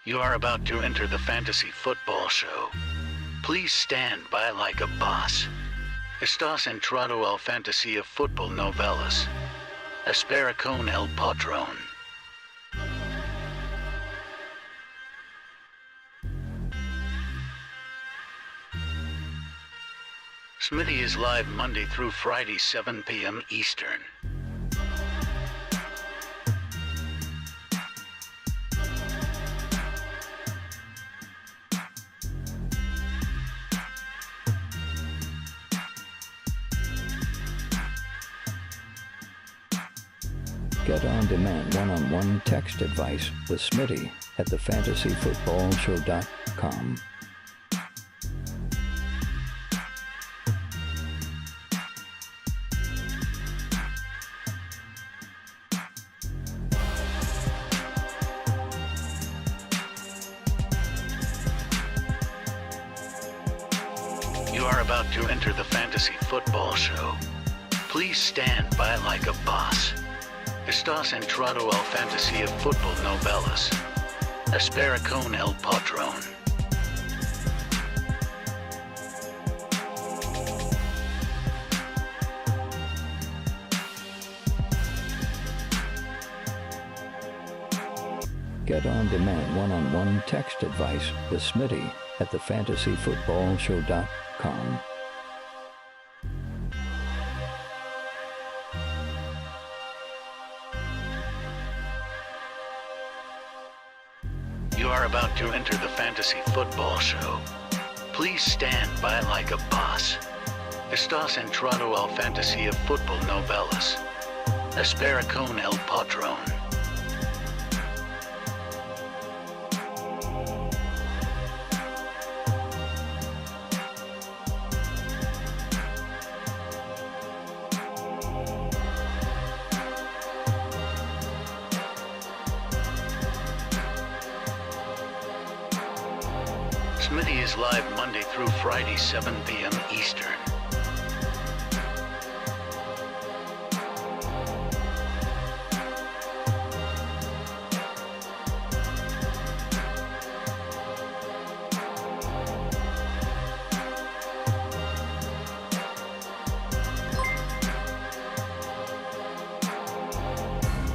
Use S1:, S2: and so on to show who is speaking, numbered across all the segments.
S1: You are about to enter the fantasy football show. Please stand by like a boss. Estás entrado al fantasía fútbol novelas. Espera con el patrón. Smitty is live Monday through Friday, 7 p.m. Eastern.
S2: Get on-demand one-on-one text advice with Smitty at thefantasyfootballshow.com.
S1: You are about to enter the fantasy football show. Please stand by like a boss. Estás entrado al fantasía fútbol novelas. Espera con el patrón.
S2: Get on-demand one-on-one text advice with Smitty at thefantasyfootballshow.com.
S1: You are about to enter the fantasy football show. Please stand by like a boss. Estás entrado al fantasía fútbol novelas. Espera con el patrón. Smitty is live Monday through Friday, 7 p.m. Eastern.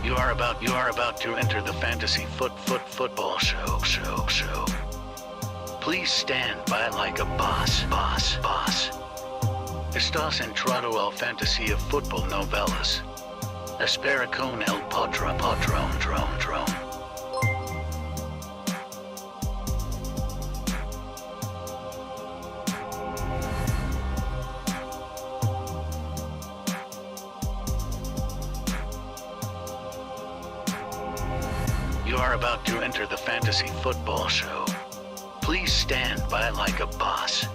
S1: You are about to enter the fantasy football show. Please stand by like a boss. Estás entrado al fantasía fútbol novelas. Espera con el patrón. You are about to enter the fantasy football show. Please stand by like a boss.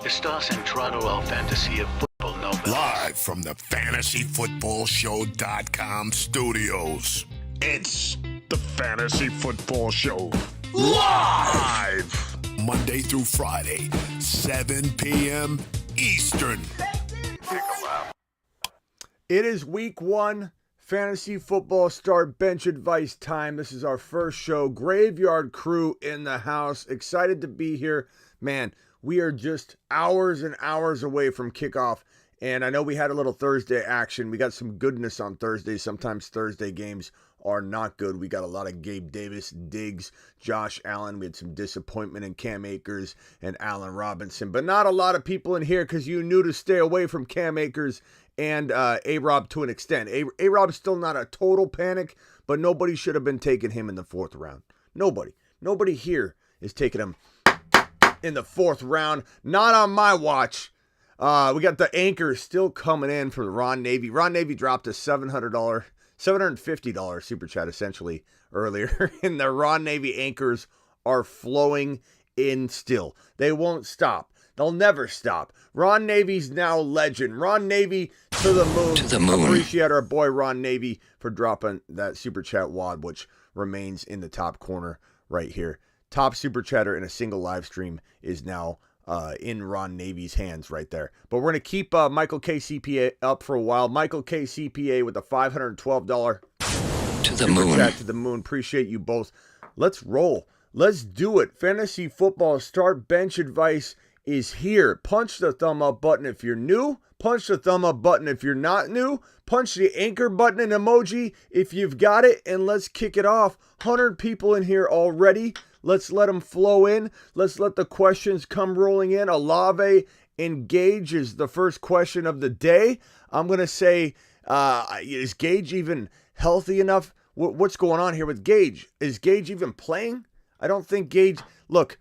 S1: Estás entrado al fantasía fútbol novelas.
S3: Live from the fantasyfootballshow.com studios. It's the Fantasy Football Show. Live! Monday through Friday, 7 p.m. Eastern.
S4: It is week one. Fantasy football start bench advice time. This is our first show. Graveyard crew in the house. Excited to be here. Man, we are just hours and hours away from kickoff. And I know we had a little Thursday action. We got some goodness on Thursday. Sometimes Thursday games are not good. We got a lot of Gabe Davis, Diggs, Josh Allen. We had some disappointment in Cam Akers and Allen Robinson. But not a lot of people in here because you knew to stay away from Cam Akers and A-Rob to an extent. A-Rob's still not a total panic, but nobody should have been taking him in the fourth round. Nobody here is taking him in the fourth round. Not on my watch. We got the anchors still coming in from Ron Navy. Ron Navy dropped a $750 super chat essentially earlier, and the Ron Navy anchors are flowing in still. They won't stop. They'll never stop. Ron Navy's now legend. Ron Navy to the moon.
S2: To the moon.
S4: Appreciate our boy Ron Navy for dropping that super chat wad, which remains in the top corner right here. Top super chatter in a single live stream is now in Ron Navy's hands right there. But we're going to keep Michael K. CPA up for a while. Michael K. CPA with a $512
S2: to the moon.
S4: Chat to the moon. Appreciate you both. Let's roll. Let's do it. Fantasy football start bench advice is here. Punch the thumb up button if you're new. Punch the thumb up button if you're not new. Punch the anchor button and emoji if you've got it. And let's kick it off. 100 people in here already. Let's let them flow in. Let's let the questions come rolling in. Olave and Gage is the first question of the day. I'm going to say, is Gage even healthy enough? What's going on here with Gage? Is Gage even playing? I don't think Gage... Look,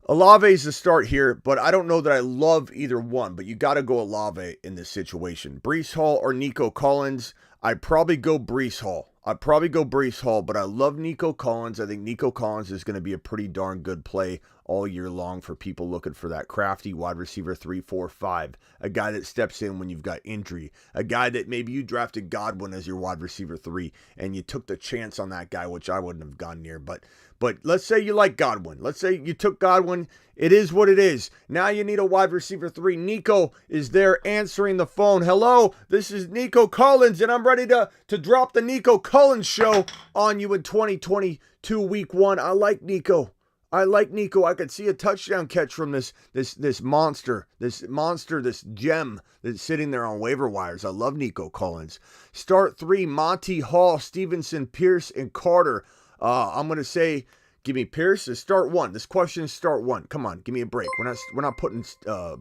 S4: Olave's the start here, but I don't know that I love either one. But you got to go Olave in this situation. Breece Hall or Nico Collins? I'd probably go Breece Hall. But I love Nico Collins. I think Nico Collins is going to be a pretty darn good play all year long for people looking for that crafty wide receiver 3, 4, 5. A guy that steps in when you've got injury. A guy that maybe you drafted Godwin as your wide receiver 3 and you took the chance on that guy, which I wouldn't have gone near. But let's say you like Godwin. Let's say you took Godwin. It is what it is. Now you need a wide receiver 3. Nico is there answering the phone. Hello, this is Nico Collins, and I'm ready to drop the Nico Collins show on you in 2022 week 1. I like Nico. I could see a touchdown catch from this monster, this gem that's sitting there on waiver wires. I love Nico Collins. Start 3, Monty, Hall, Stevenson, Pierce, and Carter. I'm going to say, give me Pierce as start 1. This question is start 1. Come on, give me a break. We're not putting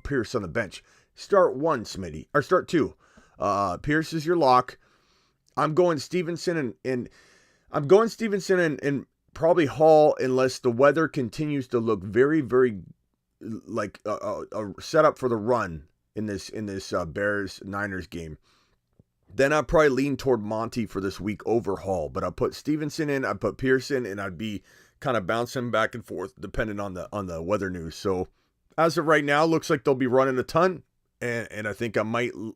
S4: Pierce on the bench. Start 1, Smitty. Or start 2. Pierce is your lock. I'm going Stevenson and probably Hall unless the weather continues to look very, very like a setup for the run in this Bears-Niners game. Then I'd probably lean toward Monty for this week over Hall. But I put Stevenson in, I put Pearson, and I'd be kind of bouncing back and forth depending on the weather news. So as of right now, looks like they'll be running a ton. And I think I'll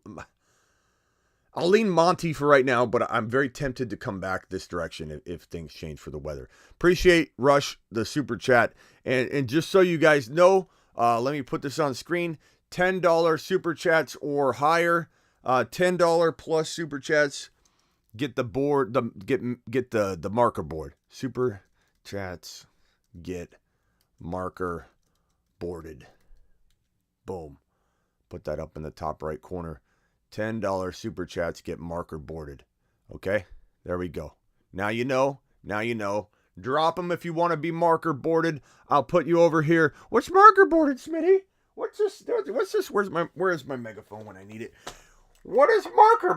S4: lean Monty for right now, but I'm very tempted to come back this direction if things change for the weather. Appreciate Rush, the super chat. And just so you guys know, let me put this on screen. $10 super chats or higher. $10 plus super chats. Get the board, get the marker board. Super chats get marker boarded. Boom. Put that up in the top right corner. $10 super chats get marker boarded. Okay? There we go. Now you know. Drop them if you want to be marker boarded. I'll put you over here. What's marker boarded, Smitty? What's this? Where's my megaphone when I need it? What does marker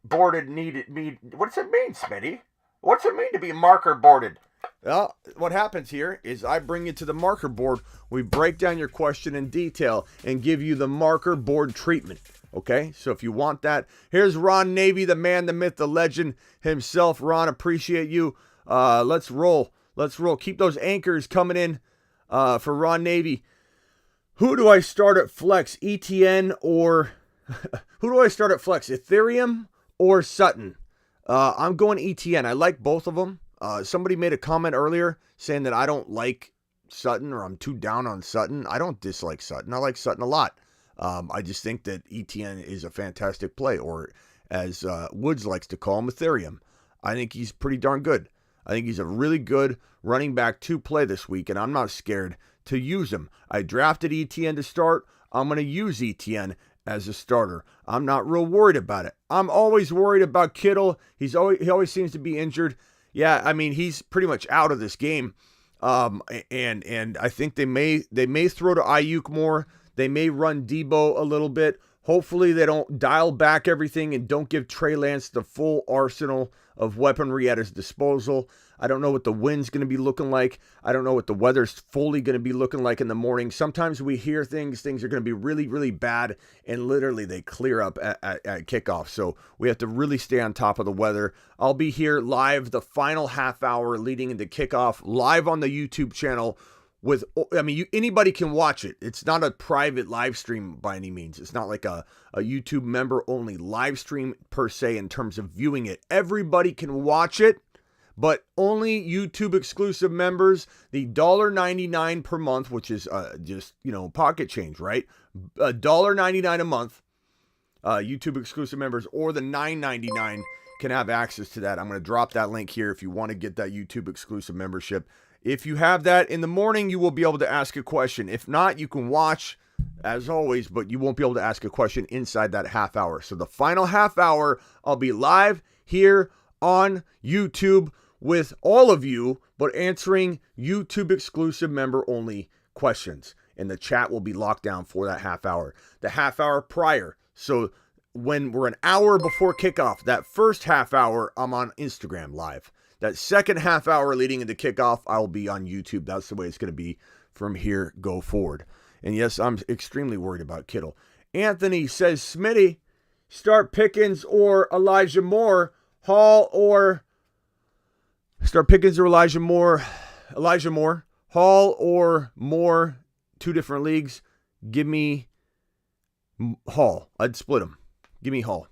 S4: boarded mean? What's it mean, Smitty? What's it mean to be marker boarded? Well, what happens here is I bring you to the marker board. We break down your question in detail and give you the marker board treatment. Okay, so if you want that, here's Ron Navy, the man, the myth, the legend himself. Ron, appreciate you. Let's roll. Keep those anchors coming in for Ron Navy. Who do I start at flex, ETN or... Who do I start at flex, Ethereum or Sutton? I'm going ETN. I like both of them. Somebody made a comment earlier saying that I don't like Sutton or I'm too down on Sutton. I don't dislike Sutton. I like Sutton a lot. I just think that ETN is a fantastic play, or as Woods likes to call him, Ethereum. I think he's pretty darn good. I think he's a really good running back to play this week, and I'm not scared to use him. I drafted ETN to start. I'm going to use ETN as a starter. I'm not real worried about it. I'm always worried about Kittle. He always seems to be injured. Yeah, I mean, he's pretty much out of this game. And I think they may throw to Ayuk more. They may run Debo a little bit. Hopefully they don't dial back everything and don't give Trey Lance the full arsenal of weaponry at his disposal. I don't know what the wind's going to be looking like. I don't know what the weather's fully going to be looking like in the morning. Sometimes we hear things are going to be really, really bad, and literally they clear up at kickoff. So we have to really stay on top of the weather. I'll be here live the final half hour leading into kickoff, live on the YouTube channel. Anybody can watch it. It's not a private live stream by any means. It's not like a YouTube member only live stream per se in terms of viewing it. Everybody can watch it, but only YouTube exclusive members. The $1.99 per month, which is just pocket change, right? $1.99 a month. YouTube exclusive members, or the $9.99 can have access to that. I'm going to drop that link here if you want to get that YouTube exclusive membership. If you have that in the morning, you will be able to ask a question. If not, you can watch as always, but you won't be able to ask a question inside that half hour. So the final half hour, I'll be live here on YouTube with all of you, but answering YouTube exclusive member only questions. And the chat will be locked down for that half hour. The half hour prior. So when we're an hour before kickoff, that first half hour, I'm on Instagram live. That second half hour leading into kickoff, I'll be on YouTube. That's the way it's going to be from here go forward. And yes, I'm extremely worried about Kittle. Anthony says, Smitty, start Pickens or Elijah Moore, Hall or... Start Pickens or Elijah Moore, Hall or Moore, 2 different leagues. Give me Hall. I'd split them. Give me Hall.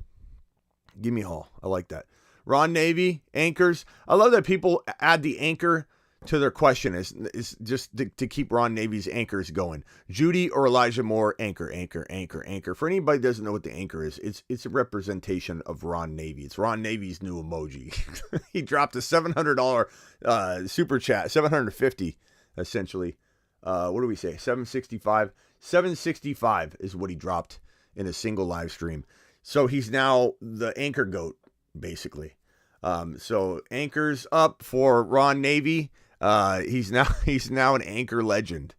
S4: I like that. Ron Navy, anchors. I love that people add the anchor to their question. Is just to keep Ron Navy's anchors going. Judy or Elijah Moore, anchor. For anybody who doesn't know what the anchor is, it's a representation of Ron Navy. It's Ron Navy's new emoji. He dropped a $700 super chat, $750 essentially. What do we say? $765. $765 is what he dropped in a single live stream. So he's now the anchor goat, basically. So anchors up for Ron Navy. He's now an anchor legend.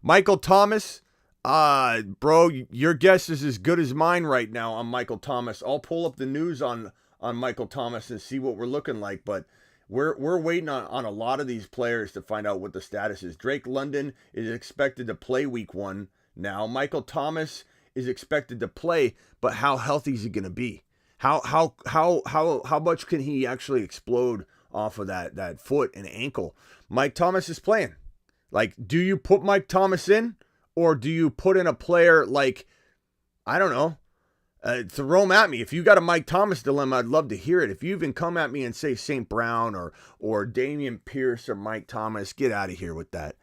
S4: Michael Thomas, bro, your guess is as good as mine right now on Michael Thomas. I'll pull up the news on Michael Thomas and see what we're looking like, but we're waiting on a lot of these players to find out what the status is. Drake London is expected to play week 1 now. Michael Thomas is expected to play, but how healthy is he going to be? How much can he actually explode off of that foot and ankle? Mike Thomas is playing. Like, do you put Mike Thomas in, or do you put in a player like, I don't know, throw him at me? If you got a Mike Thomas dilemma, I'd love to hear it. If you even come at me and say St. Brown or Damian Pierce or Mike Thomas, get out of here with that.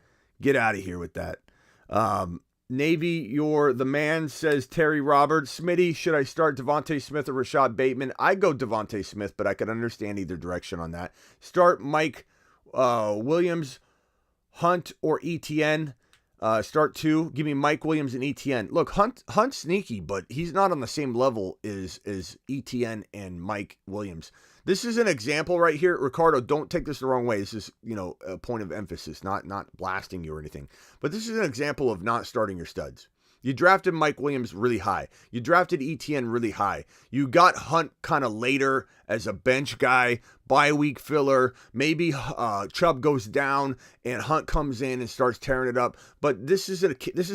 S4: Navy, you're the man, says Terry Roberts. Smitty, should I start Devonte Smith or Rashad Bateman? I go Devonte Smith, but I could understand either direction on that. Start Mike Williams, Hunt, or ETN. Start 2. Give me Mike Williams and ETN. Look, Hunt's sneaky, but he's not on the same level as ETN and Mike Williams. This is an example right here. Ricardo, don't take this the wrong way. This is, a point of emphasis, not blasting you or anything. But this is an example of not starting your studs. You drafted Mike Williams really high. You drafted ETN really high. You got Hunt kind of later as a bench guy, bye week filler. Maybe Chubb goes down and Hunt comes in and starts tearing it up. But this is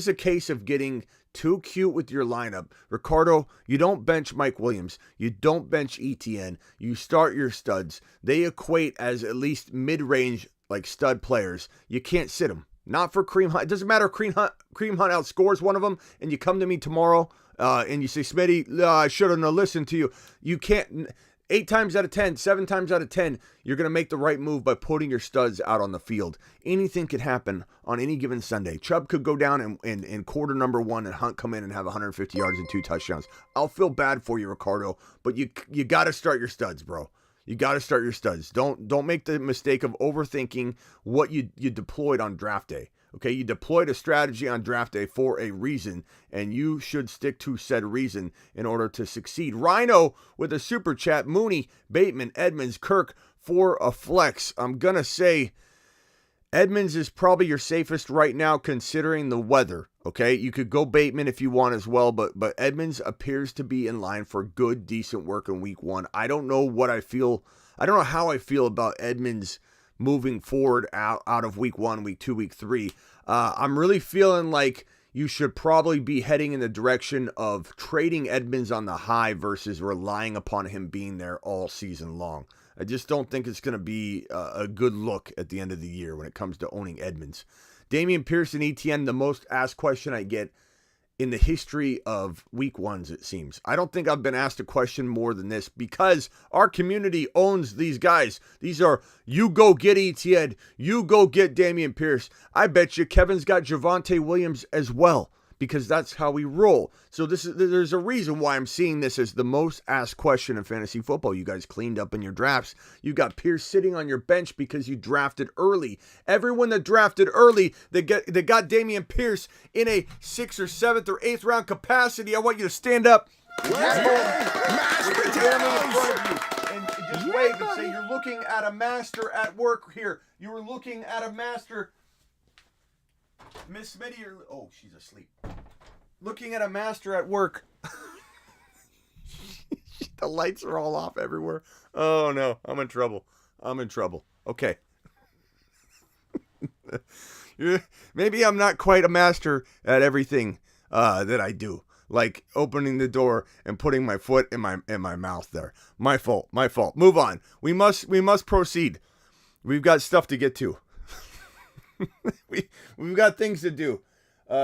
S4: a case of getting too cute with your lineup. Ricardo, you don't bench Mike Williams. You don't bench ETN. You start your studs. They equate as at least mid-range, like stud players. You can't sit them. Not for Kareem Hunt. It doesn't matter if Kareem Hunt outscores one of them and you come to me tomorrow and you say, Smitty, I should have listened to you. You can't. 8 times out of 10, 7 times out of 10, you're going to make the right move by putting your studs out on the field. Anything could happen on any given Sunday. Chubb could go down in quarter number 1 and Hunt come in and have 150 yards and 2 touchdowns. I'll feel bad for you, Ricardo, but you got to start your studs, bro. You got to start your studs. Don't make the mistake of overthinking what you deployed on draft day. Okay, you deployed a strategy on draft day for a reason, and you should stick to said reason in order to succeed. Rhino with a super chat. Mooney, Bateman, Edmonds, Kirk for a flex. I'm going to say Edmonds is probably your safest right now considering the weather. Okay, you could go Bateman if you want as well, but Edmonds appears to be in line for good, decent work in week 1. I don't know how I feel about Edmonds moving forward out of week 1, week 2, week 3. I'm really feeling like you should probably be heading in the direction of trading Edmonds on the high versus relying upon him being there all season long. I just don't think it's going to be a good look at the end of the year when it comes to owning Edmonds. Damian Pierce and ETN, the most asked question I get in the history of week 1s, it seems. I don't think I've been asked a question more than this because our community owns these guys. These are, you go get ETN, you go get Damian Pierce. I bet you Kevin's got Javonte Williams as well because that's how we roll. So there's a reason why I'm seeing this as the most asked question in fantasy football. You guys cleaned up in your drafts. You got Pierce sitting on your bench because you drafted early. Everyone that drafted early, they got Dameon Pierce in a 6th or 7th or 8th round capacity. I want you to stand up.
S3: Mashed potatoes!
S4: And just wave and say you're looking at a master at work here. You were looking at a master. Miss Smitty, oh, she's asleep. Looking at a master at work. The lights are all off everywhere. Oh no, I'm in trouble. Okay. Maybe I'm not quite a master at everything that I do. Like opening the door and putting my foot in my mouth there. My fault. Move on. We must proceed. We've got stuff to get to. We've got things to do.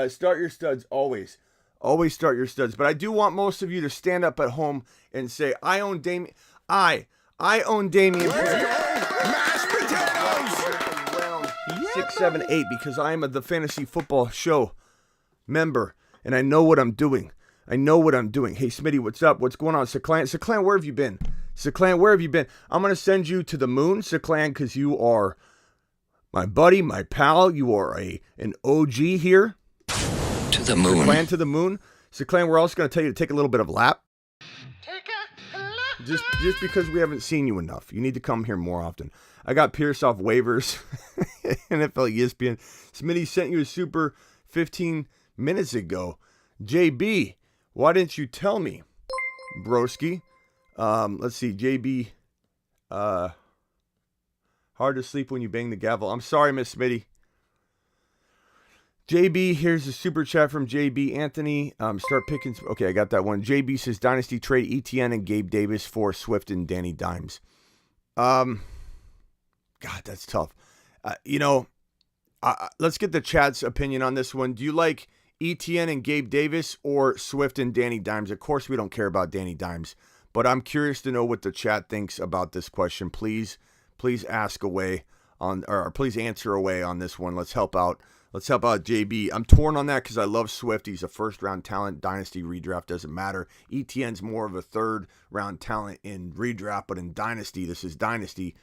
S4: Start your studs always. Always start your studs. But I do want most of you to stand up at home and say, I own Dameon. I own Dameon.
S3: Mashed potatoes!
S4: Round 6, 7, 8 because I am the Fantasy Football Show member and I know what I'm doing. Hey, Smitty, what's up? What's going on? Seclan, where have you been? I'm going to send you to the moon, Seclan, because you are my buddy, my pal. You are an OG here.
S2: To the moon.
S4: Seclan to the moon. Seclan, we're also going to tell you to take a little bit of lap. Just because we haven't seen you enough. You need to come here more often. I got Pierce off waivers. NFL ESPN. Smitty sent you a super 15 minutes ago. JB, why didn't you tell me? Broski. Let's see. JB. Hard to sleep when you bang the gavel. I'm sorry, Miss Smitty. JB, here's a super chat from JB Anthony. Start picking. Okay, I got that one. JB says Dynasty trade ETN and Gabe Davis for Swift and Danny Dimes. God, that's tough. Let's get the chat's opinion on this one. Do you like ETN and Gabe Davis or Swift and Danny Dimes? Of course, we don't care about Danny Dimes, but I'm curious to know what the chat thinks about this question. Please ask away or please answer away on this one. Let's help out JB. I'm torn on that because I love Swift. He's a first-round talent. Dynasty redraft doesn't matter. ETN's more of a third-round talent in redraft, but in Dynasty, this is Dynasty.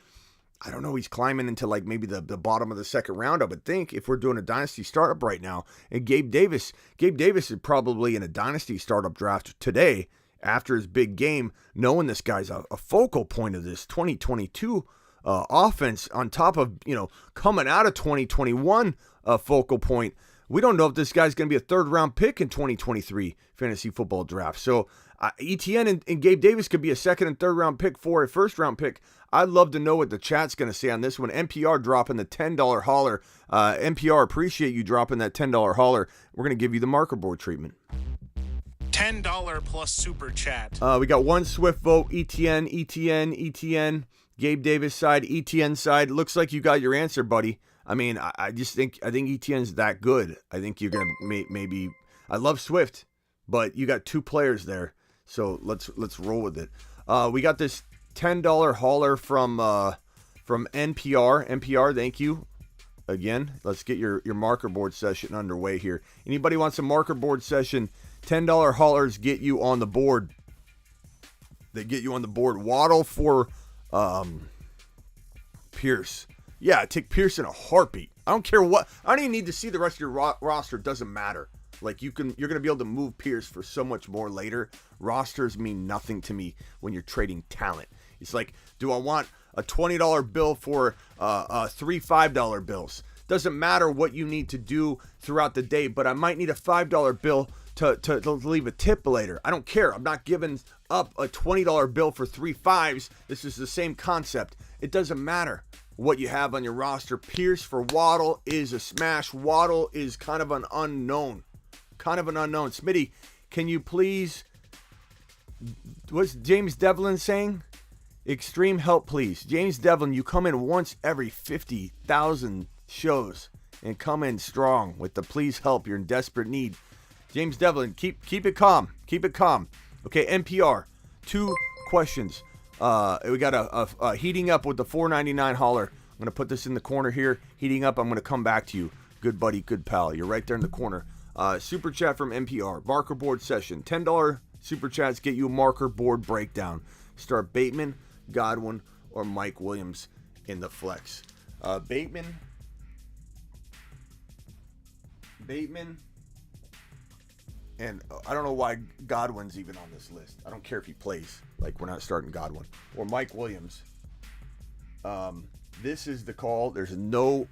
S4: I don't know. He's climbing into like maybe the bottom of the second round, I would think, if we're doing a Dynasty startup right now. And Gabe Davis is probably in a Dynasty startup draft today after his big game, knowing this guy's a focal point of this 2022 offense on top of, coming out of 2021 focal point. We don't know if this guy's going to be a third-round pick in 2023 fantasy football draft. So ETN and Gabe Davis could be a second and third-round pick for a first-round pick. I'd love to know what the chat's going to say on this one. NPR dropping the $10 holler. NPR, appreciate you dropping that $10 holler. We're going to give you the marker board treatment.
S5: $10 plus super chat.
S4: We got one Swift vote. ETN. Gabe Davis side, ETN side. Looks like you got your answer, buddy. I mean, I think ETN's that good. I think you're going to maybe... I love Swift, but you got two players there. So let's roll with it. We got this $10 hauler from NPR. NPR, thank you. Again, let's get your marker board session underway here. Anybody wants a marker board session? $10 haulers get you on the board. They get you on the board. Waddle for Pierce. Yeah, take Pierce in a heartbeat. I don't care what. I don't even need to see the rest of your roster. It doesn't matter. Like you're going to be able to move Pierce for so much more later. Rosters mean nothing to me when you're trading talent. It's like, do I want a $20 bill for three $5 bills? Doesn't matter what you need to do throughout the day, but I might need a $5 bill to leave a tip later. I don't care. I'm not giving up a $20 bill for 3 5s. This is the same concept. It doesn't matter what you have on your roster. Pierce for Waddle is a smash. Waddle is kind of an unknown. Smitty, can you please... What's James Devlin saying? Extreme help, please. James Devlin, you come in once every 50,000 shows and come in strong with the please help. You're in desperate need. James Devlin, keep it calm. Okay, NPR, 2 questions. We got a heating up with the $4.99 hauler. I'm going to put this in the corner here. Heating up, I'm going to come back to you. Good buddy, good pal. You're right there in the corner. Super chat from NPR. Marker board session. $10 super chats get you a marker board breakdown. Start Bateman, Godwin, or Mike Williams in the flex. Bateman, and I don't know why Godwin's even on this list. I don't care if he plays. Like, we're not starting Godwin. Or Mike Williams. This is the call. There's no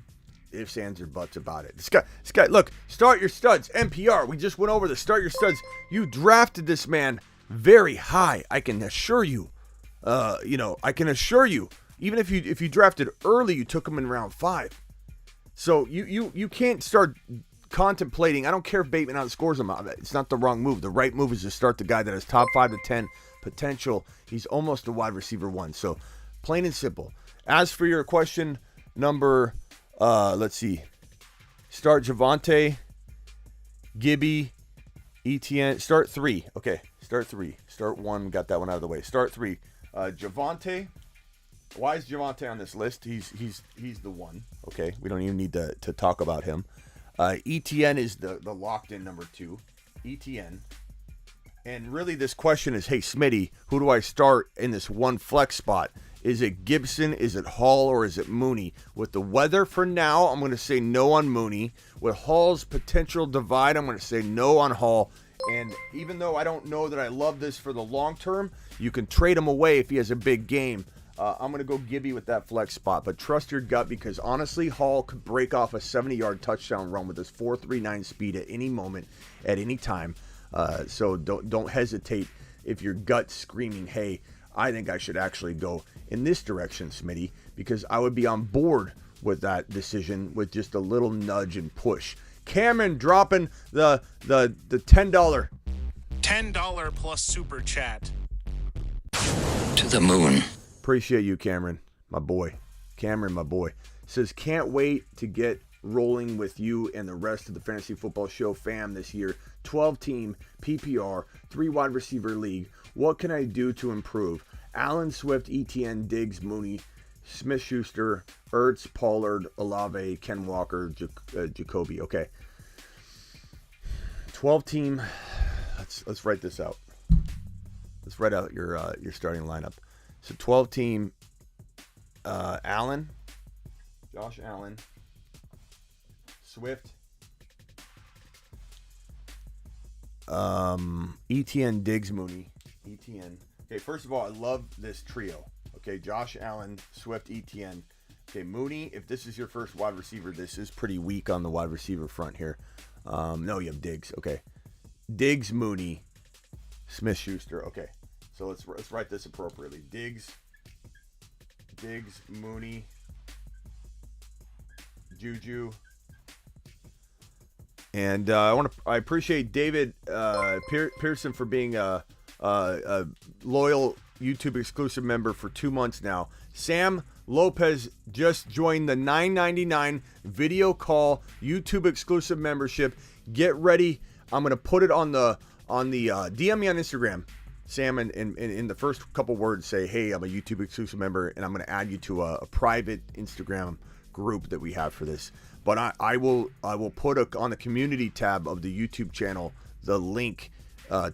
S4: ifs, ands, or buts about it. This guy, look, start your studs. NPR, we just went over the start your studs. You drafted this man very high. I can assure you. Even if you drafted early, you took him in round 5. So you can't start contemplating. I don't care if Bateman outscores him. It's not the wrong move. The right move is to start the guy that has top 5 to 10 potential. He's almost a wide receiver 1. So plain and simple. As for your question number, let's see. Start Devonte, Gibby, Etienne. Start 3. Okay, start 3. Start 1. Got that one out of the way. Start 3. Devonte. Why is Devonte on this list? He's the one. Okay, we don't even need to talk about him. Etienne is the locked in number 2. Etienne. And really this question is, hey, Smitty, who do I start in this one flex spot? Is it Gibson? Is it Hall? Or is it Mooney? With the weather for now, I'm going to say no on Mooney. With Hall's potential divide, I'm going to say no on Hall. And even though I don't know that I love this for the long term, you can trade him away if he has a big game. I'm going to go Gibby with that flex spot. But trust your gut, because honestly, Hall could break off a 70-yard touchdown run with his 4.39 speed at any moment, at any time. So don't hesitate if your gut's screaming, hey, I think I should actually go in this direction, Smitty, because I would be on board with that decision with just a little nudge and push. Cameron dropping the $10.
S5: $10 plus super chat.
S2: To the moon.
S4: Appreciate you, Cameron, my boy. Cameron, my boy. Says, can't wait to get rolling with you and the rest of the Fantasy Football Show fam this year. 12-team, PPR, 3 wide receiver league. What can I do to improve? Allen, Swift, Etienne, Diggs, Mooney, Smith-Schuster, Ertz, Pollard, Olave, Ken Walker, Jacoby. Okay. 12-team. Let's write this out. Let's write out your starting lineup. So 12-team, Allen, Josh Allen, Swift, Etienne, Diggs, Mooney, Etienne. Okay, first of all, I love this trio. Okay, Josh Allen, Swift, Etienne. Okay, Mooney, if this is your first wide receiver, this is pretty weak on the wide receiver front here. No, you have Diggs. Okay, Diggs, Mooney, Smith-Schuster. Okay. So let's write this appropriately. Diggs, Mooney, Juju, and I appreciate David Pearson for being a loyal YouTube exclusive member for 2 months now. Sam Lopez just joined the $9.99 video call YouTube exclusive membership. Get ready. I'm gonna put it on the DM me on Instagram. Sam, in the first couple words, say, hey, I'm a YouTube exclusive member, and I'm going to add you to a private Instagram group that we have for this. But I will put on the community tab of the YouTube channel the link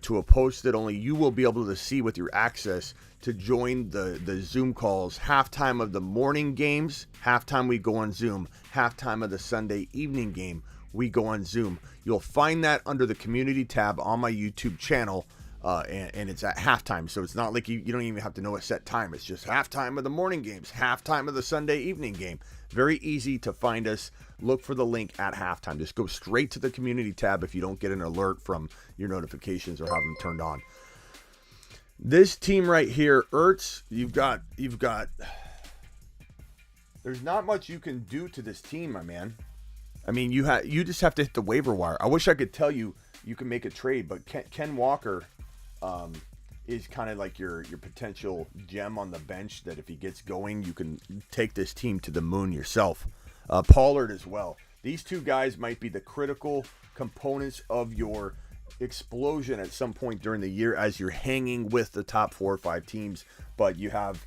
S4: to a post that only you will be able to see with your access to join the Zoom calls. Halftime of the morning games, halftime we go on Zoom. Halftime of the Sunday evening game, we go on Zoom. You'll find that under the community tab on my YouTube channel. And it's at halftime, so it's not like you don't even have to know a set time. It's just halftime of the morning games, halftime of the Sunday evening game. Very easy to find us. Look for the link at halftime. Just go straight to the community tab if you don't get an alert from your notifications or have them turned on. This team right here, Ertz, you've got. There's not much you can do to this team, my man. I mean, you just have to hit the waiver wire. I wish I could tell you can make a trade, but Ken Walker is kind of like your potential gem on the bench that if he gets going, you can take this team to the moon yourself. Pollard as well. These two guys might be the critical components of your explosion at some point during the year as you're hanging with the top 4 or 5 teams. But you have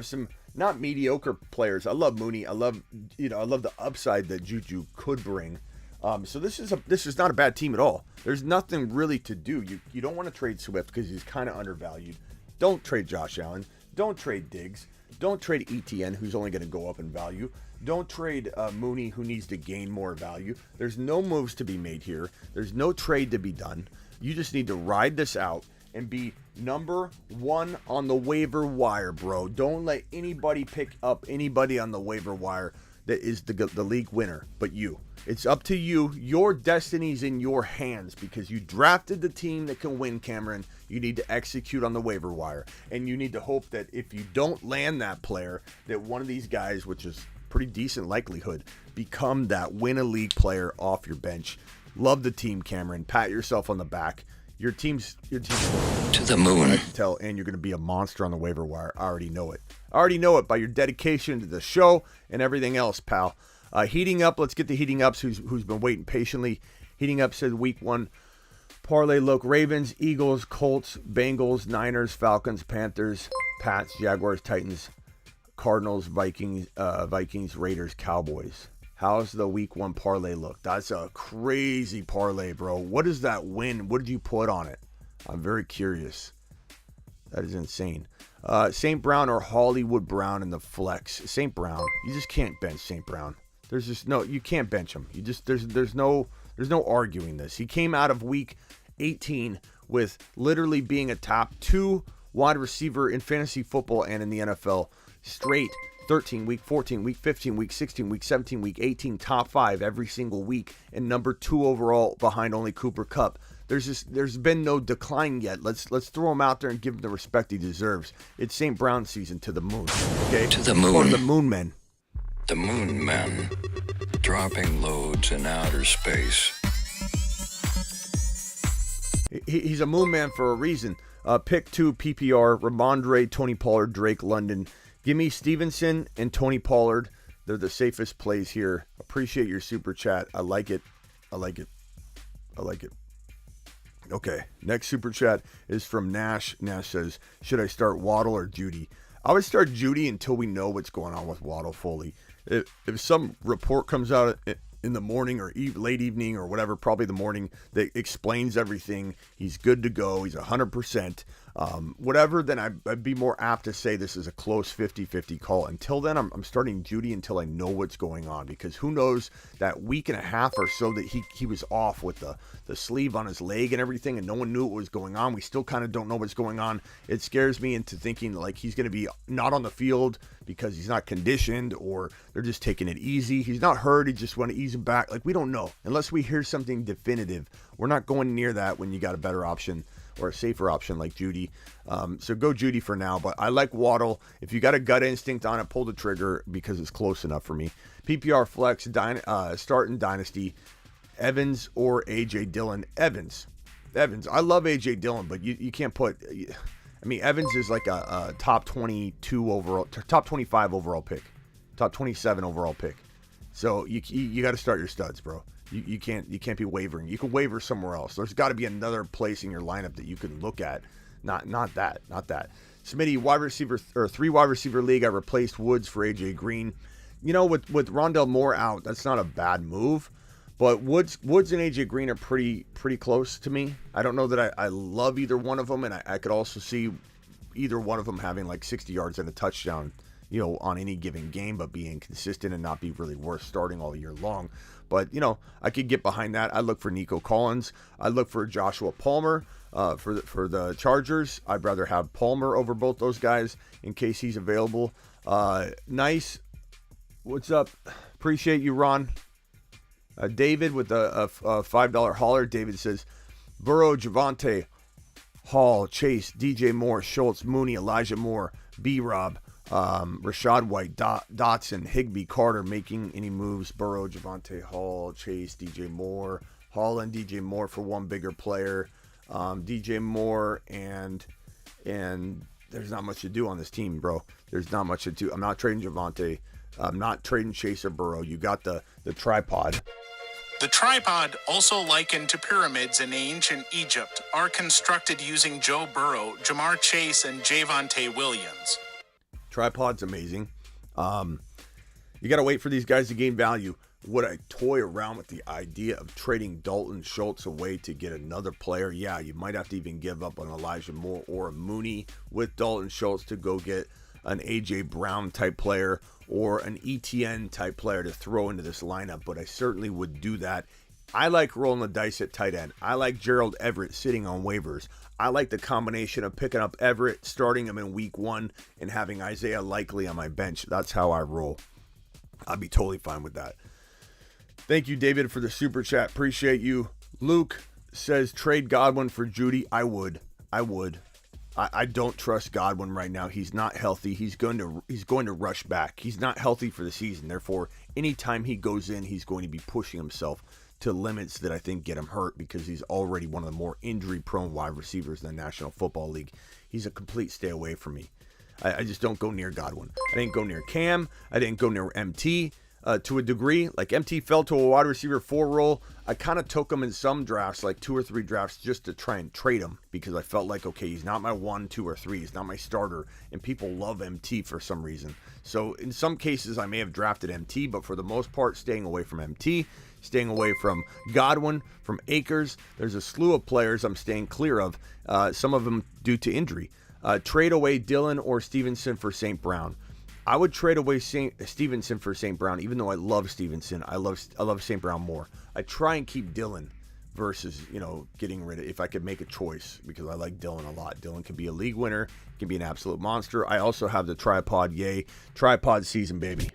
S4: some not mediocre players. I love Mooney. I love the upside that Juju could bring. So this is not a bad team at all. There's nothing really to do. You don't want to trade Swift because he's kind of undervalued. Don't trade Josh Allen. Don't trade Diggs. Don't trade ETN, who's only going to go up in value. Don't trade Mooney, who needs to gain more value. There's no moves to be made here. There's no trade to be done. You just need to ride this out and be number one on the waiver wire, bro. Don't let anybody pick up anybody on the waiver wire that is the league winner but you. It's up to you. Your destiny's in your hands because you drafted the team that can win, Cameron. You need to execute on the waiver wire. And you need to hope that if you don't land that player, that one of these guys, which is pretty decent likelihood, become that win a league player off your bench. Love the team, Cameron. Pat yourself on the back. Your team's to
S2: the moon.
S4: I can tell, and you're going to be a monster on the waiver wire. I already know it. I already know it by your dedication to the show and everything else, pal. Heating up. Let's get the heating ups. Who's been waiting patiently? Heating up says week 1 parlay look: Ravens, Eagles, Colts, Bengals, Niners, Falcons, Panthers, Pats, Jaguars, Titans, Cardinals, Vikings, Raiders, Cowboys. How's the week 1 parlay look? That's a crazy parlay, bro. What is that win? What did you put on it? I'm very curious. That is insane. St. Brown or Hollywood Brown in the flex. St. Brown. You just can't bench St. Brown. There's just no, you can't bench him. You just there's no arguing this. He came out of week 18 with literally being a top 2 wide receiver in fantasy football and in the NFL straight. 13, week 14, week 15, week 16, week 17, week 18, top 5 every single week, and number 2 overall behind only Cooper Kupp. There's been no decline yet. Let's throw him out there and give him the respect he deserves. It's St. Brown season to the moon. Okay?
S2: To the moon.
S4: Or the moon men.
S2: The moon men. Dropping loads in outer space.
S4: He's a moon man for a reason. Pick 2 PPR, Ramondre, Tony Pollard, Drake London. Give me Stevenson and Tony Pollard. They're the safest plays here. Appreciate your super chat. I like it. Okay, next super chat is from Nash. Nash says, should I start Waddle or Judy? I would start Judy until we know what's going on with Waddle fully. If some report comes out in the morning or late evening or whatever, probably the morning, that explains everything, he's good to go, he's 100%, whatever, then I'd be more apt to say this is a close 50-50 call. Until then, I'm starting Judy until I know what's going on, because who knows, that week and a half or so that he was off with the sleeve on his leg and everything, and no one knew what was going on. We still kind of don't know what's going on. It scares me into thinking like he's going to be not on the field because he's not conditioned, or they're just taking it easy. He's not hurt, he just want to ease him back. Like, we don't know unless we hear something definitive. We're not going near that when you got a better option or a safer option like Judy. So go Judy for now, but I like Waddle. If you got a gut instinct on it, pull the trigger because it's close enough for me. PPR flex, start in Dynasty, Evans or AJ Dillon. Evans. I love AJ Dillon, but you can't put, I mean, Evans is like a top 22 overall, top 25 overall pick, top 27 overall pick. So you got to start your studs, bro. You can't be wavering. You can waver somewhere else. There's got to be another place in your lineup that you can look at. Not that. Smitty, wide receiver or 3 wide receiver league. I replaced Woods for AJ Green. You know, with Rondell Moore out, that's not a bad move. But Woods and AJ Green are pretty close to me. I don't know that I love either one of them, and I could also see either one of them having like 60 yards and a touchdown, you know, on any given game, but being consistent and not be really worth starting all year long. But, you know, I could get behind that. I look for Nico Collins. I look for Joshua Palmer for the Chargers. I'd rather have Palmer over both those guys in case he's available. Nice. What's up? Appreciate you, Ron. David with a $5 hauler. David says, Burrow, Devonte, Hall, Chase, DJ Moore, Schultz, Mooney, Elijah Moore, B-Rob, Rashad White, Dotson, Higbee, Carter making any moves. Burrow, Devonte, Hall, Chase, DJ Moore, Hall and DJ Moore for one bigger player. DJ Moore and there's not much to do on this team, bro. There's not much to do. I'm not trading Devonte. I'm not trading Chase or Burrow. You got the tripod.
S5: The tripod, also likened to pyramids in ancient Egypt, are constructed using Joe Burrow, Jamar Chase, and Javonte Williams.
S4: Tripod's amazing. You got to wait for these guys to gain value. Would I toy around with the idea of trading Dalton Schultz away to get another player? Yeah, you might have to even give up on Elijah Moore or a Mooney with Dalton Schultz to go get an A.J. Brown type player or an ETN type player to throw into this lineup, but I certainly would do that. I like rolling the dice at tight end. I like Gerald Everett sitting on waivers. I like the combination of picking up Everett, starting him in week 1, and having Isaiah Likely on my bench. That's how I roll. I'd be totally fine with that. Thank you, David, for the super chat. Appreciate you. Luke says trade Godwin for Judy. I would. I don't trust Godwin right now. He's not healthy. He's going to rush back. He's not healthy for the season. Therefore, anytime he goes in, he's going to be pushing himself to limits that I think get him hurt because he's already one of the more injury-prone wide receivers in the National Football League. He's a complete stay away from me. I just don't go near Godwin. I didn't go near Cam. I didn't go near MT to a degree. Like MT fell to a wide receiver 4 role. I kind of took him in some drafts, like 2 or 3 drafts, just to try and trade him because I felt like, okay, he's not my 1, 2, or 3. He's not my starter, and people love MT for some reason. So in some cases, I may have drafted MT, but for the most part, staying away from MT, staying away from Godwin, from Akers. There's a slew of players I'm staying clear of, some of them due to injury. Trade away Dillon or Stevenson for St. Brown. I would trade away Stevenson for St. Brown, even though I love Stevenson. I love St. Brown more. I try and keep Dillon versus, getting rid of, if I could make a choice, because I like Dillon a lot. Dillon can be a league winner, can be an absolute monster. I also have the tripod, tripod season, baby.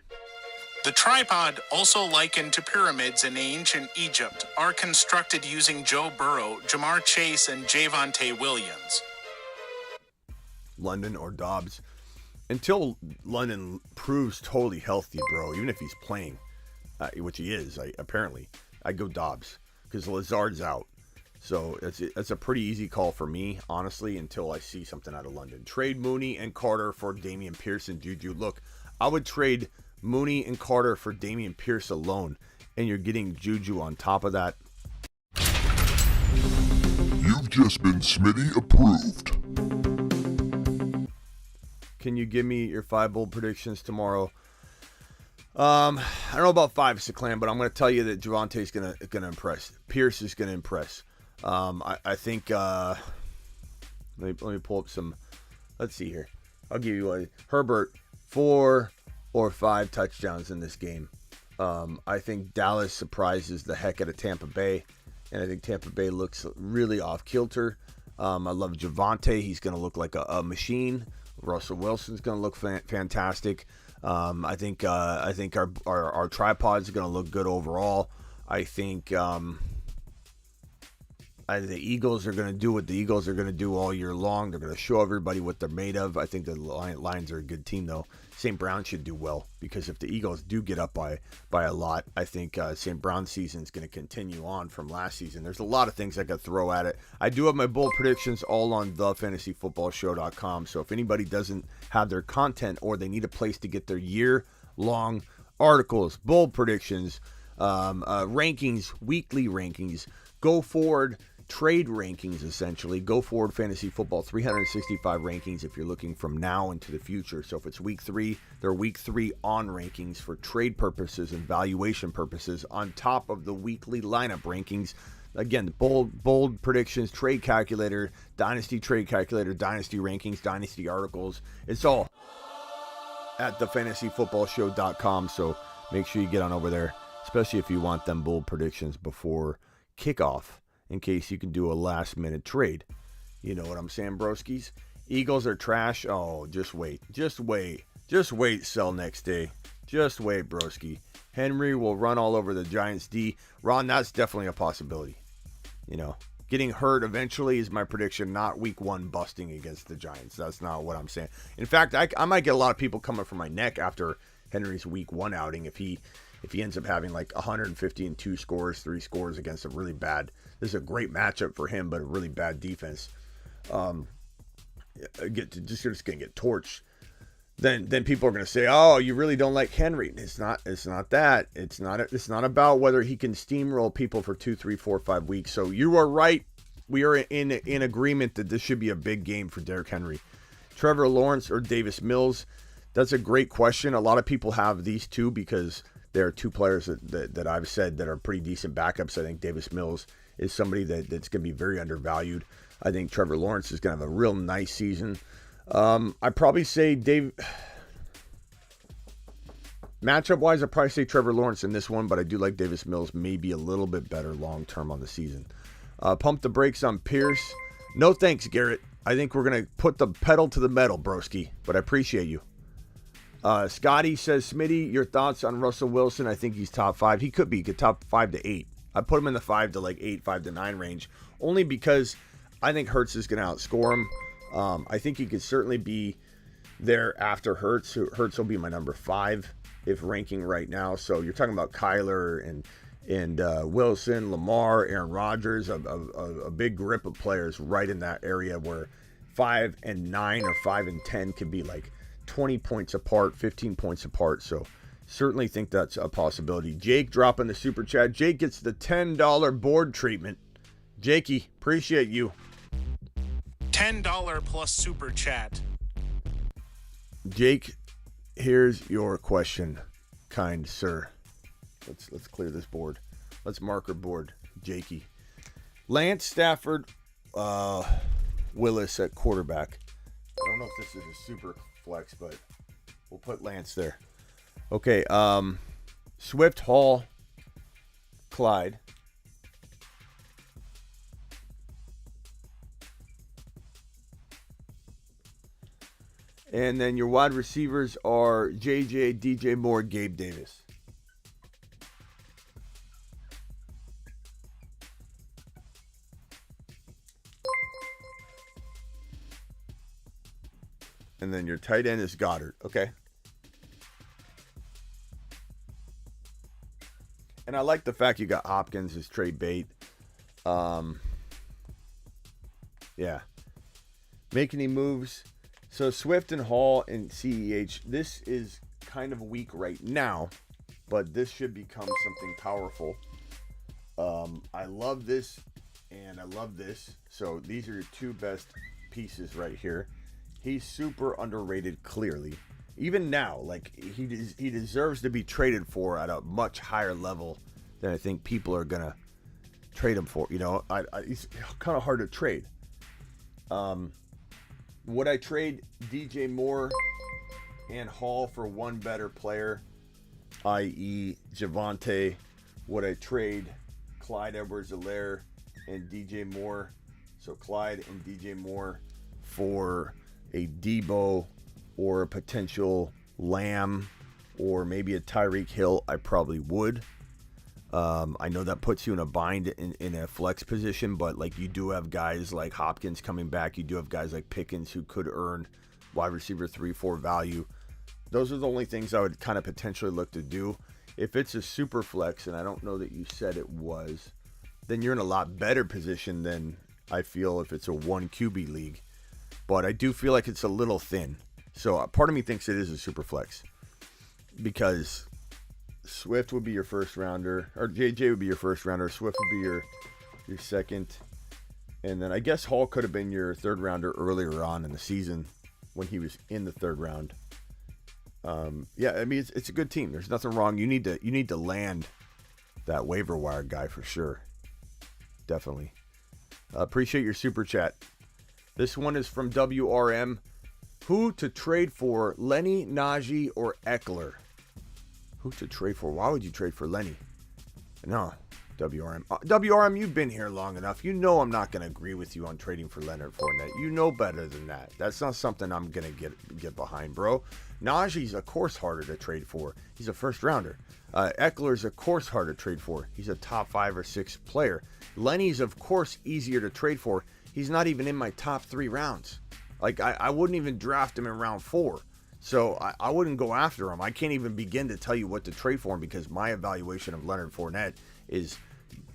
S5: The tripod, also likened to pyramids in ancient Egypt, are constructed using Joe Burrow, Jamar Chase, and Devonte Williams.
S4: London or Dobbs. Until London proves totally healthy, bro, even if he's playing, which he is, apparently, I go Dobbs because Lazard's out. So that's a pretty easy call for me, honestly, until I see something out of London. Trade Mooney and Carter for Dameon Pierce and Juju. Look, I would trade Mooney and Carter for Dameon Pierce alone, and you're getting Juju on top of that.
S3: You've just been Smitty approved.
S4: Can you give me your 5 bold predictions tomorrow? I don't know about 5, Seclan, but I'm going to tell you that Devonte's gonna impress. Pierce is going to impress. I think. Let me pull up some. Let's see here. I'll give you Herbert 4 or 5 touchdowns in this game. I think Dallas surprises the heck out of Tampa Bay, and I think Tampa Bay looks really off kilter. I love Devonte. He's going to look like a machine. Russell Wilson's going to look fantastic. I think our tripod's going to look good overall. I think the Eagles are going to do what the Eagles are going to do all year long. They're going to show everybody what they're made of. I think the Lions are a good team, though. St. Brown should do well, because if the Eagles do get up by a lot, I think St. Brown's season is going to continue on from last season. There's a lot of things I could throw at it. I do have my bold predictions all on thefantasyfootballshow.com, so if anybody doesn't have their content or they need a place to get their year-long articles, bold predictions, rankings, weekly rankings, go forward trade rankings, essentially. Go forward fantasy football 365 rankings if you're looking from now into the future. So if it's week 3, there are week 3 on rankings for trade purposes and valuation purposes on top of the weekly lineup rankings. Again, bold predictions, trade calculator, dynasty trade calculator, dynasty rankings, dynasty articles. It's all at thefantasyfootballshow.com. So make sure you get on over there, especially if you want them bold predictions before kickoff, in case you can do a last-minute trade. You know what I'm saying, broskies? Eagles are trash. Oh, just wait. Just wait. Just wait, sell next day. Just wait, broski. Henry will run all over the Giants' D. Ron, that's definitely a possibility. You know, getting hurt eventually is my prediction, not week 1 busting against the Giants. That's not what I'm saying. In fact, I might get a lot of people coming for my neck after Henry's week 1 outing if he ends up having like 150 and 2 scores, 3 scores against a really bad. This is a great matchup for him, but a really bad defense. Just gonna get torched. Then people are gonna say, "Oh, you really don't like Henry." It's not that. It's not about whether he can steamroll people for 2, 3, 4, 5 weeks. So you are right. We are in agreement that this should be a big game for Derrick Henry. Trevor Lawrence or Davis Mills? That's a great question. A lot of people have these two because there are two players that I've said that are pretty decent backups. I think Davis Mills is somebody that's going to be very undervalued. I think Trevor Lawrence is going to have a real nice season. I'd probably say matchup-wise, I'd probably say Trevor Lawrence in this one, but I do like Davis Mills maybe a little bit better long-term on the season. Pump the brakes on Pierce. No thanks, Garrett. I think we're going to put the pedal to the metal, broski, but I appreciate you. Scotty says, Smitty, your thoughts on Russell Wilson? I think he's top 5. He could be top 5 to 8. I put him in the 5 to like 8, 5 to 9 range, only because I think Hurts is going to outscore him. I think he could certainly be there after Hurts. Hurts will be my number 5 if ranking right now. So you're talking about Kyler and Wilson, Lamar, Aaron Rodgers, a big grip of players right in that area where 5 and 9 or 5 and 10 could be like 20 points apart, 15 points apart. So certainly think that's a possibility. Jake dropping the super chat. Jake gets the $10 board treatment. Jakey, appreciate you.
S5: $10 plus super chat.
S4: Jake, here's your question, kind sir. Let's clear this board. Let's marker board, Jakey. Lance Stafford, Willis at quarterback. I don't know if this is a super flex, but we'll put Lance there. Okay, Swift, Hall, Clyde. And then your wide receivers are JJ, DJ Moore, Gabe Davis. And then your tight end is Goddard. Okay. And I like the fact you got Hopkins as trade bait. Yeah. Make any moves. So Swift and Hall and CEH, this is kind of weak right now, but this should become something powerful. I love this and I love this. So these are your two best pieces right here. He's super underrated, clearly. Even now, like he deserves to be traded for at a much higher level than I think people are gonna trade him for. You know, he's kind of hard to trade. Would I trade DJ Moore and Hall for one better player, i.e. Devonte? Would I trade Clyde Edwards-Helaire and DJ Moore? So Clyde and DJ Moore for a Debo or a potential Lamb or maybe a Tyreek Hill? I probably would. I know that puts you in a bind in a flex position, but like you do have guys like Hopkins coming back. You do have guys like Pickens who could earn wide receiver 3-4 value. Those are the only things I would kind of potentially look to do. If it's a super flex, and I don't know that you said it was, then you're in a lot better position than I feel if it's a 1 QB league. But I do feel like it's a little thin. So part of me thinks it is a super flex because Swift would be your first rounder, or JJ would be your first rounder. Swift would be your second. And then I guess Hall could have been your third rounder earlier on in the season when he was in the third round. Yeah, I mean, it's a good team. There's nothing wrong. You need to land that waiver wire guy for sure. Definitely. Appreciate your super chat. This one is from WRM. Who to trade for, Lenny, Najee, or Eckler? Who to trade for? Why would you trade for Lenny? No, WRM. WRM, you've been here long enough. You know I'm not going to agree with you on trading for Leonard Fournette. You know better than that. That's not something I'm going to get behind, bro. Najee's, of course, harder to trade for. He's a first rounder. Eckler's, of course, harder to trade for. He's a top 5 or 6 player. Lenny's, of course, easier to trade for. He's not even in my top 3 rounds. Like, I wouldn't even draft him in round 4. So I wouldn't go after him. I can't even begin to tell you what to trade for him because my evaluation of Leonard Fournette is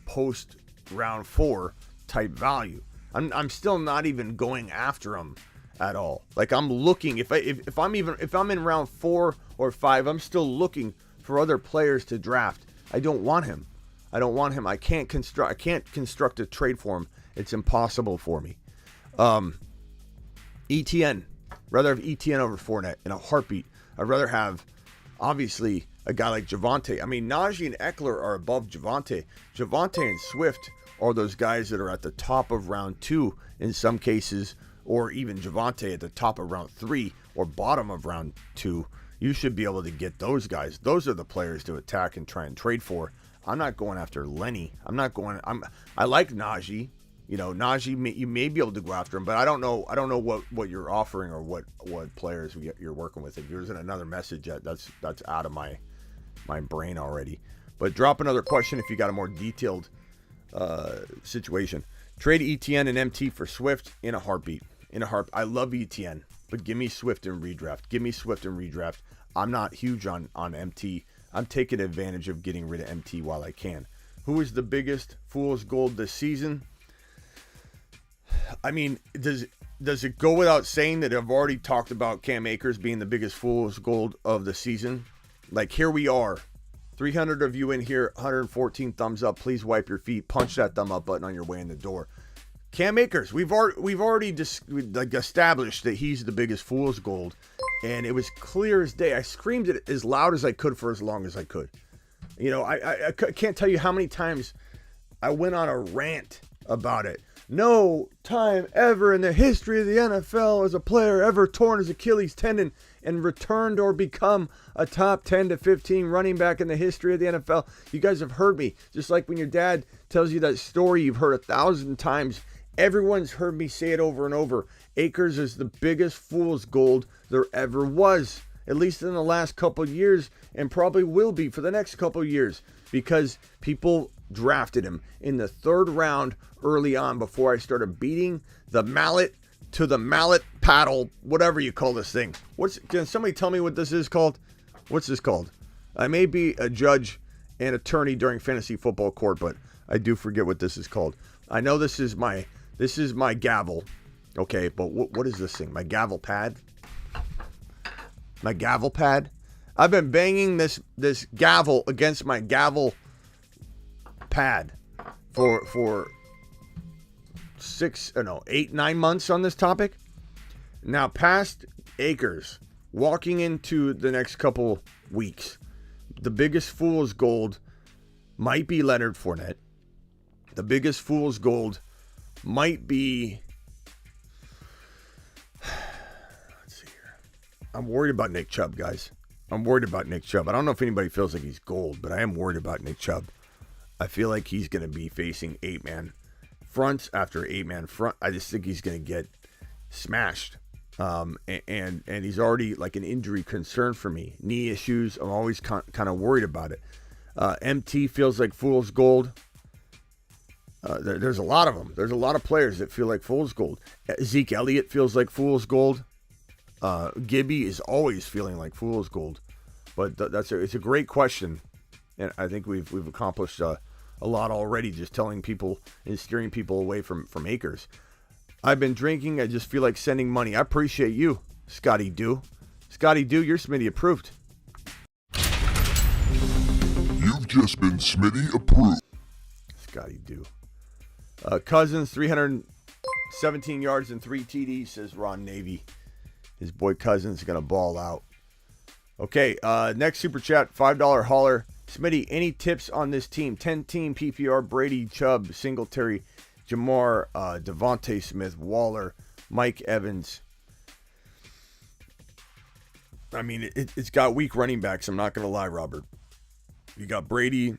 S4: post round 4 type value. I'm still not even going after him at all. Like I'm looking if I'm in round 4 or 5, I'm still looking for other players to draft. I don't want him. I can't construct a trade for him. It's impossible for me. ETN. Rather have ETN over Fournette in a heartbeat. I'd rather have, obviously, a guy like Devonte. I mean, Najee and Eckler are above Devonte. Devonte and Swift are those guys that are at the top of round 2 in some cases, or even Devonte at the top of round 3 or bottom of round 2. You should be able to get those guys. Those are the players to attack and try and trade for. I'm not going after Lenny. I like Najee. You know, Najee, you may be able to go after him, but I don't know what you're offering or what players you're working with. If there's another message, that's out of my brain already. But drop another question if you got a more detailed situation. Trade ETN and MT for Swift in a heartbeat. I love ETN, but give me Swift and redraft. I'm not huge on MT. I'm taking advantage of getting rid of MT while I can. Who is the biggest fool's gold this season? I mean, does it go without saying that I've already talked about Cam Akers being the biggest fool's gold of the season? Like, here we are. 300 of you in here, 114 thumbs up. Please wipe your feet. Punch that thumb up button on your way in the door. Cam Akers, we've already established that he's the biggest fool's gold, and it was clear as day. I screamed it as loud as I could for as long as I could. You know, I can't tell you how many times I went on a rant about it. No time ever in the history of the NFL has a player ever torn his Achilles tendon and returned or become a top 10 to 15 running back in the history of the NFL. You guys have heard me. Just like when your dad tells you that story you've heard 1,000 times. Everyone's heard me say it over and over. Akers is the biggest fool's gold there ever was, at least in the last couple of years, and probably will be for the next couple of years, because people drafted him in the 3rd round early on before I started beating the mallet to the mallet paddle, whatever you call this thing. Can somebody tell me what this is called? What's this called? I may be a judge and attorney during fantasy football court, but I do forget what this is called. I know this is my gavel. Okay, but what is this thing? My gavel pad? My gavel pad? I've been banging this gavel against my gavel pad for 8, 9 months on this topic. Now, past Akers, walking into the next couple weeks, the biggest fool's gold might be Leonard Fournette. The biggest fool's gold might be, let's see here. I'm worried about Nick Chubb, guys. I'm worried about Nick Chubb. I don't know if anybody feels like he's gold, but I am worried about Nick Chubb. I feel like he's going to be facing 8-man fronts after 8-man front. I just think he's going to get smashed. And he's already like an injury concern for me. Knee issues. I'm always kind of worried about it. MT feels like fool's gold. There's a lot of them. There's a lot of players that feel like fool's gold. Zeke Elliott feels like fool's gold. Gibby is always feeling like fool's gold. But it's a great question, and I think we've accomplished a lot already, just telling people and steering people away from Akers. I've been drinking. I just feel like sending money. I appreciate you, Scotty Doo. Scotty Doo, you're Smitty approved.
S3: You've just been Smitty approved.
S4: Scotty Doo. Cousins, 317 yards and 3 TDs, says Ron Navy. His boy Cousins is going to ball out. Okay, next super chat, $5 hauler. Smitty, any tips on this team? 10-team PPR, Brady, Chubb, Singletary, Jamar, Devonte Smith, Waller, Mike Evans. I mean, it's got weak running backs. I'm not going to lie, Robert. You got Brady.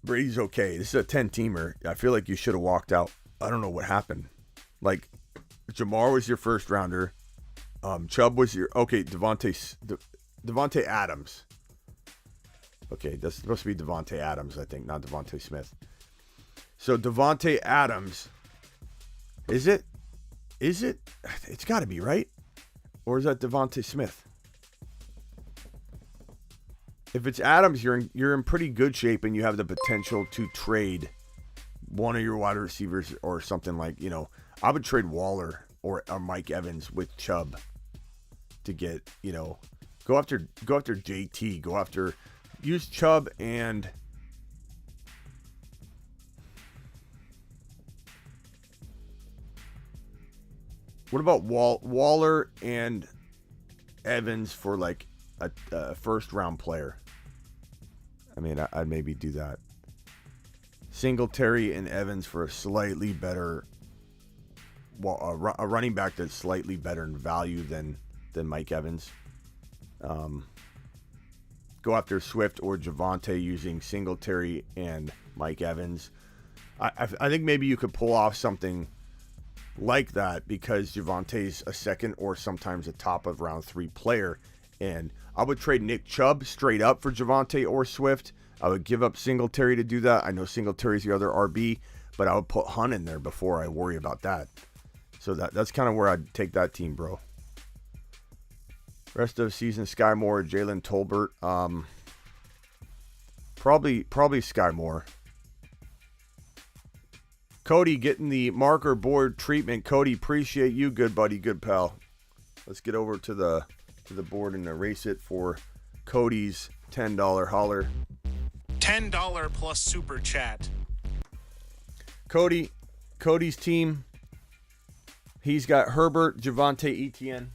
S4: Brady's okay. This is a 10-teamer. I feel like you should have walked out. I don't know what happened. Like, Jamar was your first rounder. Chubb was your... Okay, Devonte Adams. Okay, that's supposed to be Devonte Adams, I think, not Devonte Smith. So Devonte Adams, is it? It's got to be, right? Or is that Devonte Smith? If it's Adams, you're in pretty good shape, and you have the potential to trade one of your wide receivers or something like, I would trade Waller or Mike Evans with Chubb to get, go after JT, use Chubb and what about Waller and Evans for like a first round player? I mean, I'd maybe do that. Singletary and Evans for a slightly better, well, a running back that's slightly better in value than Mike Evans. Go after Swift or Devonte using Singletary and Mike Evans. I think maybe you could pull off something like that because Devontae's a second or sometimes a top of round 3 player. And I would trade Nick Chubb straight up for Devonte or Swift. I would give up Singletary to do that. I know Singletary's the other RB, but I would put Hunt in there before I worry about that. So that's kind of where I'd take that team, bro. Rest of season, Sky Moore, Jalen Tolbert. Probably Sky Moore. Cody getting the marker board treatment. Cody, appreciate you, good buddy, good pal. Let's get over to the board and erase it for Cody's $10 holler.
S5: $10 plus super chat.
S4: Cody's team. He's got Herbert, Devonte, Etienne.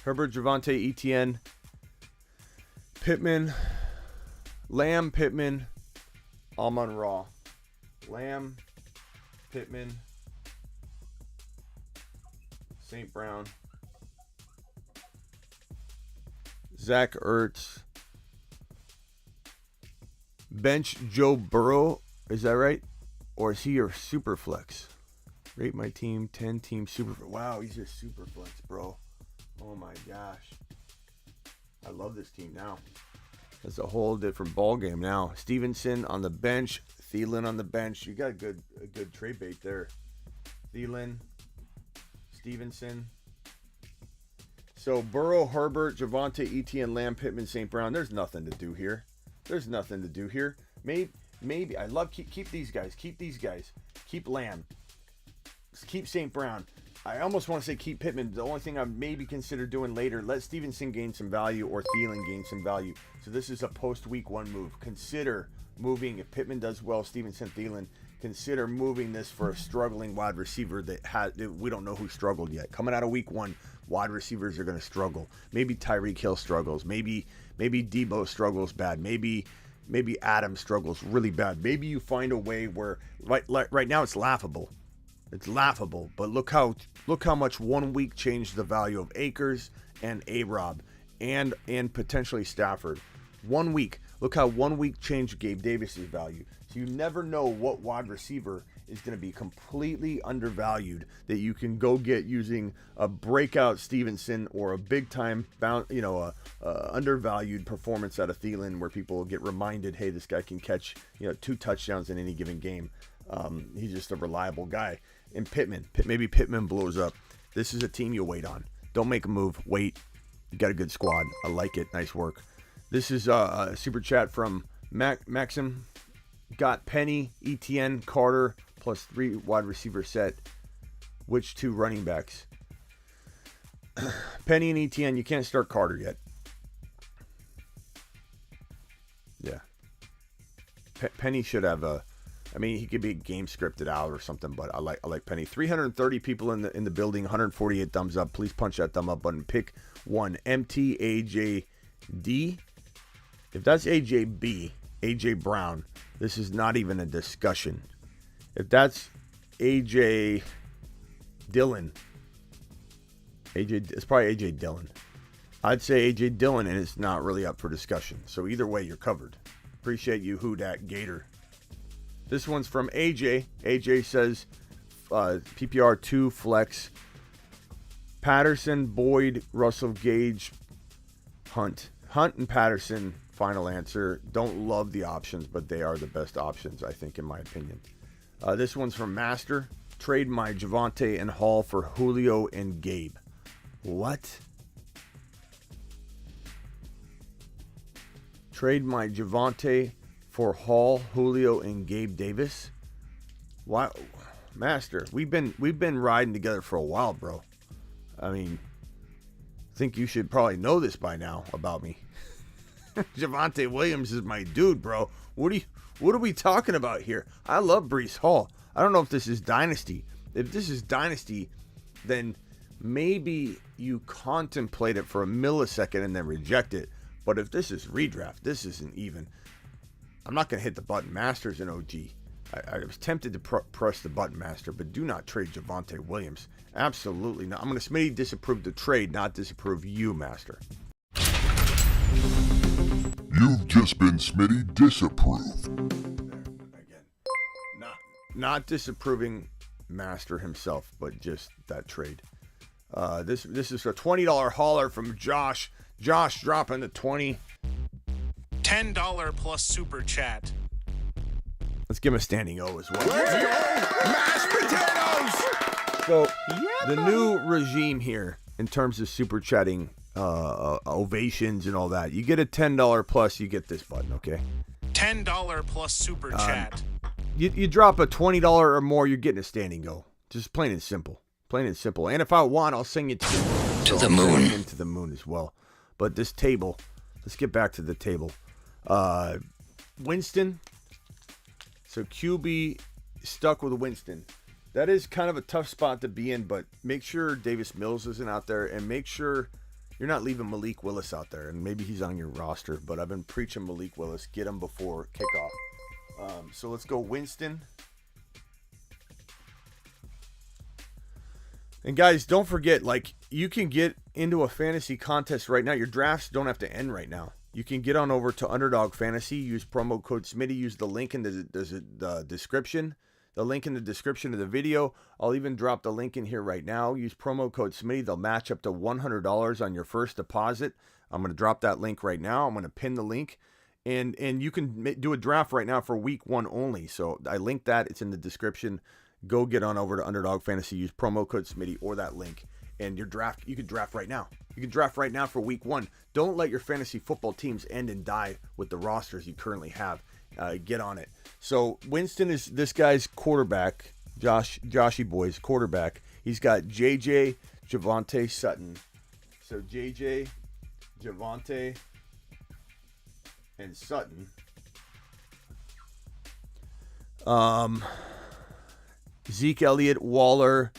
S4: Herbert, Devonte, Etienne, Pittman, Lamb, Pittman, Amon-Ra. Lamb, Pittman, St. Brown, Zach Ertz, bench Joe Burrow. Is that right? Or is he your super flex? Rate my team, 10 team super. Wow, he's your super flex, bro. Oh my gosh. I love this team now. That's a whole different ball game now. Stevenson on the bench, Thielen on the bench. You got a good trade bait there. Thielen, Stevenson. So Burrow, Herbert, Devonte, Etienne, Lamb, Pittman, St. Brown. There's nothing to do here. Maybe I love keep these guys. Keep these guys. Keep Lamb. Keep St. Brown. I almost want to say keep Pittman. The only thing I maybe consider doing later, let Stevenson gain some value or Thielen gain some value. So this is a post-week 1 move. Consider moving, if Pittman does well, Stevenson, Thielen, consider moving this for a struggling wide receiver that we don't know who struggled yet. Coming out of week 1, wide receivers are going to struggle. Maybe Tyreek Hill struggles. Maybe Debo struggles bad. Maybe Adam struggles really bad. Maybe you find a way where right now it's laughable. It's laughable, but look how much 1 week changed the value of Akers and A-Rob and potentially Stafford. 1 week. Look how 1 week changed Gabe Davis's value. So you never know what wide receiver is going to be completely undervalued that you can go get using a breakout Stevenson or a big time undervalued performance out of Thielen where people will get reminded, hey, this guy can catch 2 touchdowns in any given game. He's just a reliable guy. And maybe Pittman blows up. This is a team you wait on. Don't make a move. Wait. You got a good squad. I like it. Nice work. This is a super chat from Maxim. Got Penny, Etienne, Carter, plus 3 wide receiver set. Which 2 running backs? Penny and Etienne. You can't start Carter yet. Yeah. Penny should have he could be game scripted out or something, but I like Penny. 330 people in the building, 148 thumbs up. Please punch that thumb up button. Pick one. MTAJD. If that's AJB, AJ Brown, this is not even a discussion. If that's AJ Dillon, it's probably AJ Dillon. I'd say AJ Dillon, and it's not really up for discussion. So either way, you're covered. Appreciate you, Who Dat Gator. This one's from AJ. AJ says PPR 2 flex. Patterson, Boyd, Russell Gage, Hunt. Hunt and Patterson, final answer. Don't love the options, but they are the best options, I think, in my opinion. This one's from Master. Trade my Devonte and Hall for Julio and Gabe. What? Trade my Devonte for Hall, Julio, and Gabe Davis. Why, Master? We've been riding together for a while, bro. I mean, I think you should probably know this by now about me. Javonte Williams is my dude, bro. What are we talking about here? I love Breece Hall. I don't know if this is Dynasty. If this is Dynasty, then maybe you contemplate it for a millisecond and then reject it. But if this is redraft, this isn't even. I'm not going to hit the button. Masters and OG. I was tempted to press the button master, but do not trade Devonte Williams. Absolutely not. I'm going to Smitty disapprove the trade, not disapprove you, Master.
S3: You've just been Smitty disapproved.
S4: Again, not disapproving Master himself, but just that trade. This is a $20 hauler from Josh. Josh dropping the 20.
S5: $10 plus super chat.
S4: Let's give him a standing O as well.
S3: Let's go! Mashed potatoes!
S4: So, the new regime here, in terms of super chatting, ovations and all that, you get a $10 plus, you get this button, okay?
S5: $10 plus super chat.
S4: You drop a $20 or more, you're getting a standing O. Just plain and simple. Plain and simple. And if I want, I'll sing it to the moon. Into the moon as well. But this table, let's get back to the table. Winston. So QB stuck with Winston. That is kind of a tough spot to be in, but make sure Davis Mills isn't out there, and make sure you're not leaving Malik Willis out there. And maybe he's on your roster, but I've been preaching Malik Willis. Get him before kickoff. So let's go Winston. And guys, don't forget, like, you can get into a fantasy contest right now. Your drafts don't have to end right now. You can get on over to Underdog Fantasy, use promo code Smitty, use the link in the description. The link in the description of the video. I'll even drop the link in here right now. Use promo code Smitty. They'll match up to $100 on your first deposit. I'm going to drop that link right now. I'm going to pin the link. And you can do a draft right now for week 1 only. So I linked that. It's in the description. Go get on over to Underdog Fantasy. Use promo code Smitty or that link. And your draft, you can draft right now. You can draft right now for week 1. Don't let your fantasy football teams end and die with the rosters you currently have. Get on it. So Winston is this guy's quarterback, Joshy boy's quarterback. He's got JJ, Devonte, Sutton. So JJ, Devonte, and Sutton. Zeke Elliott, Waller.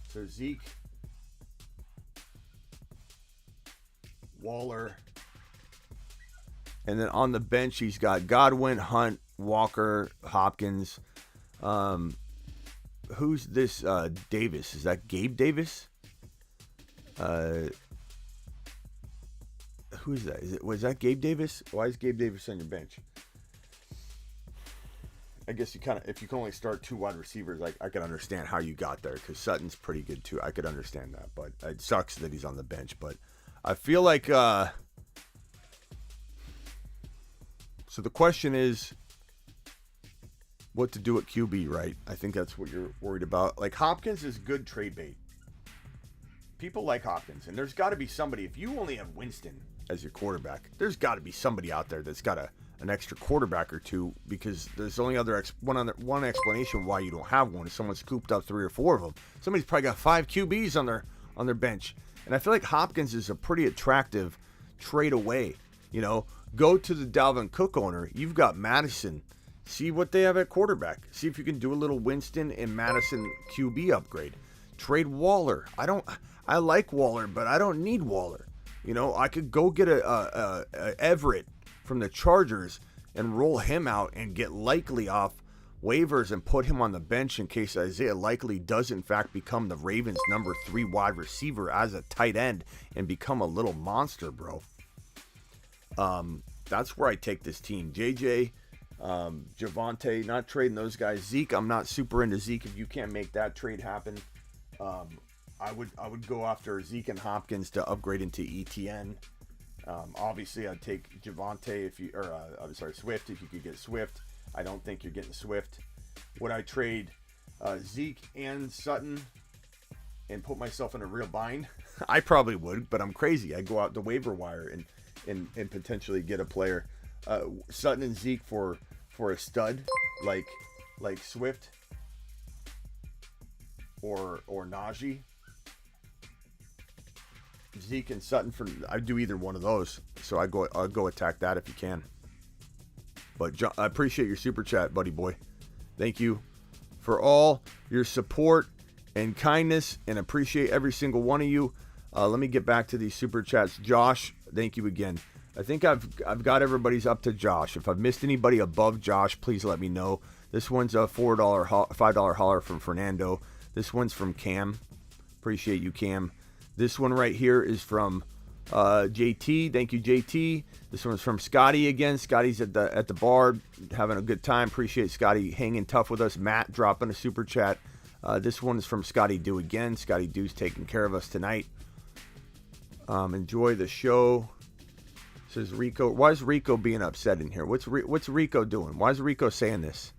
S4: So Zeke, Waller. And then on the bench, he's got Godwin, Hunt, Walker, Hopkins. Who's this Davis? Is that Gabe Davis? Who is that? Was that Gabe Davis? Why is Gabe Davis on your bench? I guess you kind of, if you can only start 2 wide receivers, I can understand how you got there, because Sutton's pretty good too. I could understand that, but it sucks that he's on the bench. But I feel like, so the question is what to do at QB, right? I think that's what you're worried about. Like, Hopkins is good trade bait. People like Hopkins, and there's got to be somebody. If you only have Winston as your quarterback, there's got to be somebody out there that's got an extra quarterback or two, because there's only one explanation why you don't have one is someone scooped up 3 or 4 of them. Somebody's probably got 5 QBs on their bench, and I feel like Hopkins is a pretty attractive trade away. You know, go to the Dalvin Cook owner. You've got Madison. See what they have at quarterback. See if you can do a little Winston and Madison QB upgrade. Trade Waller. I like Waller, but I don't need Waller. You know, I could go get a Everett from the Chargers and roll him out and get Likely off waivers and put him on the bench in case Isaiah Likely does in fact become the Ravens' number 3 wide receiver as a tight end and become a little monster, bro. That's where I take this team. JJ, Devonte, not trading those guys. Zeke, I'm not super into Zeke. If you can't make that trade happen, I would go after Zeke and Hopkins to upgrade into ETN. Obviously, I'd take Devonte Swift if you could get Swift. I don't think you're getting Swift. Would I trade Zeke and Sutton and put myself in a real bind? I probably would, but I'm crazy. I'd go out the waiver wire and potentially get a player. Sutton and Zeke for a stud like Swift or Najee. Zeke and Sutton I'd do either one of those. So I'll go attack that if you can. But John, I appreciate your super chat, buddy boy. Thank you for all your support and kindness, and appreciate every single one of you. Let me get back to these super chats. Josh, thank you again. I think I've got everybody's up to Josh. If I've missed anybody above Josh, please let me know. This one's a $5 holler from Fernando. This one's from Cam. Appreciate you, Cam. This one right here is from JT. Thank you, JT. This one's from Scotty again. Scotty's at the bar having a good time. Appreciate Scotty hanging tough with us. Matt dropping a super chat. This one is from Scotty Do again. Scotty Do's taking care of us tonight. Enjoy the show. Says Rico. Why is Rico being upset in here? What's Rico doing? Why is Rico saying this?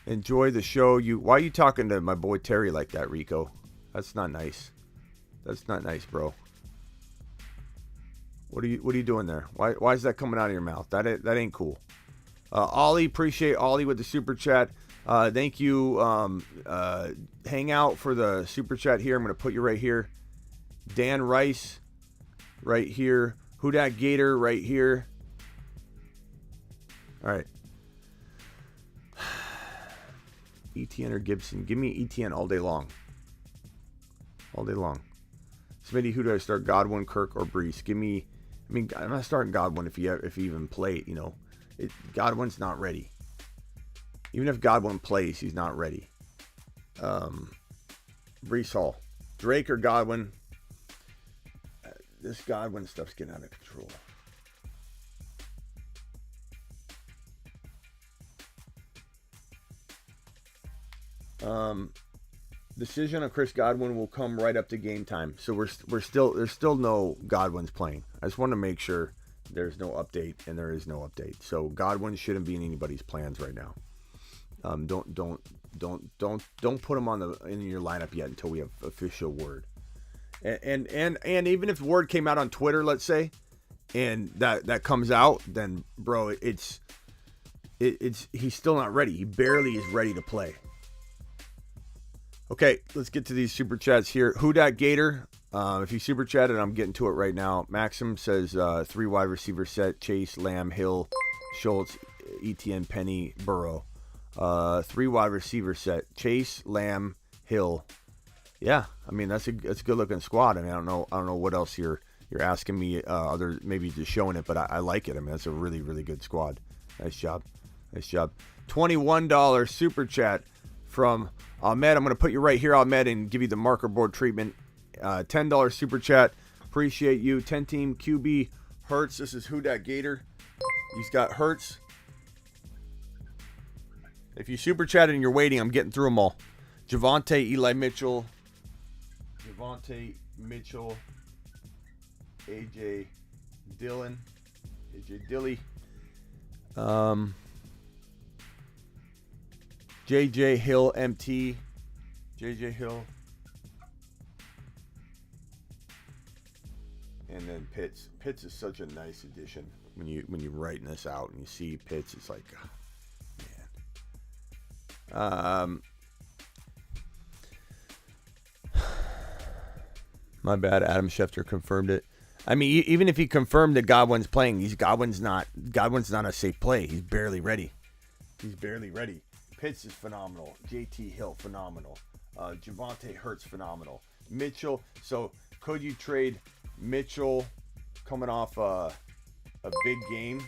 S4: Enjoy the show. Why are you talking to my boy Terry like that, Rico? That's not nice. That's not nice, bro. What are you doing there? Why is that coming out of your mouth? That ain't cool. Ollie, appreciate Ollie with the super chat. Thank you. Hang out for the super chat here. I'm gonna put you right here. Dan Rice, right here. Who Dat Gator, right here. All right. ETN or Gibson? Give me ETN all day long. All day long. Smitty, who do I start? Godwin, Kirk, or Brees? Give me. I mean, I'm not starting Godwin if you even play. You know, Godwin's not ready. Even if Godwin plays, he's not ready. Brees Hall, Drake or Godwin? This Godwin stuff's getting out of control. Decision on Chris Godwin will come right up to game time. So there's still no Godwin's playing. I just want to make sure there's no update, and there is no update. So Godwin shouldn't be in anybody's plans right now. Don't put him in your lineup yet until we have official word. And even if word came out on Twitter, let's say, and that comes out, then bro, it's he's still not ready. He barely is ready to play. Okay, let's get to these super chats here. Who Dat Gator? If you super chatted, I'm getting to it right now. Maxim says 3 wide receiver set: Chase, Lamb, Hill, Schultz, ETN, Penny, Burrow. 3 wide receiver set: Chase, Lamb, Hill. Yeah, I mean that's a good looking squad. I mean I don't know what else you're asking me, other maybe just showing it, but I like it. I mean that's a really, really good squad. Nice job. $21 super chat from Ahmed. I'm going to put you right here, Ahmed, and give you the marker board treatment. $10 super chat. Appreciate you. 10 team QB Hurts. This is Who Dat Gator. He's got Hurts. If you super chatted and you're waiting, I'm getting through them all. Devonte, Eli Mitchell. Devonte, Mitchell. AJ Dillon. AJ Dilly. JJ Hill, MT. JJ Hill. And then Pitts. Pitts is such a nice addition. When you're writing this out and you see Pitts, it's like, man. My bad. Adam Schefter confirmed it. I mean, even if he confirmed that Godwin's playing, Godwin's not a safe play. He's barely ready. Pitts is phenomenal. JT Hill, phenomenal. Javonte Hurts, phenomenal. Mitchell. So could you trade Mitchell coming off a big game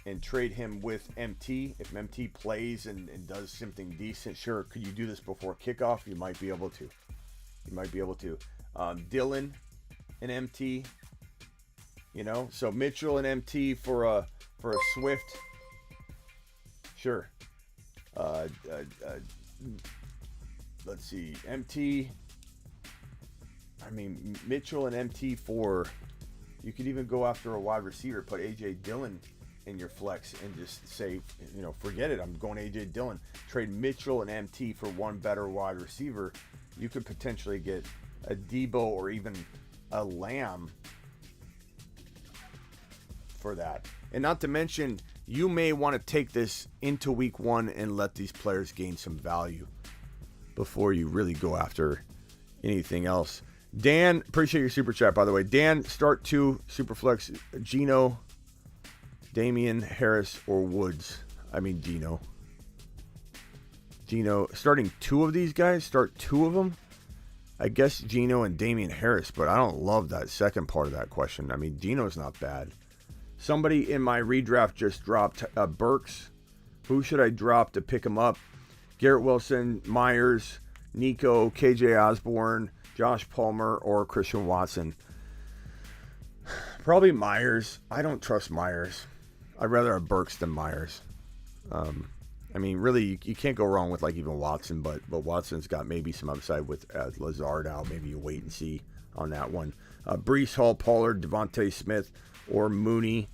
S4: and trade him with MT? If MT plays and does something decent, sure. Could you do this before kickoff? You might be able to. Dylan and MT. So Mitchell and MT for a Swift. Sure. Let's see. MT. I mean, Mitchell and MT for. You could even go after a wide receiver, put AJ Dillon in your flex, and just say, forget it. I'm going AJ Dillon. Trade Mitchell and MT for one better wide receiver. You could potentially get a Debo or even a Lamb for that. And not to mention, you may want to take this into week 1 and let these players gain some value before you really go after anything else. Dan, appreciate your super chat, by the way. Dan, start 2 Superflex. Gino, Damian, Harris, or Woods. I mean Gino. Geno, starting two of these guys, start two of them. I guess Geno and Damian Harris, but I don't love that second part of that question. I mean, Geno's not bad. Somebody in my redraft just dropped Burks. Who should I drop to pick him up? Garrett Wilson, Myers, Nico, KJ Osborne, Josh Palmer, or Christian Watson. Probably Myers. I don't trust Myers. I'd rather have Burks than Myers. I mean, really, you can't go wrong with like even Watson, but Watson's got maybe some upside with Lazard out. Maybe you wait and see on that one. Breece Hall, Pollard, Devonte Smith, or Mooney.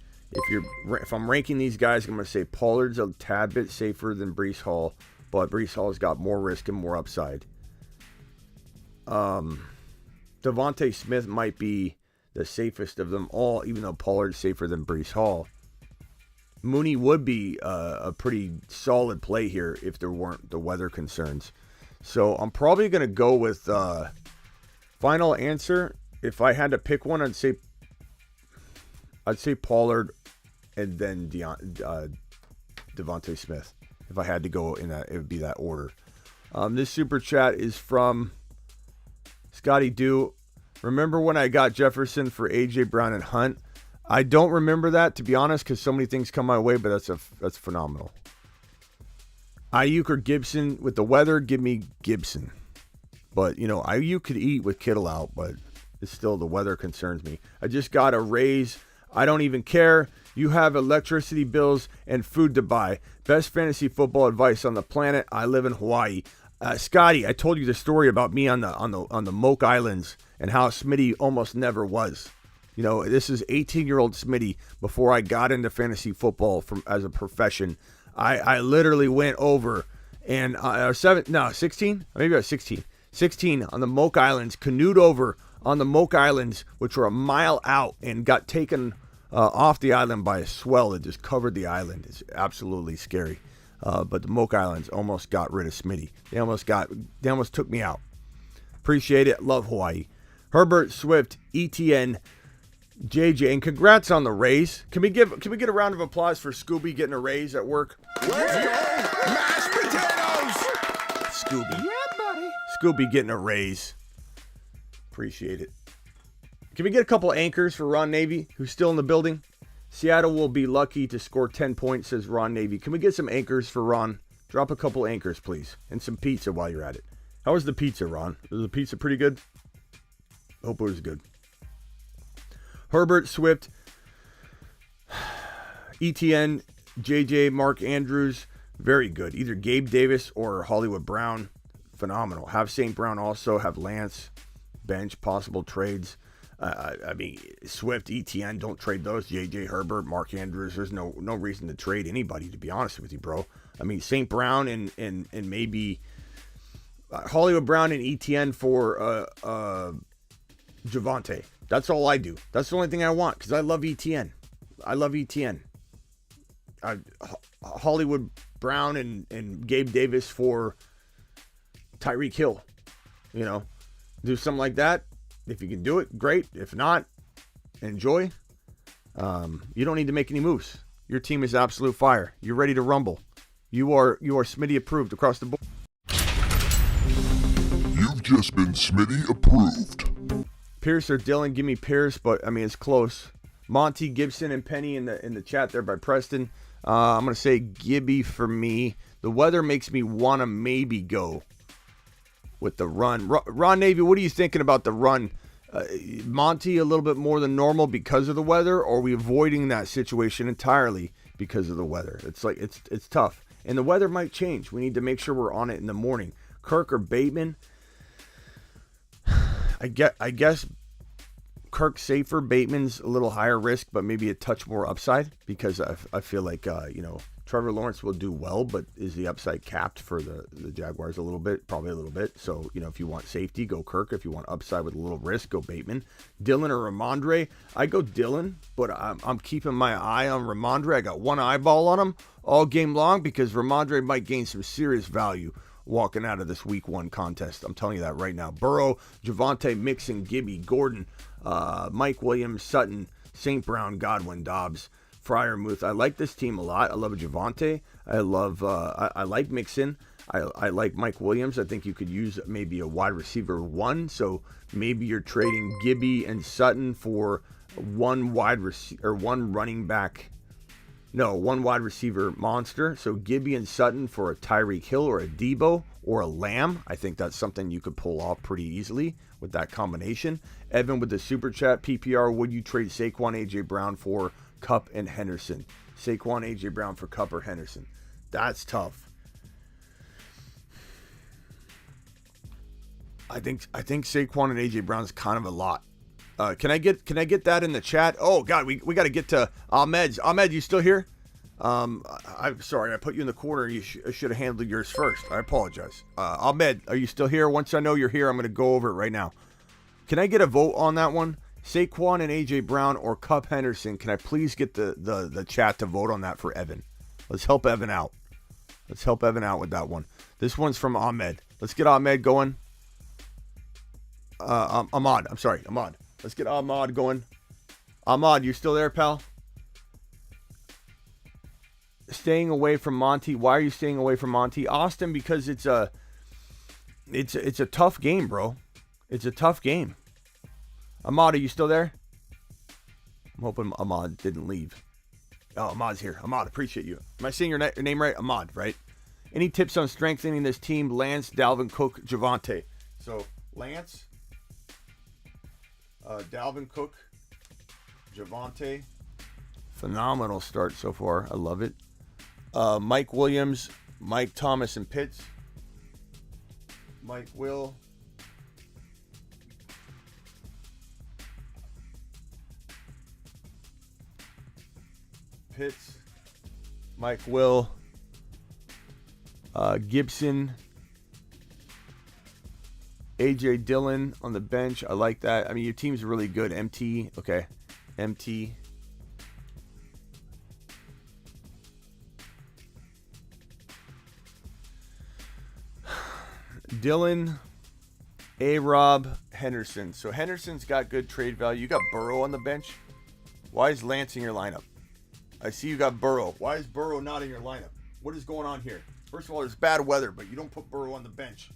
S4: If I'm ranking these guys, I'm going to say Pollard's a tad bit safer than Breece Hall, but Breece Hall's got more risk and more upside. Devonte Smith might be the safest of them all, even though Pollard's safer than Breece Hall. Mooney would be a pretty solid play here if there weren't the weather concerns. So I'm probably going to go with final answer. If I had to pick one, I'd say Pollard and then Devonte Smith. If I had to go in that, it would be that order. This super chat is from Scotty Dew. Remember when I got Jefferson for AJ Brown and Hunt? I don't remember that, to be honest, because so many things come my way, but that's phenomenal. Ayuk or Gibson with the weather, give me Gibson. But, Ayuk could eat with Kittle out, but it's still the weather concerns me. I just got a raise. I don't even care. You have electricity bills and food to buy. Best fantasy football advice on the planet. I live in Hawaii. Scotty, I told you the story about me on the Moke Islands and how Smitty almost never was. This is 18-year-old Smitty before I got into fantasy football as a profession. I literally went over and 16? Maybe I was 16. 16 on the Moke Islands, canoed over on the Moke Islands, which were a mile out, and got taken off the island by a swell that just covered the island. It's absolutely scary. But the Moke Islands almost got rid of Smitty. They almost took me out. Appreciate it. Love Hawaii. Herbert, Swift, ETN, JJ, and congrats on the raise. Can we get a round of applause for Scooby getting a raise at work?
S3: Let's go! Mashed potatoes!
S4: Scooby. Yeah, buddy. Scooby getting a raise. Appreciate it. Can we get a couple anchors for Ron Navy, who's still in the building? Seattle will be lucky to score 10 points, says Ron Navy. Can we get some anchors for Ron? Drop a couple anchors, please. And some pizza while you're at it. How was the pizza, Ron? Was the pizza pretty good? Hope it was good. Herbert, Swift, ETN, JJ, Mark Andrews, very good. Either Gabe Davis or Hollywood Brown, phenomenal. Have St. Brown also, have Lance, bench, possible trades. Swift, ETN, don't trade those. JJ, Herbert, Mark Andrews, there's no reason to trade anybody, to be honest with you, bro. St. Brown and maybe Hollywood Brown and ETN for Devonte. That's all I do. That's the only thing I want because I love ETN. Hollywood Brown and Gabe Davis for Tyreek Hill. Do something like that. If you can do it, great. If not, enjoy. You don't need to make any moves. Your team is absolute fire. You're ready to rumble. You are Smitty approved across the board.
S3: You've just been Smitty approved.
S4: Pierce or Dylan, give me Pierce, but it's close. Monty, Gibson, and Penny in the chat there by Preston. I'm gonna say Gibby for me. The weather makes me wanna maybe go with the run. Ron Navy, what are you thinking about the run? Monty a little bit more than normal because of the weather, or are we avoiding that situation entirely because of the weather? It's like it's tough, and the weather might change. We need to make sure we're on it in the morning. Kirk or Bateman? I guess Kirk's safer. Bateman's a little higher risk, but maybe a touch more upside because I feel like Trevor Lawrence will do well, but is the upside capped for the Jaguars a little bit? Probably a little bit. So if you want safety, go Kirk. If you want upside with a little risk, go Bateman. Dylan or Ramondre? I go Dylan, but I'm keeping my eye on Ramondre. I got one eyeball on him all game long because Ramondre might gain some serious value walking out of this week 1 contest. I'm telling you that right now. Burrow, Javonte, Mixon, Gibby, Gordon, Mike Williams, Sutton, St. Brown, Godwin, Dobbs, Freiermuth. I like this team a lot. I love Devonte. I like Mixon. I like Mike Williams. I think you could use maybe a wide receiver 1. So maybe you're trading Gibby and Sutton for one wide receiver monster. So Gibby and Sutton for a Tyreek Hill or a Debo or a Lamb. I think that's something you could pull off pretty easily with that combination. Evan with the super chat, PPR, would you trade Saquon, AJ Brown for Kupp and Henderson? Saquon, AJ Brown for Kupp or Henderson? That's tough. I think Saquon and AJ Brown's kind of a lot. Can I get that in the chat? Oh God, we got to get to Ahmed's. Ahmed, you still here? I'm sorry, I put you in the corner. You should have handled yours first. I apologize. Ahmed, are you still here? Once I know you're here, I'm going to go over it right now. Can I get a vote on that one? Saquon and AJ Brown or Kupp Henderson? Can I please get the chat to vote on that for Evan? Let's help Evan out. Let's help Evan out with that one. This one's from Ahmed. Let's get Ahmed going. Ahmad. I'm sorry, Ahmad. Let's get Ahmad going. Ahmad, you still there, pal? Staying away from Monty. Why are you staying away from Monty? Austin, because it's a tough game, bro. It's a tough game. Ahmad, are you still there? I'm hoping Ahmad didn't leave. Oh, Ahmad's here. Ahmad, appreciate you. Am I saying your name right? Ahmad, right? Any tips on strengthening this team? Lance, Dalvin Cook, Devonte. So, Lance, Dalvin Cook, Devonte. Phenomenal start so far. I love it. Mike Williams, Mike Thomas, and Pitts. Mike Will. Pitts. Mike Will. Gibson. AJ Dillon on the bench. I like that. I mean, your team's really good. MT. Okay. MT. Dillon, A-Rob, Henderson. So Henderson's got good trade value. You got Burrow on the bench. Why is Lance in your lineup? I see you got Burrow. Why is Burrow not in your lineup? What is going on here? First of all, there's bad weather, but you don't put Burrow on the bench.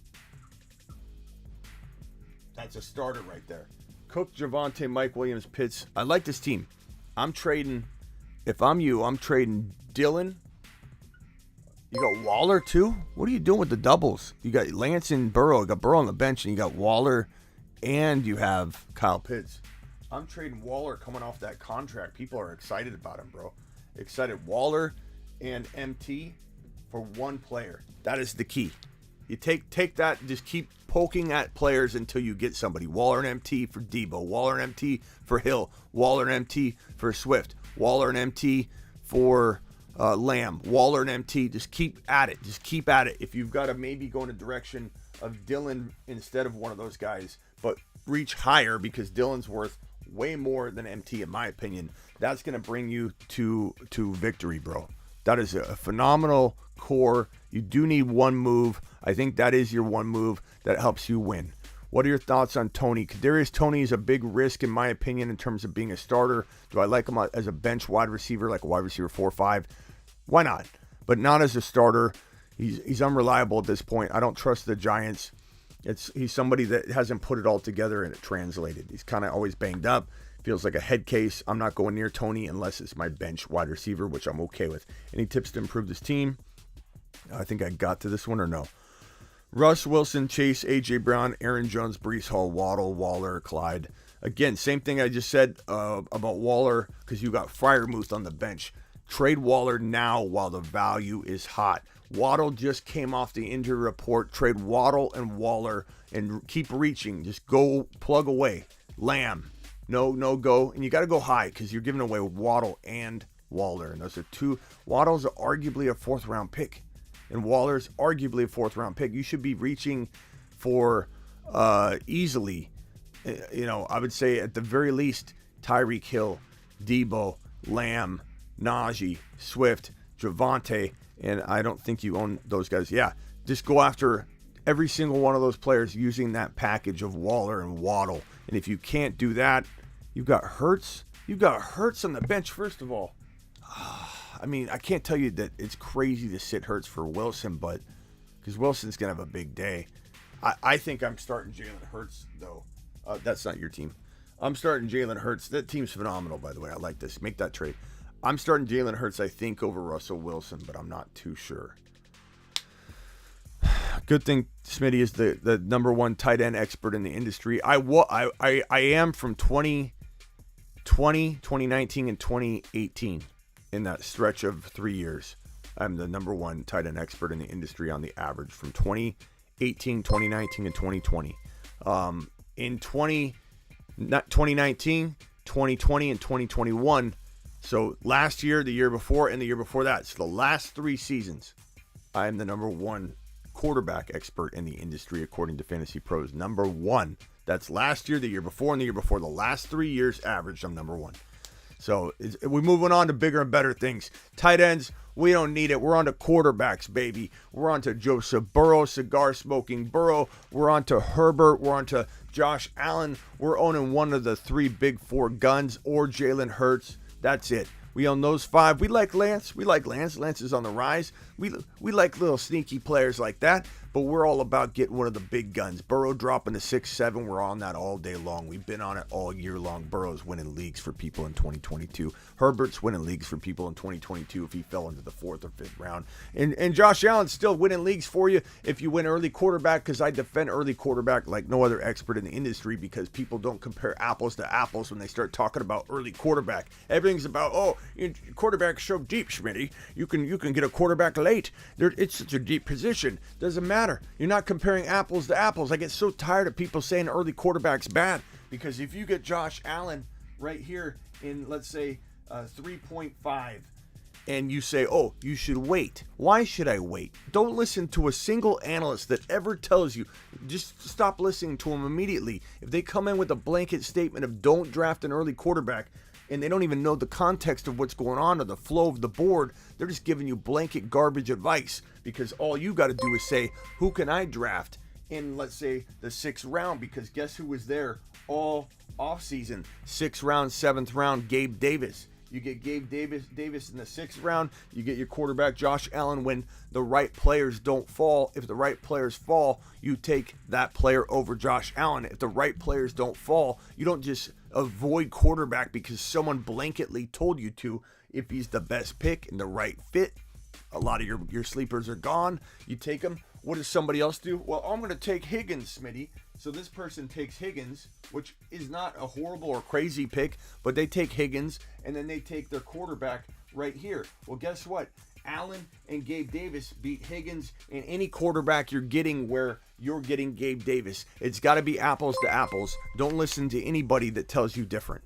S4: That's a starter right there. Cook, Devonte, Mike Williams, Pitts. I like this team. I'm trading, if I'm you, I'm trading Dillon. You got Waller too? What are you doing with the doubles? You got Lance and Burrow. You got Burrow on the bench, and you got Waller, and you have Kyle Pitts. I'm trading Waller coming off that contract. People are excited about him, bro. Excited. Waller and MT for one player. That is the key. You take that and just keep poking at players until you get somebody. Waller and MT for Debo. Waller and MT for Hill. Waller and MT for Swift. Waller and MT for Lamb. Waller and MT. Just keep at it. Just keep at it. If you've got to maybe go in a direction of Dillon instead of one of those guys, but reach higher because Dillon's worth way more than MT in my opinion. That's going to bring you to victory, bro. That is a phenomenal core. You do need one move. I think that is your one move that helps you win. What are your thoughts on Tony? Kadarius Toney is a big risk in my opinion in terms of being a starter. Do I like him as a bench wide receiver, like a wide receiver 4 or 5? Why not? But not as a starter. He's unreliable at this point. I don't trust the Giants. He's somebody that hasn't put it all together and it translated. He's kind of always banged up. Feels like a head case. I'm not going near Tony unless it's my bench wide receiver, which I'm okay with. Any tips to improve this team? I think I got to this one or no? Russ, Wilson, Chase, A.J. Brown, Aaron Jones, Breece Hall, Waddle, Waller, Clyde. Again, same thing I just said about Waller because you got Freiermuth on the bench. Trade Waller now while the value is hot. Waddle just came off the injury report. Trade Waddle and Waller and keep reaching. Just go plug away. Lamb. No go. And you got to go high because you're giving away Waddle and Waller. And those are two. Waddle's arguably a 4th round pick. And Waller's arguably a 4th round pick. You should be reaching for easily, I would say at the very least, Tyreek Hill, Debo, Lamb, Najee, Swift, Devonte, and I don't think you own those guys. Yeah, just go after every single one of those players using that package of Waller and Waddle. And if you can't do that, you've got Hurts. You've got Hurts on the bench, first of all. I mean, I can't tell you that it's crazy to sit Hurts for Wilson, but because Wilson's going to have a big day. I think I'm starting Jalen Hurts, though. That's not your team. I'm starting Jalen Hurts. That team's phenomenal, by the way. I like this. Make that trade. I'm starting Jalen Hurts, I think, over Russell Wilson, but I'm not too sure. Good thing Smitty is the number one tight end expert in the industry. I am from 2020, 2019, and 2018. In that stretch of 3 years, I'm the number one tight end expert in the industry on the average from 2018, 2019, and 2020. In 2019, 2020, and 2021, so last year, the year before, and the year before that, so the last 3 seasons, I am the number one quarterback expert in the industry according to Fantasy Pros. Number one. That's last year, the year before, and the year before. The last 3 years average, I'm number one. So we're moving on to bigger and better things. Tight ends, we don't need it. We're on to quarterbacks, baby. We're on to Joseph Burrow, cigar-smoking Burrow. We're on to Herbert. We're on to Josh Allen. We're owning one of the 3 big 4 guns or Jalen Hurts. That's it. We own those 5. We like Lance. Lance is on the rise. We like little sneaky players like that, but we're all about getting one of the big guns. Burrow dropping to 6-7. We're on that all day long. We've been on it all year long. Burrow's winning leagues for people in 2022. Herbert's winning leagues for people in 2022 if he fell into the 4th or 5th round. And Josh Allen's still winning leagues for you if you win early quarterback, because I defend early quarterback like no other expert in the industry, because people don't compare apples to apples when they start talking about early quarterback. Everything's about, quarterback's so deep, Smitty. You can get a quarterback late. It's such a deep position. Doesn't matter. You're not comparing apples to apples. I get so tired of people saying early quarterback's bad, because if you get Josh Allen right here in, let's say, 3.5, and you say, oh, you should wait. Why should I wait? Don't listen to a single analyst that ever tells you. Just stop listening to them immediately. If they come in with a blanket statement of don't draft an early quarterback, and they don't even know the context of what's going on or the flow of the board, they're just giving you blanket garbage advice, because all you got to do is say, who can I draft in, let's say, the 6th round? Because guess who was there all offseason? 6th round, 7th round, Gabe Davis. You get Gabe Davis in the 6th round. You get your quarterback, Josh Allen, when the right players don't fall. If the right players fall, you take that player over Josh Allen. If the right players don't fall, you don't just avoid quarterback because someone blanketly told you to. If he's the best pick and the right fit, a lot of your sleepers are gone. You take him. What does somebody else do? Well, I'm going to take Higgins, Smitty. So this person takes Higgins, which is not a horrible or crazy pick, but they take Higgins, and then they take their quarterback right here. Well, guess what? Allen and Gabe Davis beat Higgins and any quarterback you're getting where you're getting Gabe Davis. It's got to be apples to apples. Don't listen to anybody that tells you different.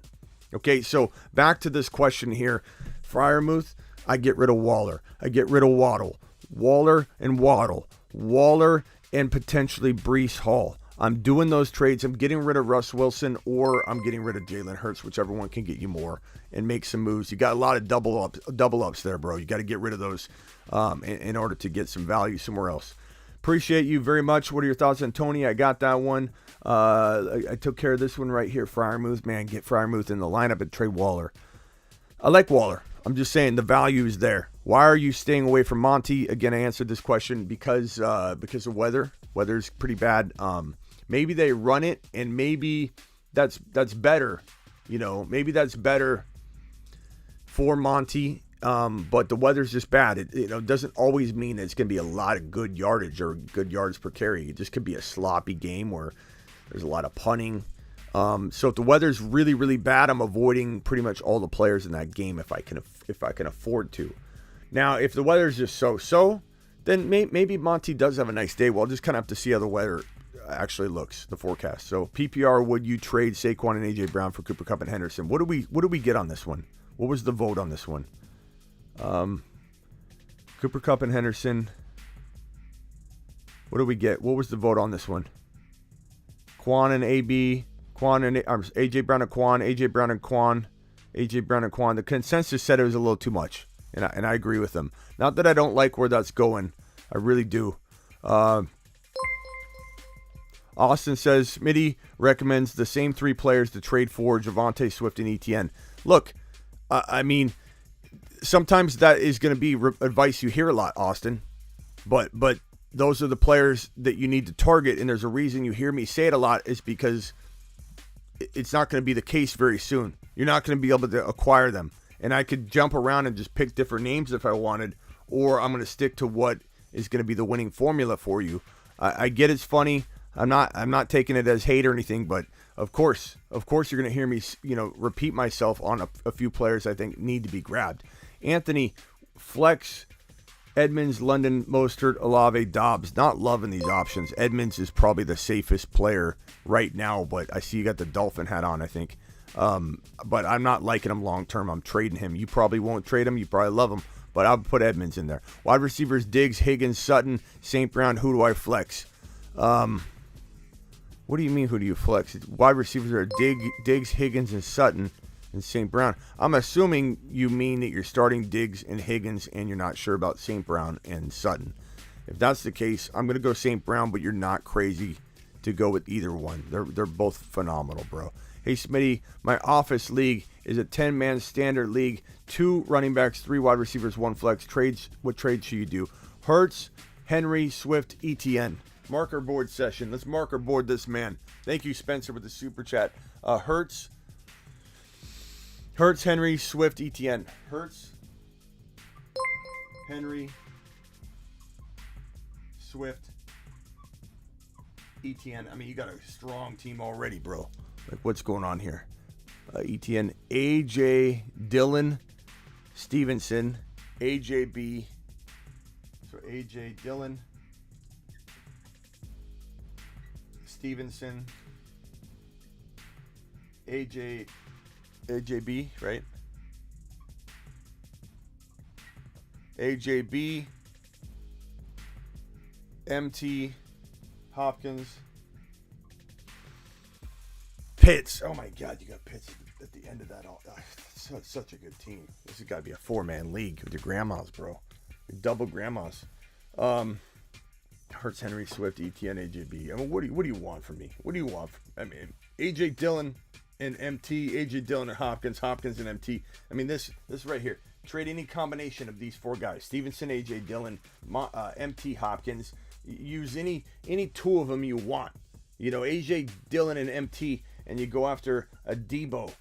S4: Okay, so back to this question here. Freiermuth, I get rid of Waller. I get rid of Waddle. Waller and Waddle. Waller and potentially Breece Hall. I'm doing those trades. I'm getting rid of Russ Wilson, or I'm getting rid of Jalen Hurts, whichever one can get you more, and make some moves. You got a lot of double ups there, bro. You got to get rid of those in order to get some value somewhere else. Appreciate you very much. What are your thoughts on Tony? I got that one. I took care of this one right here. Freiermuth, man, get Freiermuth in the lineup and trade Waller. I like Waller. I'm just saying the value is there. Why are you staying away from Monty? Again, I answered this question because of weather. Weather's pretty bad. Maybe they run it, and maybe that's better. Maybe that's better for Monty. But the weather's just bad. It doesn't always mean that it's going to be a lot of good yardage or good yards per carry. It just could be a sloppy game where there's a lot of punting. So if the weather's really, really bad, I'm avoiding pretty much all the players in that game if I can afford to. Now, if the weather's just so, then maybe Monty does have a nice day. We'll just kind of have to see how the weather actually looks, the forecast. So PPR, would you trade Saquon and AJ Brown for Cooper Kupp and Henderson? What do we get on this one? What was the vote on this one? Cooper Kupp and Henderson. What do we get? What was the vote on this one? Quan and AB. AJ Brown and Quan. AJ Brown and Quan. AJ Brown and Quan. The consensus said it was a little too much, and I agree with them. Not that I don't like where that's going. I really do. Austin says Smitty recommends the same 3 players to trade for: Devonte, Swift, and ETN. Look, I mean, sometimes that is going to be advice you hear a lot, Austin. But those are the players that you need to target, and there's a reason you hear me say it a lot is because it's not going to be the case very soon. You're not going to be able to acquire them. And I could jump around and just pick different names if I wanted, or I'm going to stick to what is going to be the winning formula for you. I get it's funny. I'm not taking it as hate or anything, but of course you're going to hear me, repeat myself on a few players I think need to be grabbed. Anthony, flex, Edmonds, London, Mostert, Olave, Dobbs. Not loving these options. Edmonds is probably the safest player right now, but I see you got the Dolphin hat on, I think. But I'm not liking him long term. I'm trading him. You probably won't trade him. You probably love him, but I'll put Edmonds in there. Wide receivers, Diggs, Higgins, Sutton, St. Brown. Who do I flex? What do you mean, who do you flex? Wide receivers are Diggs, Higgins, and Sutton, and St. Brown. I'm assuming you mean that you're starting Diggs and Higgins, and you're not sure about St. Brown and Sutton. If that's the case, I'm going to go St. Brown, but you're not crazy to go with either one. They're both phenomenal, bro. Hey, Smitty, my office league is a 10-man standard league. 2 running backs, 3 wide receivers, 1 flex. Trades. What trades should you do? Hurts, Henry, Swift, ETN. Marker board session. Let's marker board this man. Thank you, Spencer, with the super chat. Hurts, Henry, Swift, ETN. Hurts, Henry, Swift, ETN. I mean, you got a strong team already, bro. Like, what's going on here? ETN, AJ, Dillon, Stevenson, AJB. So AJ, Dillon, Stevenson, AJB, right? AJB, MT, Hopkins, Pitts. Oh my God, you got Pitts at the end of that. Such a good team. This has got to be a 4-man league with your grandmas, bro. Your double grandmas. Hurts, Henry, Swift, ETN, AJB. I mean, what do you want from me? What do you want? I mean, AJ Dillon and MT, AJ Dillon and Hopkins and MT. I mean, this right here. Trade any combination of these 4 guys: Stevenson, AJ Dillon, MT, Hopkins. Use any 2 of them you want. AJ Dillon and MT, and you go after a Debo,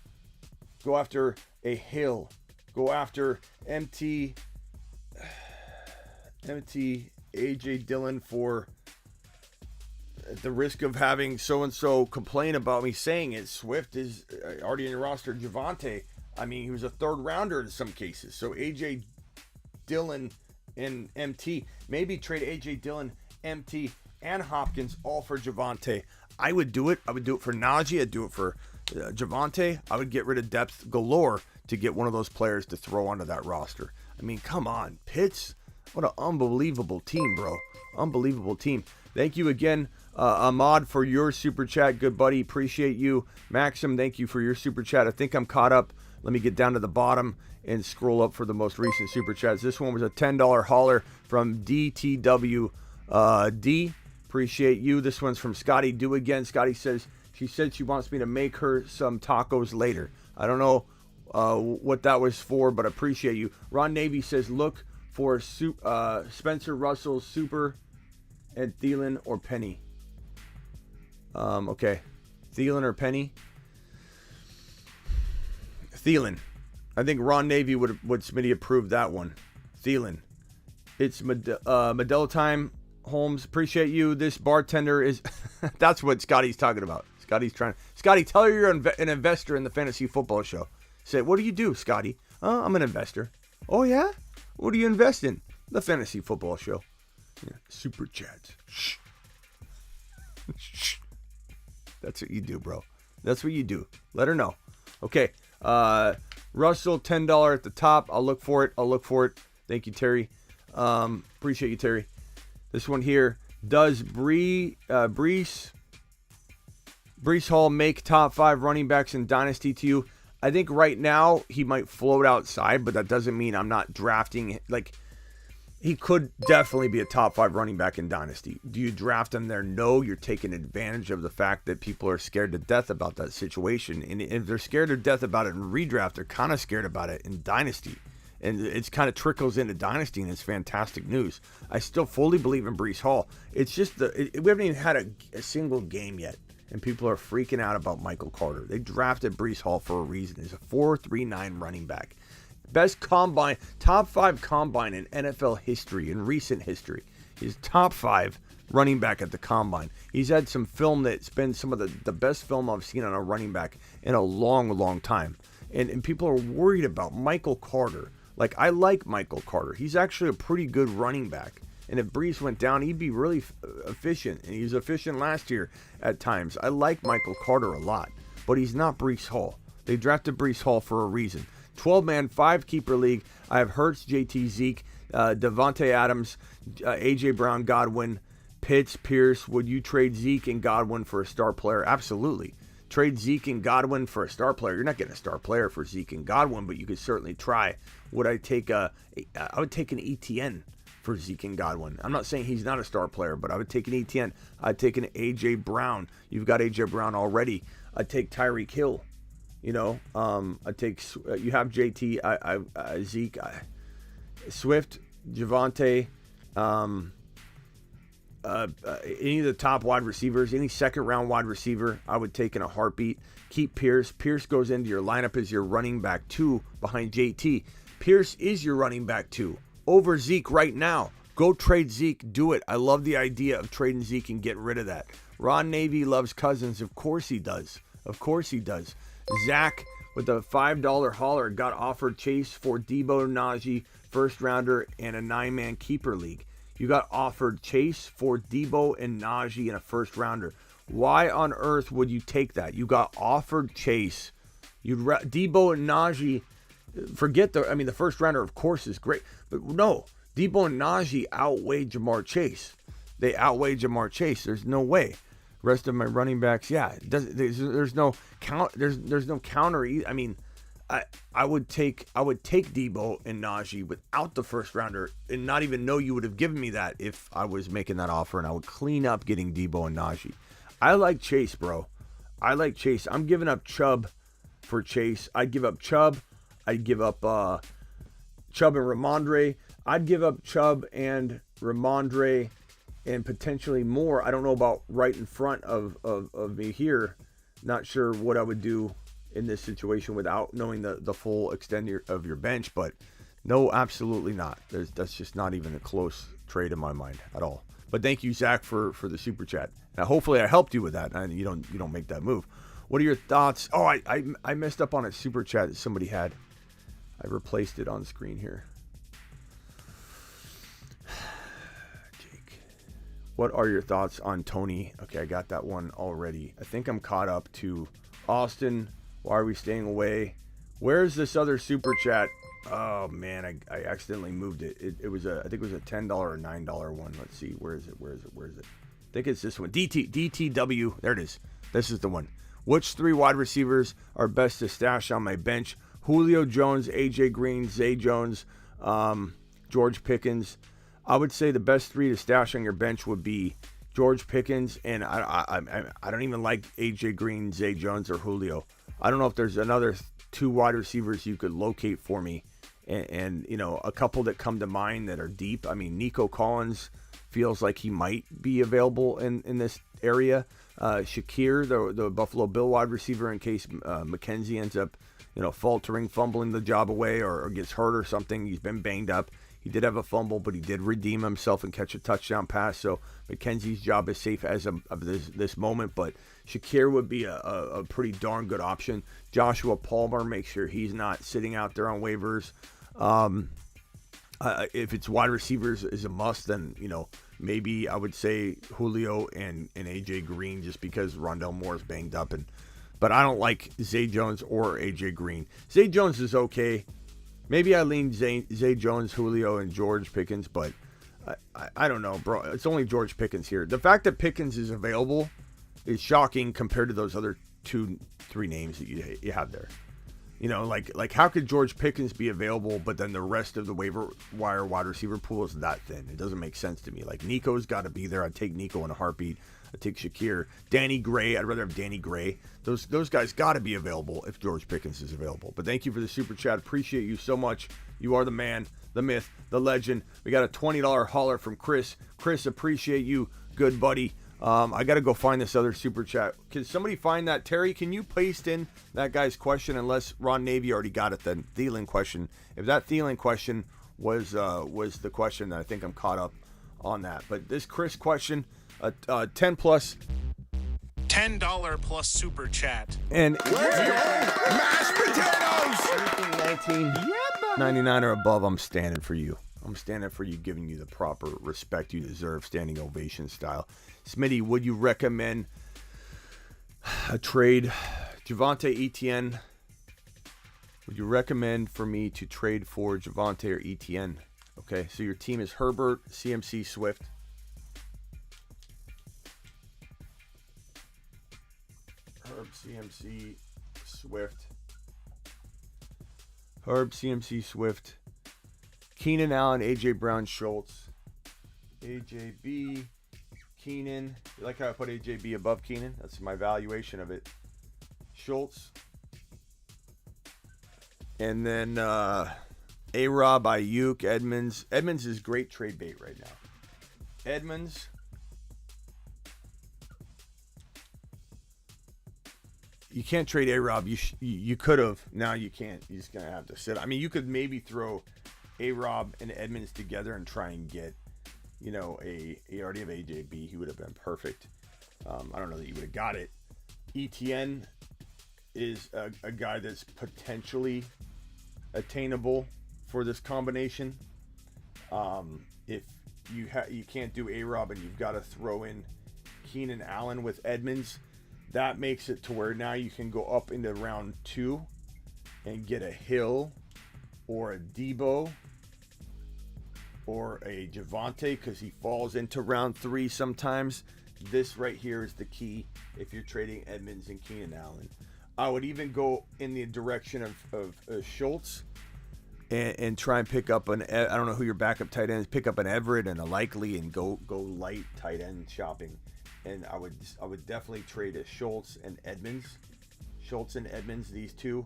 S4: go after a Hill, go after MT, AJ Dillon for the risk of having so-and-so complain about me saying it. Swift is already in your roster. Devonte, I mean, he was a 3rd rounder in some cases. So AJ Dillon and MT. Maybe trade AJ Dillon, MT, and Hopkins all for Devonte. I would do it. I would do it for Najee. I'd do it for Devonte. I would get rid of depth galore to get one of those players to throw onto that roster. I mean, come on. Pitts, what an unbelievable team, bro. Unbelievable team. Thank you again, Ahmad, for your super chat. Good buddy. Appreciate you. Maxim, thank you for your super chat. I think I'm caught up. Let me get down to the bottom and scroll up for the most recent super chats. This one was a $10 hauler from DTW D. Appreciate you. This one's from Scotty Do Again. Scotty says, she said she wants me to make her some tacos later. I don't know what that was for, but appreciate you. Ron Navy says, look for Spencer Russell, Super, and Thielen or Penny. Okay. Thielen or Penny? Thielen. I think Ron Navy would Smitty approve that one. Thielen. It's Modelo time. Holmes, appreciate you. This bartender is... That's what Scotty's talking about. Scotty, tell her you're an investor in the fantasy football show. Say, what do you do, Scotty? I'm an investor. Oh, yeah? What do you invest in? The fantasy football show. Yeah, super chats. Shh. Shh. That's what you do, bro. That's what you do. Let her know. Okay. Russell, $10 at the top. I'll look for it. Thank you, Terry. Appreciate you, Terry. This one here. Does Breece Hall make top 5 running backs in Dynasty to you? I think right now he might float outside, but that doesn't mean I'm not drafting. Like, he could definitely be a top 5 running back in Dynasty. Do you draft him there? No, you're taking advantage of the fact that people are scared to death about that situation. And if they're scared to death about it in redraft, they're kind of scared about it in Dynasty. And it's kind of trickles into Dynasty, and it's fantastic news. I still fully believe in Breece Hall. It's just we haven't even had a single game yet, and people are freaking out about Michael Carter. They drafted Breece Hall for a reason. He's a 4.39 running back. Best combine, top 5 combine in NFL history, in recent history. He's top 5 running back at the combine. He's had some film that's been some of the best film I've seen on a running back in a long, long time. And people are worried about Michael Carter. Like, I like Michael Carter. He's actually a pretty good running back. And if Breece went down, he'd be really efficient. And he was efficient last year at times. I like Michael Carter a lot. But he's not Breece Hall. They drafted Breece Hall for a reason. 12-man, 5-keeper league. I have Hurts, JT, Zeke, Devonte Adams, A.J. Brown, Godwin, Pitts, Pierce. Would you trade Zeke and Godwin for a star player? Absolutely. Trade Zeke and Godwin for a star player. You're not getting a star player for Zeke and Godwin, but you could certainly try. Would I take I would take an ETN for Zeke and Godwin. I'm not saying he's not a star player, but I would take an ETN. I'd take an A.J. Brown. You've got A.J. Brown already. I'd take Tyreek Hill. You know, I'd take, you have JT, Zeke, Swift, Devonte, any of the top wide receivers, any second-round wide receiver, I would take in a heartbeat. Keep Pierce. Pierce goes into your lineup as your running back 2 behind JT. Pierce is your running back 2 over Zeke right now. Go trade Zeke. Do it. I love the idea of trading Zeke and getting rid of that. Ron Navy loves Cousins. Of course he does. Of course he does. Zach with a $5 hauler got offered Chase for Debo, Najee, first-rounder, and a 9-man keeper league. You got offered Chase for Debo and Najee in a first rounder. Why on earth would you take that? You got offered Chase. Debo and Najee, the first rounder of course is great, but no, Debo and Najee outweigh Jamar Chase. They outweigh Jamar Chase. There's no way. Rest of my running backs, yeah, there's no count. There's no counter. I would take Debo and Najee without the first rounder and not even know you would have given me that if I was making that offer, and I would clean up getting Debo and Najee. I like Chase, bro. I like Chase. I'm giving up Chubb for Chase. I'd give up Chubb. I'd give up Chubb and Ramondre. I'd give up Chubb and Ramondre and potentially more. I don't know about right in front of me here. Not sure what I would do in this situation without knowing the full extent of your bench, but no, absolutely not. That's just not even a close trade in my mind at all. But thank you, Zach, for the super chat. Now, hopefully I helped you with that, and you don't make that move. What are your thoughts? Oh, I messed up on a super chat that somebody had. I replaced it on screen here. Jake, what are your thoughts on Tony? Okay, I got that one already. I think I'm caught up to Austin. Why are we staying away? Where's this other super chat? Oh man, I accidentally moved it. It was I think it was a $10 or $9 one. Let's see. Where is it? I think it's this one. DTW. There it is. This is the one. Which 3 wide receivers are best to stash on my bench? Julio Jones, AJ Green, Zay Jones, George Pickens. I would say the best 3 to stash on your bench would be George Pickens, and I don't even like AJ Green, Zay Jones, or Julio. I don't know if there's another 2 wide receivers you could locate for me, and a couple that come to mind that are deep. I mean, Nico Collins feels like he might be available in this area. Shakir, the Buffalo Bill wide receiver, in case McKenzie ends up faltering, fumbling the job away, or gets hurt or something. He's been banged up. He did have a fumble, but he did redeem himself and catch a touchdown pass. So McKenzie's job is safe as of this moment. But Shakir would be a pretty darn good option. Joshua Palmer, make sure he's not sitting out there on waivers. If it's wide receivers is a must, then maybe I would say Julio and AJ Green, just because Rondell Moore is banged up. But I don't like Zay Jones or AJ Green. Zay Jones is okay. Maybe I lean Zay Jones, Julio, and George Pickens, but I don't know, bro. It's only George Pickens here. The fact that Pickens is available is shocking compared to those other 2-3 names that you have there. Like how could George Pickens be available, but then the rest of the waiver wire wide receiver pool is that thin? It doesn't make sense to me. Like Nico's got to be there. I'd take Nico in a heartbeat. I'd take Shakir. Danny Gray. I'd rather have Danny Gray. Those guys got to be available if George Pickens is available. But thank you for the super chat. Appreciate you so much. You are the man, the myth, the legend. We got a $20 hauler from Chris. Chris, appreciate you. Good buddy. I got to go find this other super chat. Can somebody find that? Terry, can you paste in that guy's question, unless Ron Navy already got it, then Thielen question. If that Thielen question was the question, then I think I'm caught up on that. But this Chris question, 10 plus.
S5: $10 plus super chat.
S4: And
S3: Mashed potatoes!
S4: 19.99 or above, I'm standing for you. I'm standing for you, giving you the proper respect you deserve, standing ovation style. Smitty, would you recommend a trade? Devonte, Etienne. Would you recommend for me to trade for Devonte or Etienne? Okay, so your team is Herbert, CMC, Swift. Herb, CMC, Swift. Herb, CMC, Swift. Keenan Allen, A.J. Brown, Schultz. A.J.B., Keenan. You like how I put A.J.B. above Keenan? That's my valuation of it. Schultz. And then A-Rob, Ayuk, Edmonds. Edmonds is great trade bait right now. Edmonds. You can't trade A-Rob. You could have. Now you can't. You're just going to have to sit. I mean, you could maybe throw A-Rob and Edmonds together and try and get, you already have AJB. He would have been perfect. I don't know that you would have got it. Etienne is a guy that's potentially attainable for this combination. If you can't do A-Rob and you've got to throw in Keenan Allen with Edmonds, that makes it to where now you can go up into round 2 and get a Hill or a Debo or a Devonte, because he falls into round 3 sometimes. This right here is the key if you're trading Edmonds and Keenan Allen. I would even go in the direction of Schultz and try and pick up I don't know who your backup tight end is, pick up an Everett and a Likely and go light tight end shopping. And I would definitely trade a Schultz and Edmonds, these two,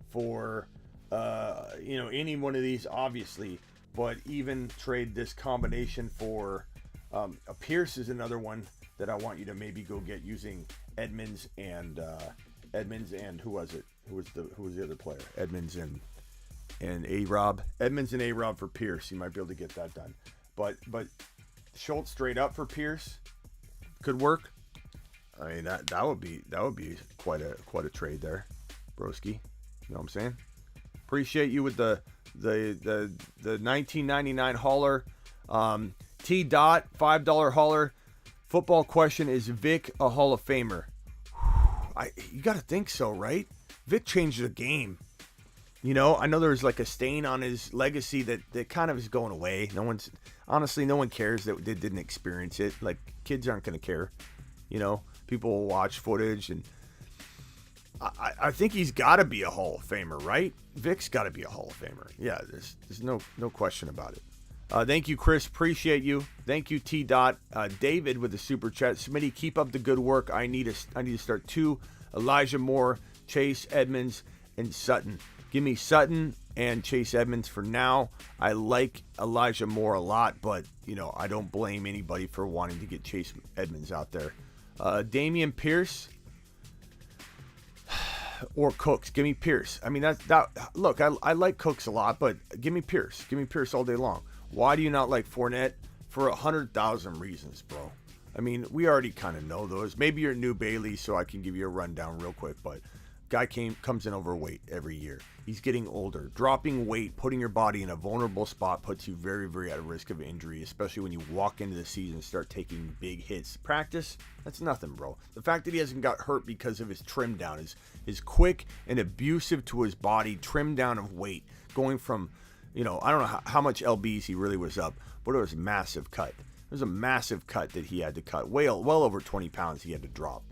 S4: for any one of these, obviously, but even trade this combination for a Pierce is another one that I want you to maybe go get using Edmonds and who was it? Who was the other player? Edmonds and A-Rob. Edmonds and A-Rob for Pierce. You might be able to get that done. But Schultz straight up for Pierce could work. I mean that would be quite a trade there, broski. You know what I'm saying? Appreciate you with the $19.99 hauler. T. Dot $5 hauler. Football question: is Vic a Hall of Famer? You got to think so, right? Vic changed the game. I know there's like a stain on his legacy that kind of is going away. No one cares that they didn't experience it. Like, kids aren't going to care. People will watch footage, and I think he's got to be a Hall of Famer, right? Vic's got to be a Hall of Famer. Yeah, there's no question about it. Thank you, Chris. Appreciate you. Thank you, T. Dot. David with the super chat. Smitty, keep up the good work. I need to start 2. Elijah Moore, Chase Edmonds, and Sutton. Give me Sutton and Chase Edmonds for now. I like Elijah Moore a lot, but I don't blame anybody for wanting to get Chase Edmonds out there. Damian Pierce or Cooks. Give me Pierce. I mean, that. Look, I like Cooks a lot, but give me Pierce. Give me Pierce all day long. Why do you not like Fournette? For 100,000 reasons, bro. I mean, we already kind of know those. Maybe you're new Bailey, so I can give you a rundown real quick, but guy comes in overweight every year. He's getting older. Dropping weight, putting your body in a vulnerable spot puts you very, very at risk of injury, especially when you walk into the season and start taking big hits. Practice, that's nothing, bro. The fact that he hasn't got hurt because of his trim down is quick and abusive to his body, trim down of weight, going from, I don't know how much LBs he really was up, but it was a massive cut. It was a massive cut that he had to cut. Well over 20 pounds he had to drop.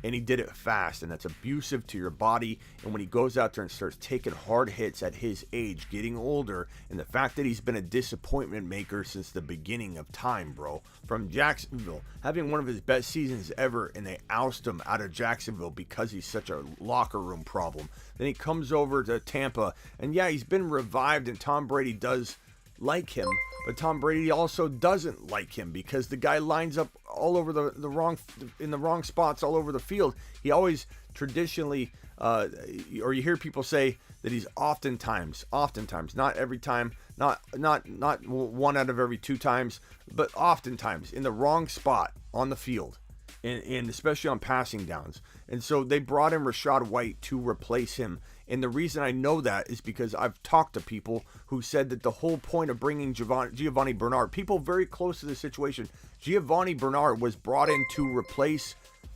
S4: And he did it fast, and that's abusive to your body. And when he goes out there and starts taking hard hits at his age, getting older, and the fact that he's been a disappointment maker since the beginning of time, bro, from Jacksonville, having one of his best seasons ever, and they oust him out of Jacksonville because he's such a locker room problem. Then he comes over to Tampa, and yeah, he's been revived, and Tom Brady does like him, but Tom Brady also doesn't like him because the guy lines up all over the wrong spots all over the field. He always traditionally, or you hear people say that he's oftentimes, not every time, not 1 out of every 2 times, but oftentimes in the wrong spot on the field, and especially on passing downs. And so they brought in Rachaad White to replace him. And the reason I know that is because I've talked to people who said that the whole point of bringing Giovanni Bernard, people very close to the situation, Giovanni Bernard was brought in to replace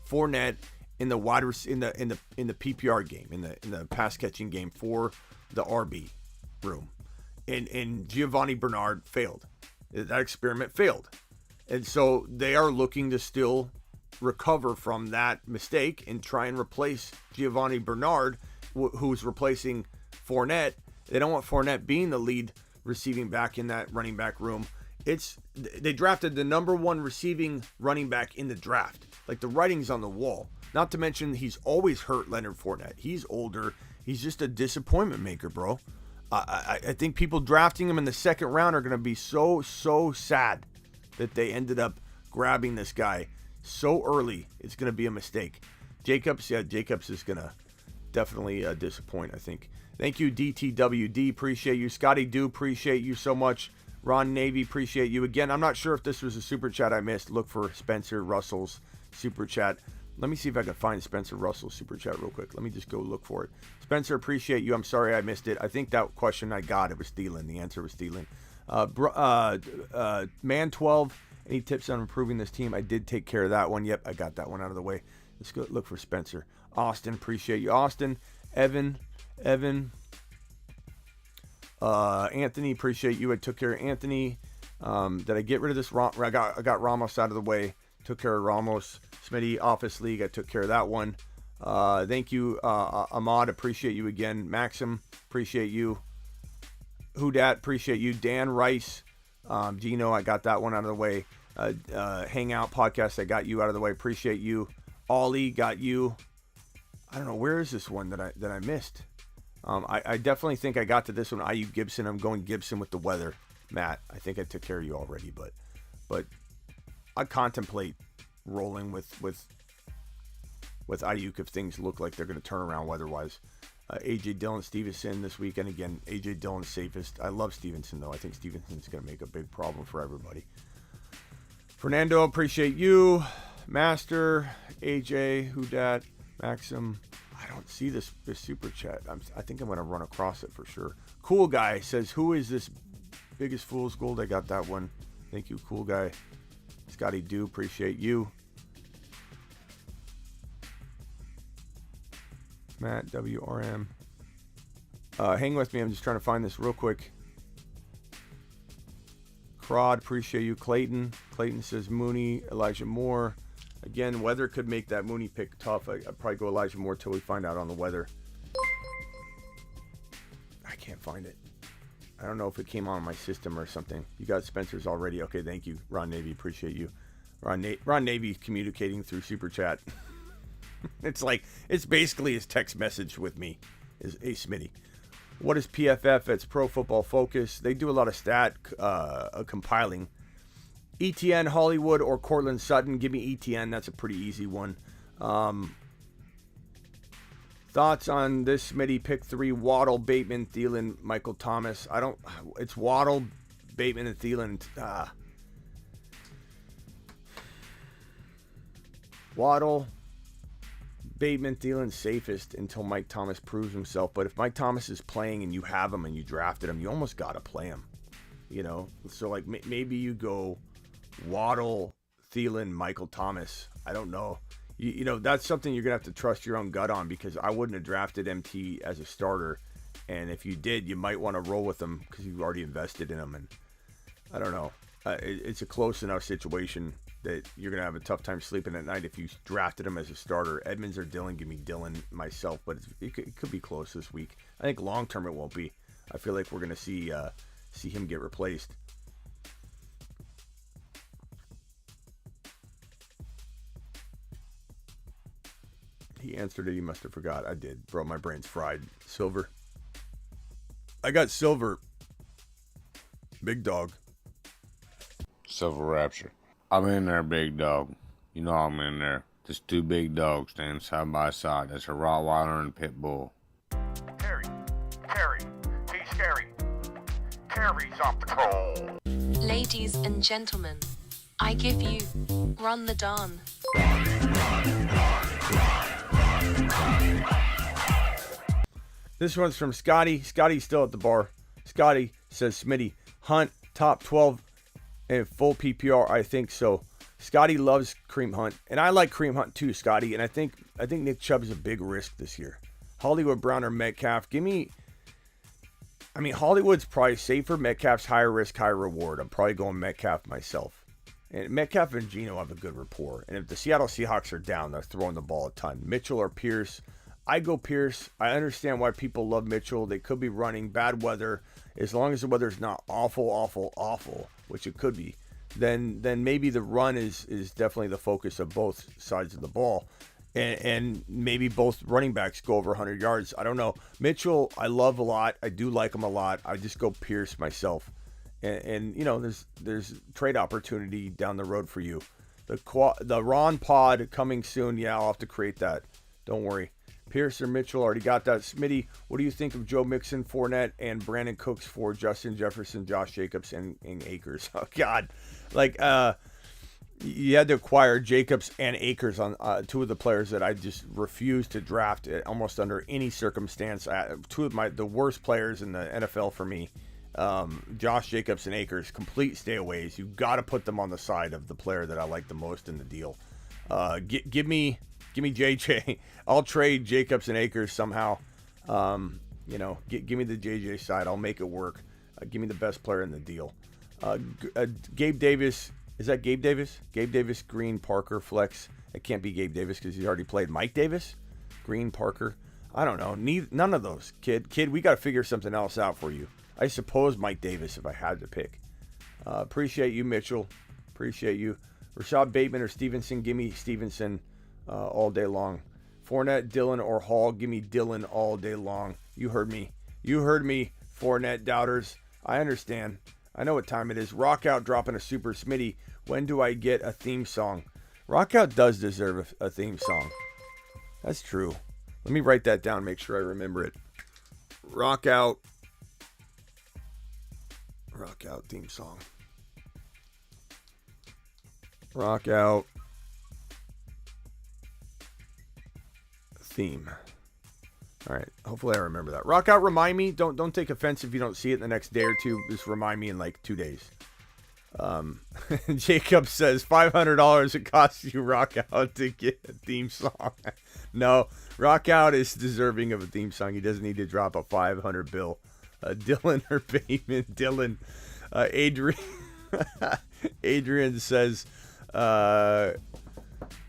S4: Fournette in the PPR game, in the pass catching game for the RB room, and Giovanni Bernard failed. That experiment failed, and so they are looking to still recover from that mistake and try and replace Giovanni Bernard, who's replacing Fournette. They don't want Fournette being the lead receiving back in that running back room. They drafted the number 1 receiving running back in the draft. Like, the writing's on the wall. Not to mention he's always hurt, Leonard Fournette. He's older. He's just a disappointment maker, bro. I think people drafting him in the 2nd round are going to be so sad that they ended up grabbing this guy so early. It's going to be a mistake. Jacobs is going to definitely disappoint, I think. Thank you, DTWD. Appreciate you. Scotty Do, appreciate you so much. Ron Navy, appreciate you. Again, I'm not sure if this was a super chat I missed. Look for Spencer Russell's super chat. Let me see if I can find Spencer Russell's super chat real quick. Let me just go look for it. Spencer, appreciate you. I'm sorry I missed it. I think that question I got, it was Thielen. The answer was Thielen. Man 12, any tips on improving this team? I did take care of that one. Yep, I got that one out of the way. Let's go look for Spencer. Austin, appreciate you. Austin, Evan, Anthony, appreciate you. I took care of Anthony. Did I get rid of this? I got Ramos out of the way. Took care of Ramos. Smitty, Office League, I took care of that one. Thank you, Ahmad, appreciate you again. Maxim, appreciate you. Hudat, appreciate you. Dan Rice, Gino, I got that one out of the way. Hangout Podcast, I got you out of the way. Appreciate you. Ollie, got you. I don't know, where is this one that I missed? I definitely think I got to this one. IU Gibson. I'm going Gibson with the weather. Matt, I think I took care of you already, but I contemplate rolling with Ayuk if things look like they're going to turn around weather-wise. AJ Dillon, Stevenson this weekend. Again, AJ Dillon safest. I love Stevenson, though. I think Stevenson's going to make a big problem for everybody. Fernando, appreciate you. Master, AJ, Hudat, Maxim. I don't see this super chat. I think I'm going to run across it for sure. Cool Guy says, who is this biggest fool's gold? I got that one. Thank you, Cool Guy. Scotty Do, appreciate you. Matt, WRM. Hang with me. I'm just trying to find this real quick. Crod, appreciate you. Clayton says Mooney, Elijah Moore. Again, weather could make that Mooney pick tough. I'd probably go Elijah Moore till we find out on the weather. I can't find it. I don't know if it came on my system or something. You got Spencer's already. Okay, thank you. Ron Navy, appreciate you. Ron Navy communicating through Super Chat. It's basically his text message with me. Is hey Smitty. What is PFF? It's Pro Football Focus. They do a lot of stat compiling. ETN, Hollywood, or Cortland Sutton. Give me ETN. That's a pretty easy one. Thoughts on this Smitty pick 3? Waddle, Bateman, Thielen, Michael Thomas. It's Waddle, Bateman, and Thielen. Waddle, Bateman, Thielen safest until Mike Thomas proves himself. But if Mike Thomas is playing and you have him and you drafted him, you almost got to play him. You know? So, like, maybe you go Waddle, Thielen, Michael Thomas. I don't know. You know, that's something you're going to have to trust your own gut on, because I wouldn't have drafted MT as a starter. And if you did, you might want to roll with him because you've already invested in him. And I don't know. It's a close enough situation that you're going to have a tough time sleeping at night if you drafted him as a starter. Edmonds or Dillon, give me Dillon myself, but it could be close this week. I think long term it won't be. I feel like we're going to see him get replaced. He answered it. He must have forgot. I did. Bro, my brain's fried. Silver. I got Silver. Big dog.
S6: Silver Rapture. I'm in there, big dog. You know I'm in there. There's two big dogs standing side by side. That's a Rottweiler and a Pit Bull.
S7: Terry, he's scary. Terry's on patrol.
S8: Ladies and gentlemen, I give you Run the Dawn.
S4: This one's from Scotty. Scotty's still at the bar. Scotty says, Smitty, Hunt, top 12 in full PPR. I think so. Scotty loves Kareem Hunt, and I like Kareem Hunt too, Scotty. And I think Nick Chubb is a big risk this year. Hollywood Brown or Metcalf. Hollywood's probably safer. Metcalf's higher risk, higher reward. I'm probably going Metcalf myself. And Metcalf and Geno have a good rapport. And if the Seattle Seahawks are down, they're throwing the ball a ton. Mitchell or Pierce. I go Pierce. I understand why people love Mitchell. They could be running bad weather. As long as the weather's not awful, which it could be, then maybe the run is definitely the focus of both sides of the ball. And maybe both running backs go over 100 yards. I don't know. Mitchell, I love a lot. I do like him a lot. I just go Pierce myself. And there's trade opportunity down the road for you. The Ron pod coming soon. Yeah, I'll have to create that. Don't worry. Pierce or Mitchell, already got that. Smitty, what do you think of Joe Mixon, Fournette, and Brandon Cooks for Justin Jefferson, Josh Jacobs, and Akers? Oh, God. You had to acquire Jacobs and Akers on two of the players that I just refuse to draft almost under any circumstance. Two of the worst players in the NFL for me. Josh Jacobs and Akers, complete stayaways. You got to put them on the side of the player that I like the most in the deal. Give me JJ. I'll trade Jacobs and Akers somehow. Give me the JJ side. I'll make it work. Give me the best player in the deal. Gabe Davis. Is that Gabe Davis? Gabe Davis, Green, Parker, Flex. It can't be Gabe Davis because he's already played. Mike Davis, Green, Parker. I don't know. None of those. Kid, we got to figure something else out for you. I suppose Mike Davis if I had to pick. Appreciate you, Mitchell. Appreciate you. Rashad Bateman or Stevenson. Give me Stevenson all day long. Fournette, Dillon, or Hall. Give me Dillon all day long. You heard me. Fournette doubters. I understand. I know what time it is. Rockout dropping a super Smitty. When do I get a theme song? Rockout does deserve a theme song. That's true. Let me write that down, make sure I remember it. Rockout theme song. Rockout theme. All right. Hopefully I remember that. Rockout, remind me. Don't take offense if you don't see it in the next day or two. Just remind me in like 2 days. Jacob says $500 it costs you Rockout to get a theme song. No, Rockout is deserving of a theme song. He doesn't need to drop a 500 bill. Dylan or Bateman. Dylan. Adrian says,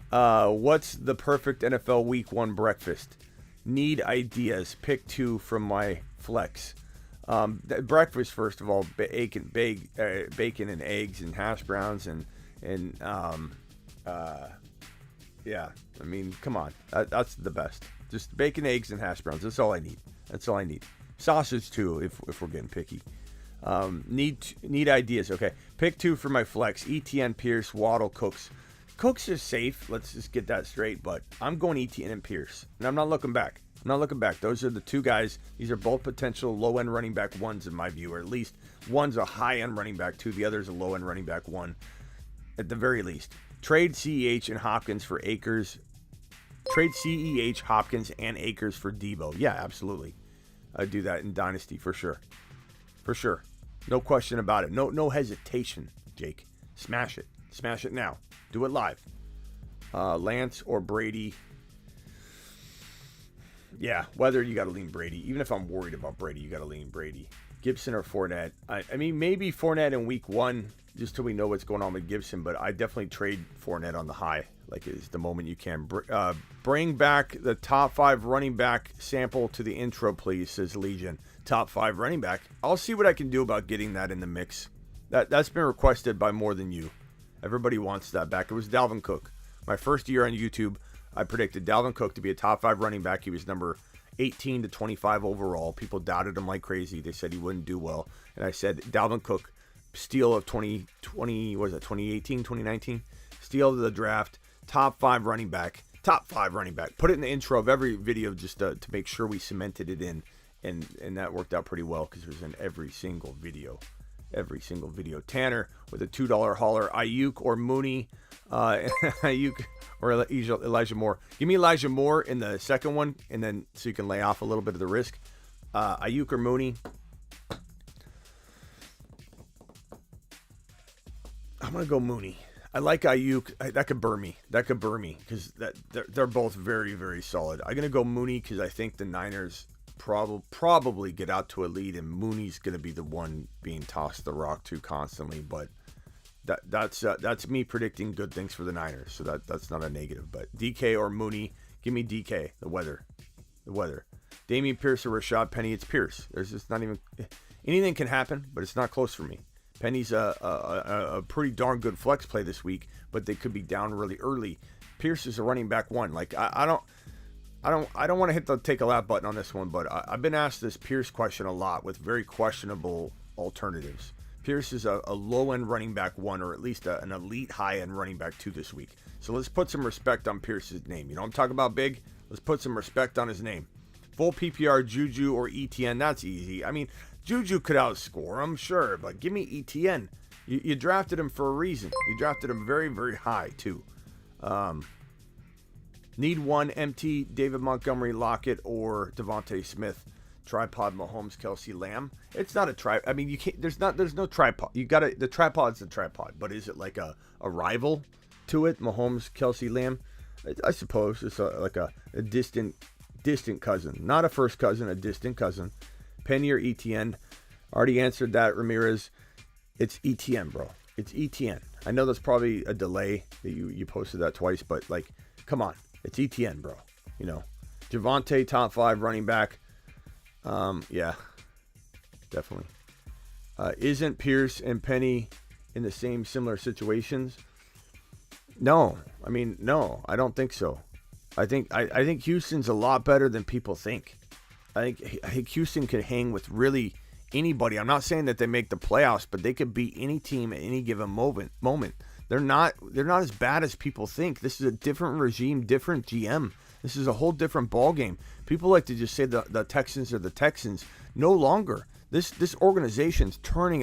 S4: what's the perfect NFL Week 1 breakfast? Need ideas. Pick 2 from my flex. Breakfast, first of all, bacon and eggs and hash browns and yeah. I mean, come on, that's the best. Just bacon, eggs, and hash browns. That's all I need. Sausage too, if we're getting picky. Need ideas. Okay, pick 2 for my flex. ETN, Pierce, Waddle, Cooks. Cooks is safe. Let's just get that straight. But I'm going ETN and Pierce, and I'm not looking back. Those are the 2 guys. These are both potential low-end running back 1s in my view, or at least one's a high-end running back 2. The other's a low-end running back 1, at the very least. Trade CEH and Hopkins for Akers. Trade CEH, Hopkins, and Akers for Debo. Yeah, absolutely. I'd do that in Dynasty for sure. No question about it. No hesitation, Jake. Smash it. Smash it now. Do it live. Lance or Brady. Yeah, whether you got to lean Brady. Even if I'm worried about Brady, you got to lean Brady. Gibson or Fournette. I mean, maybe Fournette in week 1. just till we know what's going on with Gibson. But I definitely trade Fournette on the high. Like, it's the moment you can. Bring back the top 5 running back sample to the intro, please, says Legion. Top 5 running back. I'll see what I can do about getting that in the mix. That's been requested by more than you. Everybody wants that back. It was Dalvin Cook. My first year on YouTube, I predicted Dalvin Cook to be a top 5 running back. He was number 18 to 25 overall. People doubted him like crazy. They said he wouldn't do well. And I said, Dalvin Cook, steal of 2018, 2019? Steal of the draft. Top 5 running back. Top 5 running back. Put it in the intro of every video just to make sure we cemented it in. And that worked out pretty well because it was in every single video. Every single video. Tanner with a $2 hauler. Ayuk or Mooney. Ayuk or Elijah Moore. Give me Elijah Moore in the second one, and then so you can lay off a little bit of the risk. Ayuk or Mooney. I'm going to go Mooney. I like Ayuk. That could burn me. Because they're both very, very solid. I'm going to go Mooney because I think the Niners probably get out to a lead, and Mooney's going to be the one being tossed the rock to constantly. But that's me predicting good things for the Niners. So that's not a negative. But DK or Mooney, give me DK. The weather. Damian Pierce or Rashad Penny. It's Pierce. There's just not even anything can happen, but it's not close for me. Penny's a pretty darn good flex play this week, but they could be down really early. Pierce is a running back 1. Like I don't want to hit the take a lap button on this one, but I've been asked this Pierce question a lot with very questionable alternatives. Pierce is a low-end running back 1, or at least an elite high-end running back 2 this week. So let's put some respect on Pierce's name. You know what I'm talking about, big? Let's put some respect on his name. Full PPR, Juju or ETN, that's easy. I mean, Juju could outscore him, sure, but give me ETN. You drafted him for a reason. You drafted him very, very high, too. Need one empty, David Montgomery, Lockett, or Devonte Smith. Tripod, Mahomes, Kelsey, Lamb. It's not a tripod. I mean, you can't. There's no tripod. You got to. The tripod's the tripod, but is it like a rival to it? Mahomes, Kelsey, Lamb. I suppose it's like a distant cousin, not a first cousin, a distant cousin. Penny or ETN. Already answered that, Ramirez. It's ETN, bro. It's ETN. I know that's probably a delay that you posted that twice, but like, come on. It's ETN, bro. You know, Devonte, top 5 running back. Yeah, definitely. Isn't Pierce and Penny in the same similar situations? No, I mean, no, I don't think so. I think Houston's a lot better than people think. I think Houston could hang with really anybody. I'm not saying that they make the playoffs, but they could beat any team at any given moment. They're not as bad as people think. This is a different regime, different GM. This is a whole different ball game. People like to just say the Texans are the Texans. No longer. This organization's turning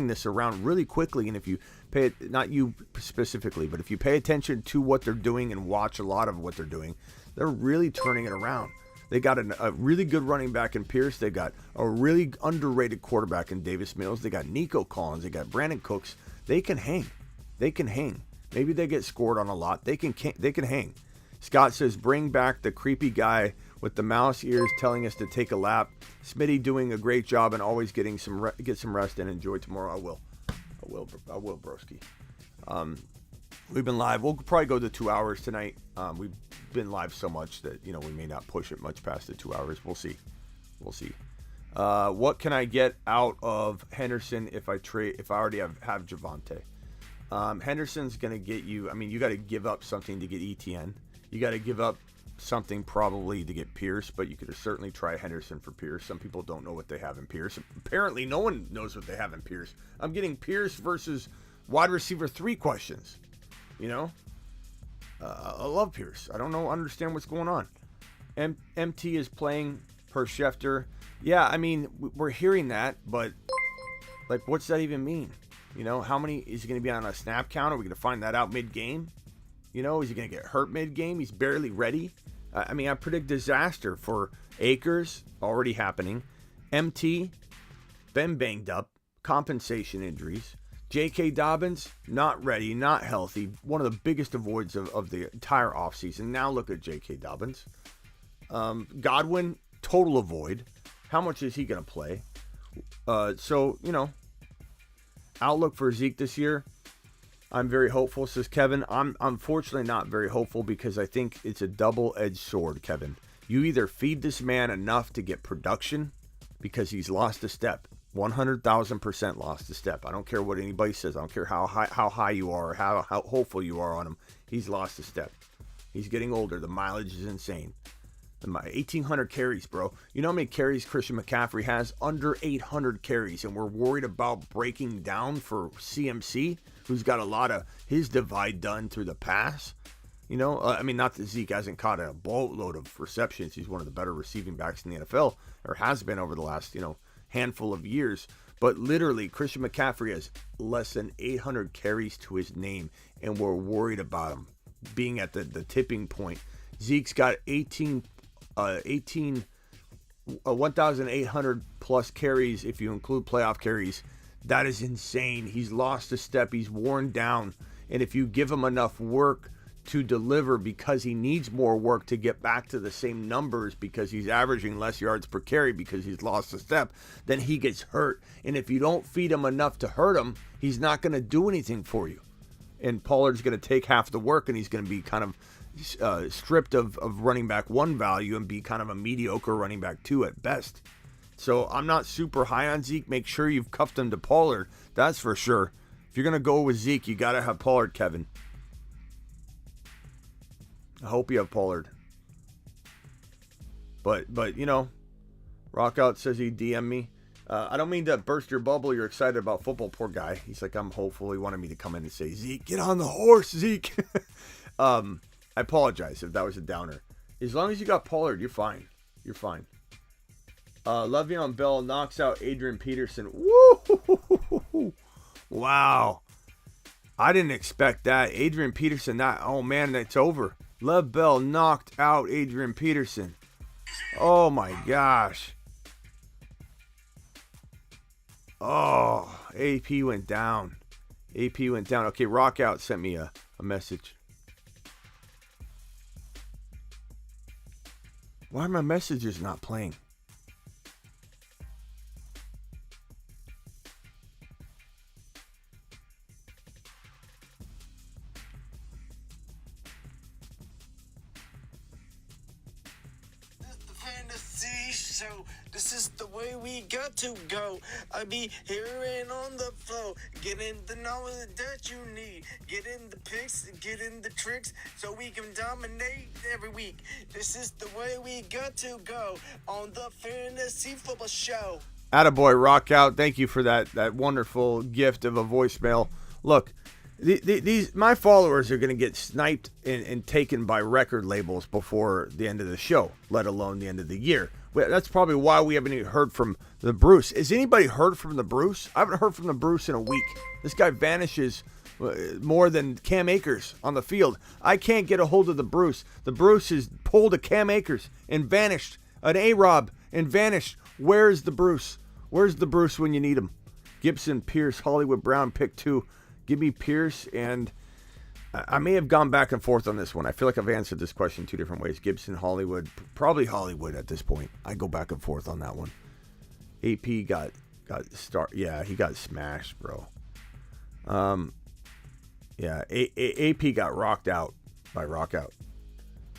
S4: this around really quickly. And if you pay it, not you specifically, but if you pay attention to what they're doing and watch a lot of what they're doing, they're really turning it around. They got a really good running back in Pierce. They got a really underrated quarterback in Davis Mills. They got Nico Collins. They got Brandon Cooks. They can hang. Maybe they get scored on a lot. They can hang. Scott says, bring back the creepy guy with the mouse ears telling us to take a lap. Smitty doing a great job and always get some rest and enjoy tomorrow. I will, broski. We've been live. We'll probably go to 2 hours tonight. We've been live so much that, we may not push it much past the 2 hours. We'll see. What can I get out of Henderson if I already have Devonte? Henderson's going to get you. I mean, you got to give up something to get ETN. You got to give up something probably to get Pierce, but you could certainly try Henderson for Pierce. Some people don't know what they have in Pierce. Apparently, no one knows what they have in Pierce. I'm getting Pierce versus wide receiver 3 questions. I love Pierce. I don't understand what's going on. MT is playing per Schefter. Yeah, I mean, we're hearing that, but like, what's that even mean? How many is he going to be on a snap count? Are we going to find that out mid-game? Is he going to get hurt mid-game? He's barely ready. I mean, I predict disaster for Akers, already happening. MT, been banged up, compensation injuries. J.K. Dobbins, not ready, not healthy. One of the biggest avoids of the entire offseason. Now look at J.K. Dobbins. Godwin, total avoid. How much is he going to play? Outlook for Zeke this year, I'm very hopeful, says Kevin. I'm unfortunately not very hopeful because I think it's a double-edged sword, Kevin. You either feed this man enough to get production because he's lost a step. 100,000% lost a step. I don't care what anybody says. I don't care how high you are or how hopeful you are on him. He's lost a step. He's getting older. The mileage is insane. 1,800 carries, bro. You know how many carries Christian McCaffrey has? Under 800 carries. And we're worried about breaking down for CMC, who's got a lot of his divide done through the pass. You know, I mean, not that Zeke hasn't caught a boatload of receptions. He's one of the better receiving backs in the NFL, or has been over the last, handful of years. But literally, Christian McCaffrey has less than 800 carries to his name, and we're worried about him being at the tipping point. Zeke's got 1,800 plus carries if you include playoff carries. That is insane. He's lost a step. He's worn down. And if you give him enough work to deliver, because he needs more work to get back to the same numbers because he's averaging less yards per carry because he's lost a step, then he gets hurt. And if you don't feed him enough to hurt him, he's not going to do anything for you. And Pollard's going to take half the work, and he's going to be kind of stripped of running back 1 value and be kind of a mediocre running back 2 at best. So I'm not super high on Zeke. Make sure you've cuffed him to Pollard. That's for sure. If you're going to go with Zeke, you got to have Pollard, Kevin. I hope you have Pollard. But Rockout says he DM'd me. I don't mean to burst your bubble. You're excited about football. Poor guy. He's like, I'm hopeful. He wanted me to come in and say, Zeke, get on the horse, Zeke. I apologize if that was a downer. As long as you got Pollard, you're fine. You're fine. Le'Veon Bell knocks out Adrian Peterson. Woo! Wow. I didn't expect that. Adrian Peterson, oh man, that's over. Lev Bell knocked out Adrian Peterson. Oh my gosh. Oh, AP went down. Okay, Rockout sent me a message. Why are my messages not playing?
S9: This is the way we got to go. I be hearing on the flow, getting the knowledge that you need, getting the picks, getting the tricks, so we can dominate every week. This is the way we got to go on the Fantasy Football Show.
S4: Attaboy, Rock Out. Thank you for that wonderful gift of a voicemail. Look, these my followers are going to get sniped and taken by record labels before the end of the show, let alone the end of the year. That's probably why we haven't even heard from the Bruce. Has anybody heard from the Bruce? I haven't heard from the Bruce in a week. This guy vanishes more than Cam Akers on the field. I can't get a hold of the Bruce. The Bruce has pulled a Cam Akers and vanished. An A-Rob and vanished. Where's the Bruce? Where's the Bruce when you need him? Gibson, Pierce, Hollywood Brown, pick 2. Give me Pierce, and I may have gone back and forth on this one. I feel like I've answered this question 2 different ways. Gibson, Hollywood, probably Hollywood at this point. I go back and forth on that one. AP got yeah, he got smashed, bro. Yeah, AP got rocked out by Rockout.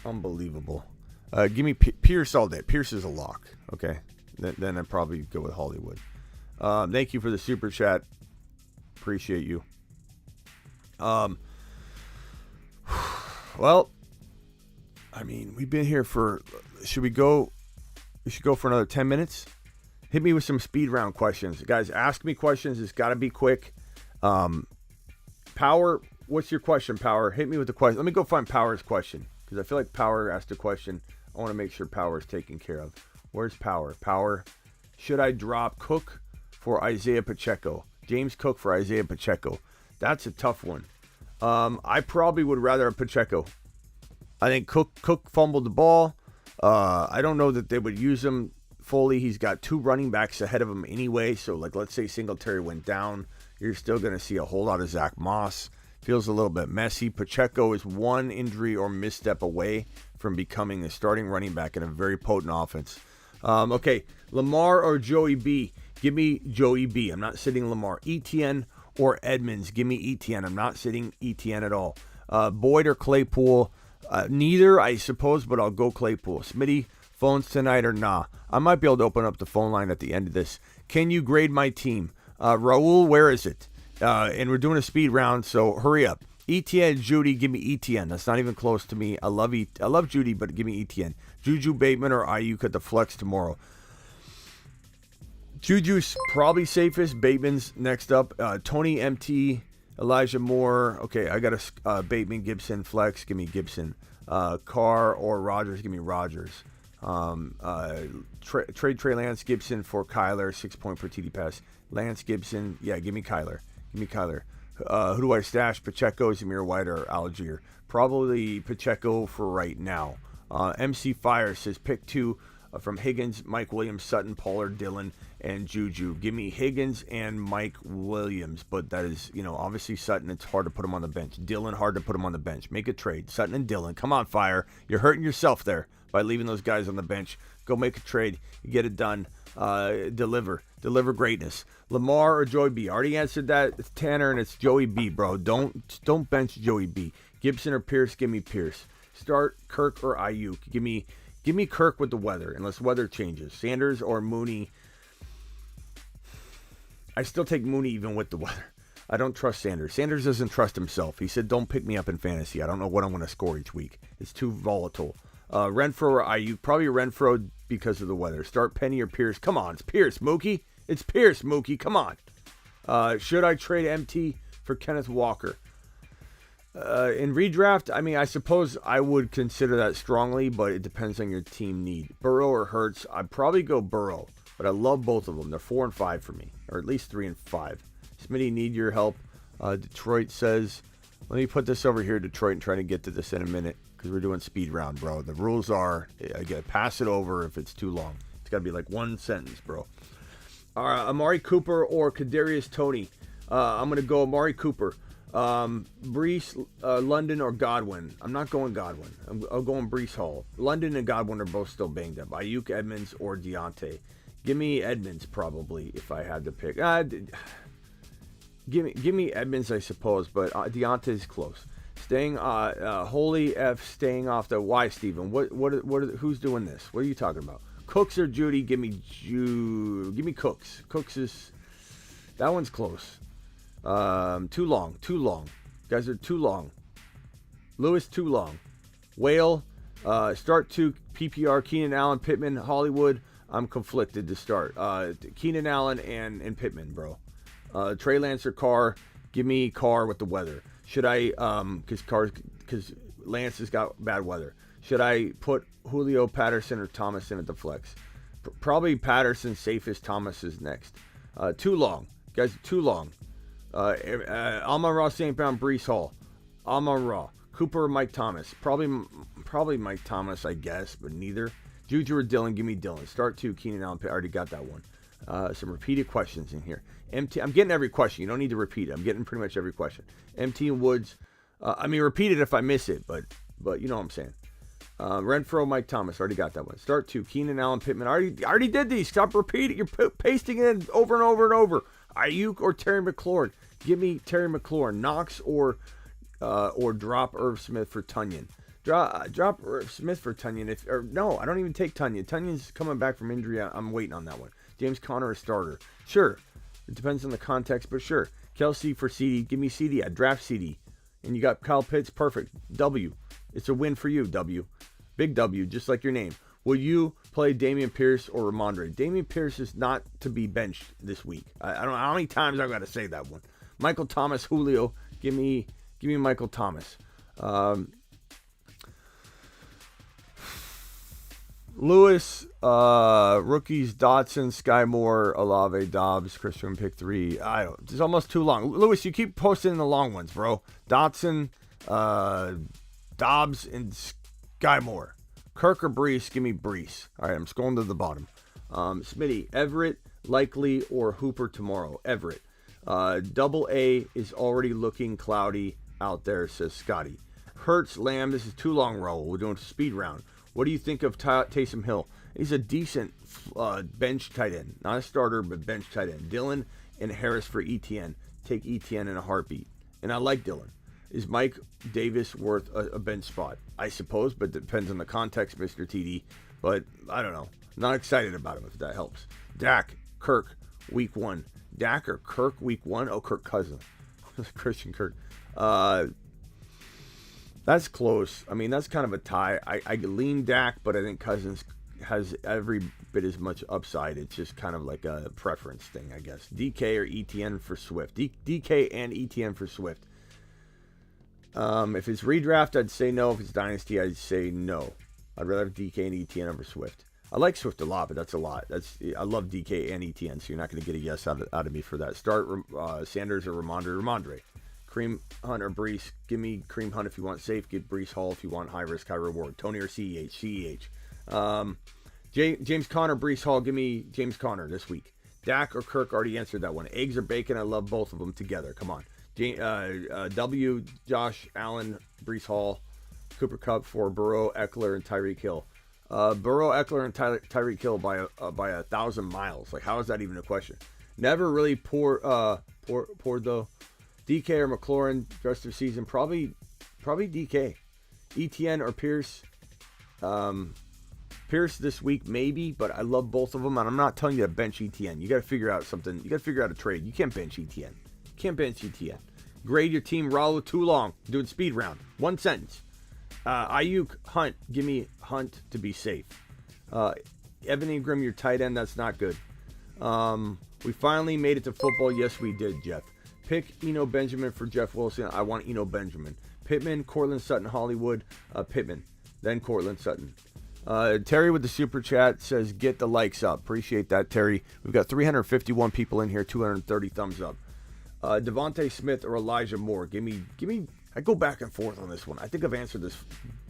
S4: Unbelievable. Give me Pierce all day. Pierce is a lock. Okay, then I'd probably go with Hollywood. Thank you for the super chat. Appreciate you. Well, I mean, we've been here for, we should go for another 10 minutes. Hit me with some speed round questions. Guys, ask me questions. It's got to be quick. Power, what's your question, Power? Hit me with the question. Let me go find Power's question, because I feel like Power asked a question. I want to make sure Power is taken care of. Where's Power? Power, should I drop Cook for Isaiah Pacheco? James Cook for Isaiah Pacheco. That's a tough one. I probably would rather have Pacheco. I think Cook fumbled the ball. I don't know that they would use him fully. He's got 2 running backs ahead of him anyway. So, like, let's say Singletary went down. You're still going to see a whole lot of Zach Moss. Feels a little bit messy. Pacheco is 1 injury or misstep away from becoming a starting running back in a very potent offense. Okay, Lamar or Joey B? Give me Joey B. I'm not sitting Lamar. ETN or Edmonds. Give me ETN. I'm not sitting ETN at all. Boyd or Claypool. Neither, I suppose, but I'll go Claypool. Smitty, phones tonight or nah? I might be able to open up the phone line at the end of this. Can you grade my team? Raul, where is it? And we're doing a speed round, so hurry up. ETN, Judy, give me ETN. That's not even close to me. I love Judy, but give me ETN. Juju, Bateman, or Ayuk at the flex tomorrow. Juju's probably safest. Bateman's next up. Tony, MT, Elijah Moore. Okay, I got a Bateman, Gibson, flex. Give me Gibson. Carr or Rogers. Give me Rogers. Trade Trey Lance Gibson for Kyler. 6 point per TD pass. Lance Gibson. Yeah, give me Kyler. Give me Kyler. Who do I stash? Pacheco, Zamir White, or Algier? Probably Pacheco for right now. MC Fire says pick 2 from Higgins, Mike Williams, Sutton, Pollard, Dillon, and Juju. Give me Higgins and Mike Williams, but that is, obviously Sutton, it's hard to put him on the bench. Dillon, hard to put him on the bench. Make a trade. Sutton and Dillon. Come on, Fire. You're hurting yourself there by leaving those guys on the bench. Go make a trade. You get it done. Deliver greatness. Lamar or Joey B? Already answered that. It's Tanner, and it's Joey B, bro. Don't bench Joey B. Gibson or Pierce? Give me Pierce. Start Kirk or Ayuk. Give me Kirk with the weather, unless weather changes. Sanders or Mooney? I still take Mooney even with the weather. I don't trust Sanders. Sanders doesn't trust himself. He said, don't pick me up in fantasy. I don't know what I'm going to score each week. It's too volatile. Renfro or Ayuk? Probably Renfro because of the weather. Start Penny or Pierce? Come on, it's Pierce, Mookie. It's Pierce, Mookie. Come on. Should I trade MT for Kenneth Walker? In redraft, I suppose I would consider that strongly, but it depends on your team need. Burrow or Hurts? I'd probably go Burrow, but I love both of them. They're 4 and 5 for me, or at least 3 and 5. Smitty, need your help. Detroit says, let me put this over here, Detroit, and try to get to this in a minute, because we're doing speed round, bro. The rules are, I gotta pass it over if it's too long. It's got to be like one sentence, bro. Amari Cooper or Kadarius Toney? I'm going to go Amari Cooper. Brees, London, or Godwin? I'm not going Godwin. I'm going Brees Hall. London and Godwin are both still banged up. Ayuk, Edmonds, or Deontay? Give me Edmonds, probably, if I had to pick. Give me Edmonds, I suppose, but Deontay's close. Staying, holy F, staying off the why, Steven? Who's doing this? What are you talking about? Cooks or Judy? Give me Cooks. Cooks is, that one's close. Too long. Guys are too long. Lewis, too long. Whale, start 2, PPR, Keenan Allen, Pittman, Hollywood. I'm conflicted to start. Keenan Allen and Pittman, bro. Trey Lance or Carr? Give me Carr with the weather. Should I, because Lance has got bad weather. Should I put Julio, Patterson, or Thomas in at the flex? Probably Patterson, safest. Thomas is next. Too long. Guys, too long. Amon-Ra, St. Brown, Brees Hall. Amon-Ra. Cooper or Mike Thomas? Probably Mike Thomas, I guess, but neither. Juju or Dillon? Give me Dillon. Start 2, Keenan Allen. I already got that one. Some repeated questions in here. MT, I'm getting every question. You don't need to repeat it. I'm getting pretty much every question. MT and Woods. Repeat it if I miss it, but you know what I'm saying. Renfro, Mike Thomas. Already got that one. Start 2, Keenan Allen, Pittman. I already did these. Stop repeating. You're pasting it over and over and over. Ayuk or Terry McLaurin? Give me Terry McLaurin. Knox or drop Irv Smith for Tunyon. Drop Irv Smith for Tunyon. No, I don't even take Tunyon. Tunyon's coming back from injury. I'm waiting on that one. James Conner, a starter. Sure. It depends on the context, but sure. Kelsey for CD. Give me CD. I draft CD. And you got Kyle Pitts. Perfect. W. It's a win for you, W. Big W, just like your name. Will you play Dameon Pierce or Ramondre? Dameon Pierce is not to be benched this week. I don't know how many times I've got to say that one. Michael Thomas, Julio. Give me Michael Thomas. Lewis, rookies, Dotson, Sky Moore, Olave, Dobbs, Christian pick 3. It's almost too long. Lewis, you keep posting the long ones, bro. Dotson, Dobbs, and Sky Moore. Kirk or Brees? Give me Brees. All right, I'm scrolling to the bottom. Smitty, Everett, likely, or Hooper tomorrow? Everett. Double A is already looking cloudy out there, says Scotty. Hurts, Lamb, this is too long, Raul. We're doing speed round. What do you think of Taysom Hill? He's a decent bench tight end. Not a starter, but bench tight end. Dillon and Harris for ETN. take ETN in a heartbeat. And I like Dylan. Is Mike Davis worth a bench spot? I suppose, but depends on the context, Mr. TD. But I don't know. Not excited about him, if that helps. Dak, Kirk, week 1. Dak or Kirk, week 1? Oh, Kirk Cousins. Christian Kirk. That's close. I mean, that's kind of a tie. I lean Dak, but I think Cousins has every bit as much upside. It's just kind of like a preference thing, I guess. DK or ETN for Swift. DK and ETN for Swift. If it's redraft, I'd say no. If it's dynasty, I'd say no. I'd rather have DK and ETN over Swift. I like Swift a lot, but that's a lot. I love DK and ETN, so you're not going to get a yes out of me for that. Start Sanders or Ramondre. Kareem Hunt or Brees. Give me Kareem Hunt if you want safe. Get Brees Hall if you want high risk, high reward. Tony or CEH. James Conner, Brees Hall. Give me James Conner this week. Dak or Kirk, already answered that one. Eggs or bacon, I love both of them together. Come on. W, Josh Allen, Brees Hall, Cooper Kupp for Burrow, Eckler, and Tyreek Hill. Burrow, Eckler, and Tyreek Hill by 1,000 miles. Like, how is that even a question? Never really poor though. DK or McLaurin, rest of the season, probably DK. ETN or Pierce. Pierce this week, maybe, but I love both of them, and I'm not telling you to bench ETN. You got to figure out something. You got to figure out a trade. You can't bench ETN. Grade your team. Rollo too long. Doing speed round. One sentence. Ayuk, Hunt. Give me Hunt to be safe. Evan Ingram, your tight end. That's not good. We finally made it to football. Yes, we did, Jeff. Pick Eno Benjamin for Jeff Wilson. I want Eno Benjamin. Pittman, Cortland Sutton, Hollywood. Pittman. Then Cortland Sutton. Terry with the super chat says, get the likes up. Appreciate that, Terry. We've got 351 people in here, 230 thumbs up. Devonte Smith or Elijah Moore. Give me. I go back and forth on this one. I think I've answered this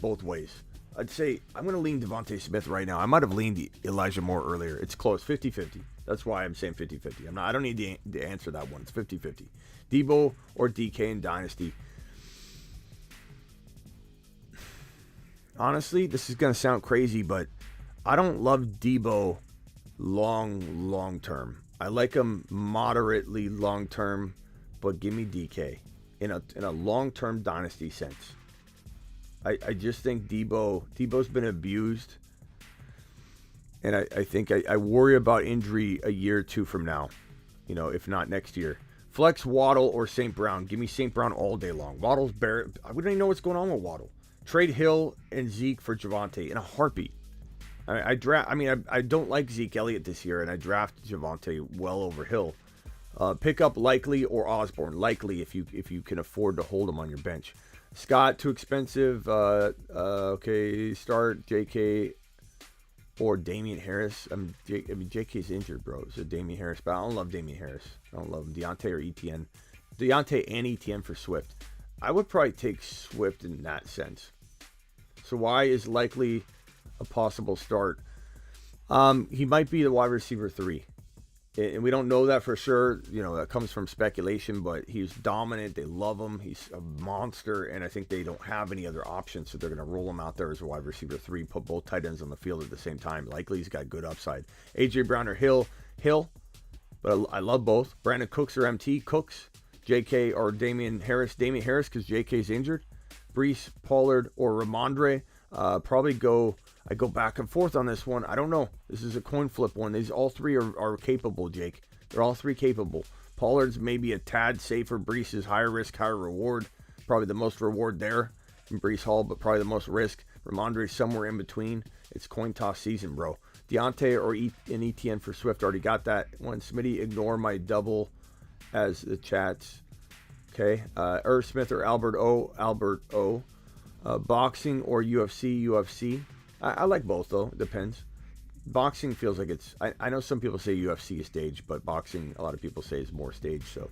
S4: both ways. I'd say I'm going to lean Devonte Smith right now. I might have leaned Elijah Moore earlier. It's close, 50-50. That's why I'm saying 50-50. I don't need to answer that one. It's 50-50. Debo or DK in Dynasty. Honestly, this is going to sound crazy, but I don't love Debo long term. I like him moderately long term, but give me DK in a long term dynasty sense. I just think Debo's been abused, and I think I worry about injury a year or two from now, if not next year. Flex Waddle or St. Brown. Give me St. Brown all day long. Waddle's bare. We don't even know what's going on with Waddle. Trade Hill and Zeke for Devonte in a heartbeat. I don't like Zeke Elliott this year, and I draft Devonte well over Hill. Pick up Likely or Osborne. Likely if you can afford to hold him on your bench. Scott, too expensive. Okay, start JK or Damian Harris. JK's injured, bro. So Damian Harris, but I don't love Damian Harris. I don't love him. Deontay or ETN. Deontay and ETN for Swift. I would probably take Swift in that sense. So why is Likely a possible start? He might be the wide receiver 3. And we don't know that for sure. That comes from speculation, but he's dominant. They love him. He's a monster, and I think they don't have any other options, so they're going to roll him out there as a wide receiver 3, put both tight ends on the field at the same time. Likely he's got good upside. A.J. Brown or Hill, but I love both. Brandon Cooks or MT, Cooks. J.K. or Damian Harris because J.K.'s injured. Brees, Pollard, or Ramondre. I go back and forth on this one. I don't know. This is a coin flip one. These all three are capable, Jake. They're all three capable. Pollard's maybe a tad safer. Brees is higher risk, higher reward. Probably the most reward there in Brees Hall, but probably the most risk. Ramondre's somewhere in between. It's coin toss season, bro. Deontay or an ETN for Swift. Already got that one. Smitty, ignore my double as the chats. Okay. Irv Smith or Albert O. Boxing or UFC. I like both, though. It depends. Boxing feels like it's... I know some people say UFC is staged, but boxing, a lot of people say is more staged. So,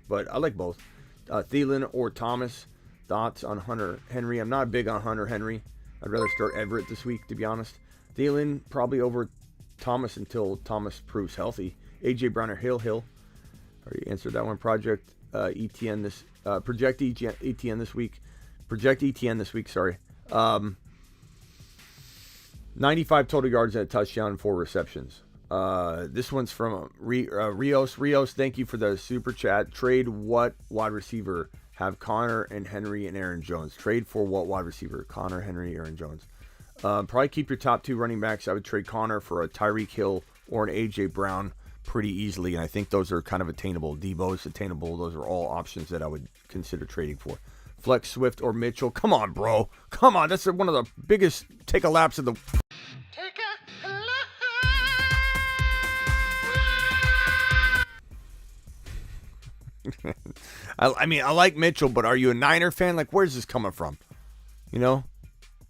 S4: but I like both. Thielen or Thomas. Thoughts on Hunter Henry? I'm not big on Hunter Henry. I'd rather start Everett this week, to be honest. Thielen probably over Thomas until Thomas proves healthy. A.J. Brown or Hill. Already answered that one. Project ETN this... Project ETN this week. Project ETN this week, sorry. 95 total yards and a touchdown and 4 receptions. This one's from Rios. Rios, thank you for the super chat. Trade what wide receiver? Have Connor and Henry and Aaron Jones. Trade for what wide receiver? Connor, Henry, Aaron Jones. Probably keep your top 2 running backs. I would trade Connor for a Tyreek Hill or an A.J. Brown pretty easily, and I think those are kind of attainable. Debo's attainable. Those are all options that I would consider trading for. Flex Swift or Mitchell. Come on, bro. Come on. That's one of the biggest take a laps of the... I mean, I like Mitchell, but are you a Niner fan? Like, where's this coming from? You know?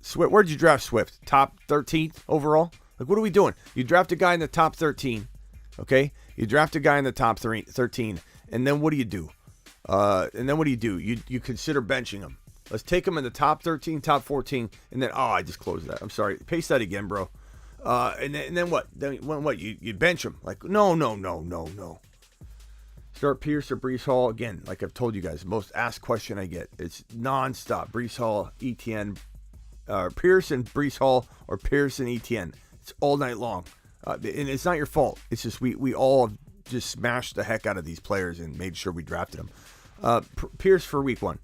S4: Swift, where'd you draft Swift? Top 13th overall? Like, what are we doing? You draft a guy in the top 13, okay? You draft a guy in the top 13, and then what do you do? You consider benching him. Let's take him in the top 13, top 14, and then, I just closed that. I'm sorry. Paste that again, bro. And then what? Then what? You bench him. Like, no. Start Pierce or Breece Hall. Again, like I've told you guys, the most asked question I get. It's nonstop. Breece Hall, ETN, Pierce and Breece Hall, or Pierce and ETN. It's all night long. And it's not your fault. It's just we all just smashed the heck out of these players and made sure we drafted them. Pierce for week 1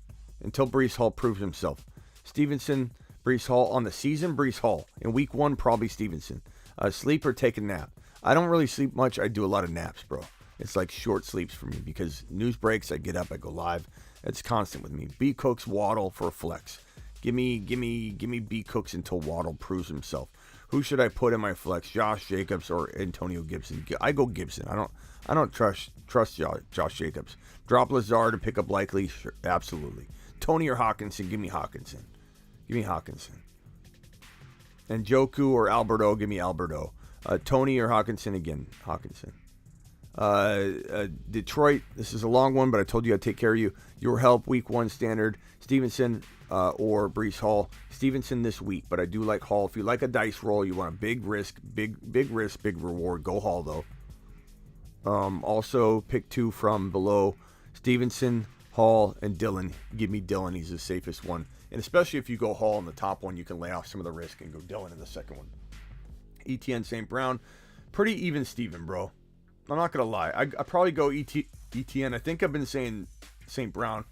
S4: until Breece Hall proves himself. Stevenson, Breece Hall on the season. Breece Hall in week 1, probably Stevenson. Sleep or take a nap. I don't really sleep much. I do a lot of naps, bro. It's like short sleeps for me because news breaks, I get up, I go live. It's constant with me. B. Cooks, Waddle for a flex. Give me B. Cooks until Waddle proves himself. Who should I put in my flex? Josh Jacobs or Antonio Gibson? I go Gibson. I don't trust Josh Jacobs. Drop Lazard and pick up Likely. Sure, absolutely. Tony or Hawkinson? Give me Hawkinson. And Joku or Alberto? Give me Alberto. Tony or Hawkinson? Again, Hawkinson. Detroit, this is a long one, but I told you I'd take care of you. Your help, week 1 standard. Stevenson or Breece Hall. Stevenson this week, but I do like Hall. If you like a dice roll, you want a big risk, big risk, big reward, go Hall though. Also pick 2 from below. Stevenson, Hall, and Dillon. Give me Dillon. He's the safest one. And especially if you go Hall in the top one, you can lay off some of the risk and go Dillon in the second one. ETN St. Brown. Pretty even Steven, bro. I'm not going to lie. I probably go ETN. I think I've been saying St. Brown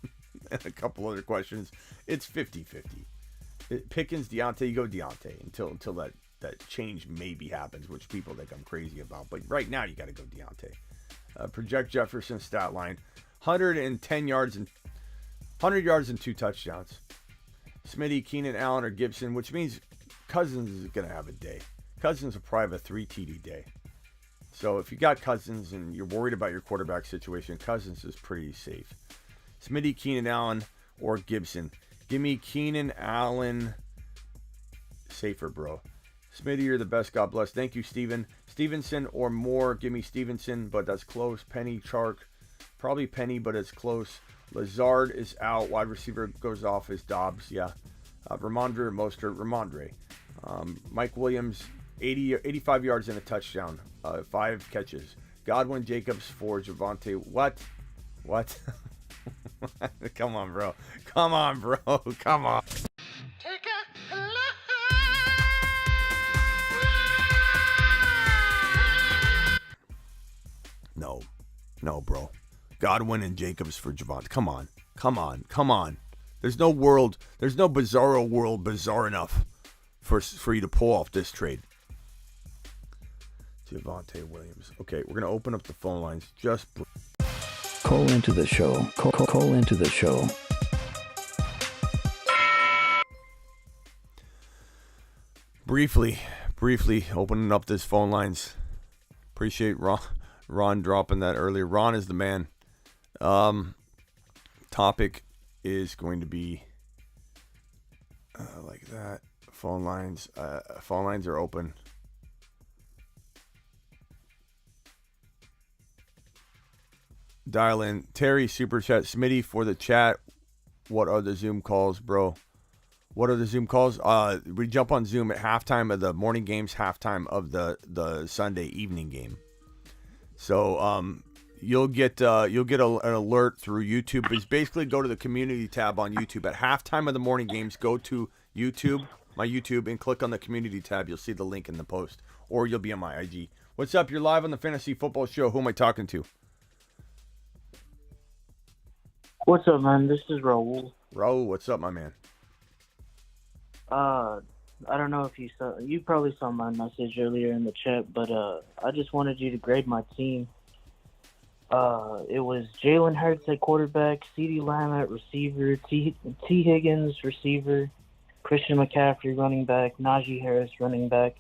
S4: and a couple other questions. It's 50-50. Pickens, Deontay, you go Deontay until that change maybe happens, which people think I'm crazy about. But right now, you got to go Deontay. Project Jefferson stat line. 110 yards and 100 yards and 2 touchdowns. Smitty, Keenan Allen, or Gibson, which means Cousins is going to have a day. Cousins will probably have a 3 TD day. So if you got Cousins and you're worried about your quarterback situation, Cousins is pretty safe. Smitty, Keenan Allen, or Gibson. Give me Keenan Allen. Safer, bro. Smitty, you're the best. God bless. Thank you, Steven. Stevenson or Moore. Give me Stevenson, but that's close. Penny, Chark. Probably Penny, but it's close. Lazard is out. Wide receiver goes off as Dobbs. Yeah. Ramondre or Mostert. Ramondre. Mike Williams, 85 yards and a touchdown. 5 catches. Godwin, Jacobs for Devonte. What? Come on, bro. Come on. No, bro. Godwin and Jacobs for Javante. Come on. There's no bizarro world bizarre enough for you to pull off this trade. Devonte Williams. Okay, we're going to open up the phone lines.
S2: Call into the show. Call into the show.
S4: Briefly opening up this phone lines. Appreciate Ron dropping that earlier. Ron is the man. Topic is going to be like that. Phone lines are open. Dial in. Terry, super chat. Smitty for the chat. What are the Zoom calls, bro? What are the Zoom calls? We jump on Zoom at halftime of the morning games, halftime of the Sunday evening game. So you'll get an alert through YouTube. It's basically go to the community tab on YouTube at halftime of the morning games. Go to YouTube, my YouTube, and click on the community tab. You'll see the link in the post, or you'll be on my IG. What's up? You're live on the Fantasy Football Show. Who am I talking to?
S10: What's up, man? This is Raul.
S4: Raul, what's up, my man?
S10: I don't know if you probably saw my message earlier in the chat, but I just wanted you to grade my team. It was Jalen Hurts at quarterback, CeeDee Lamb at receiver, T. Higgins receiver, Christian McCaffrey running back, Najee Harris running back,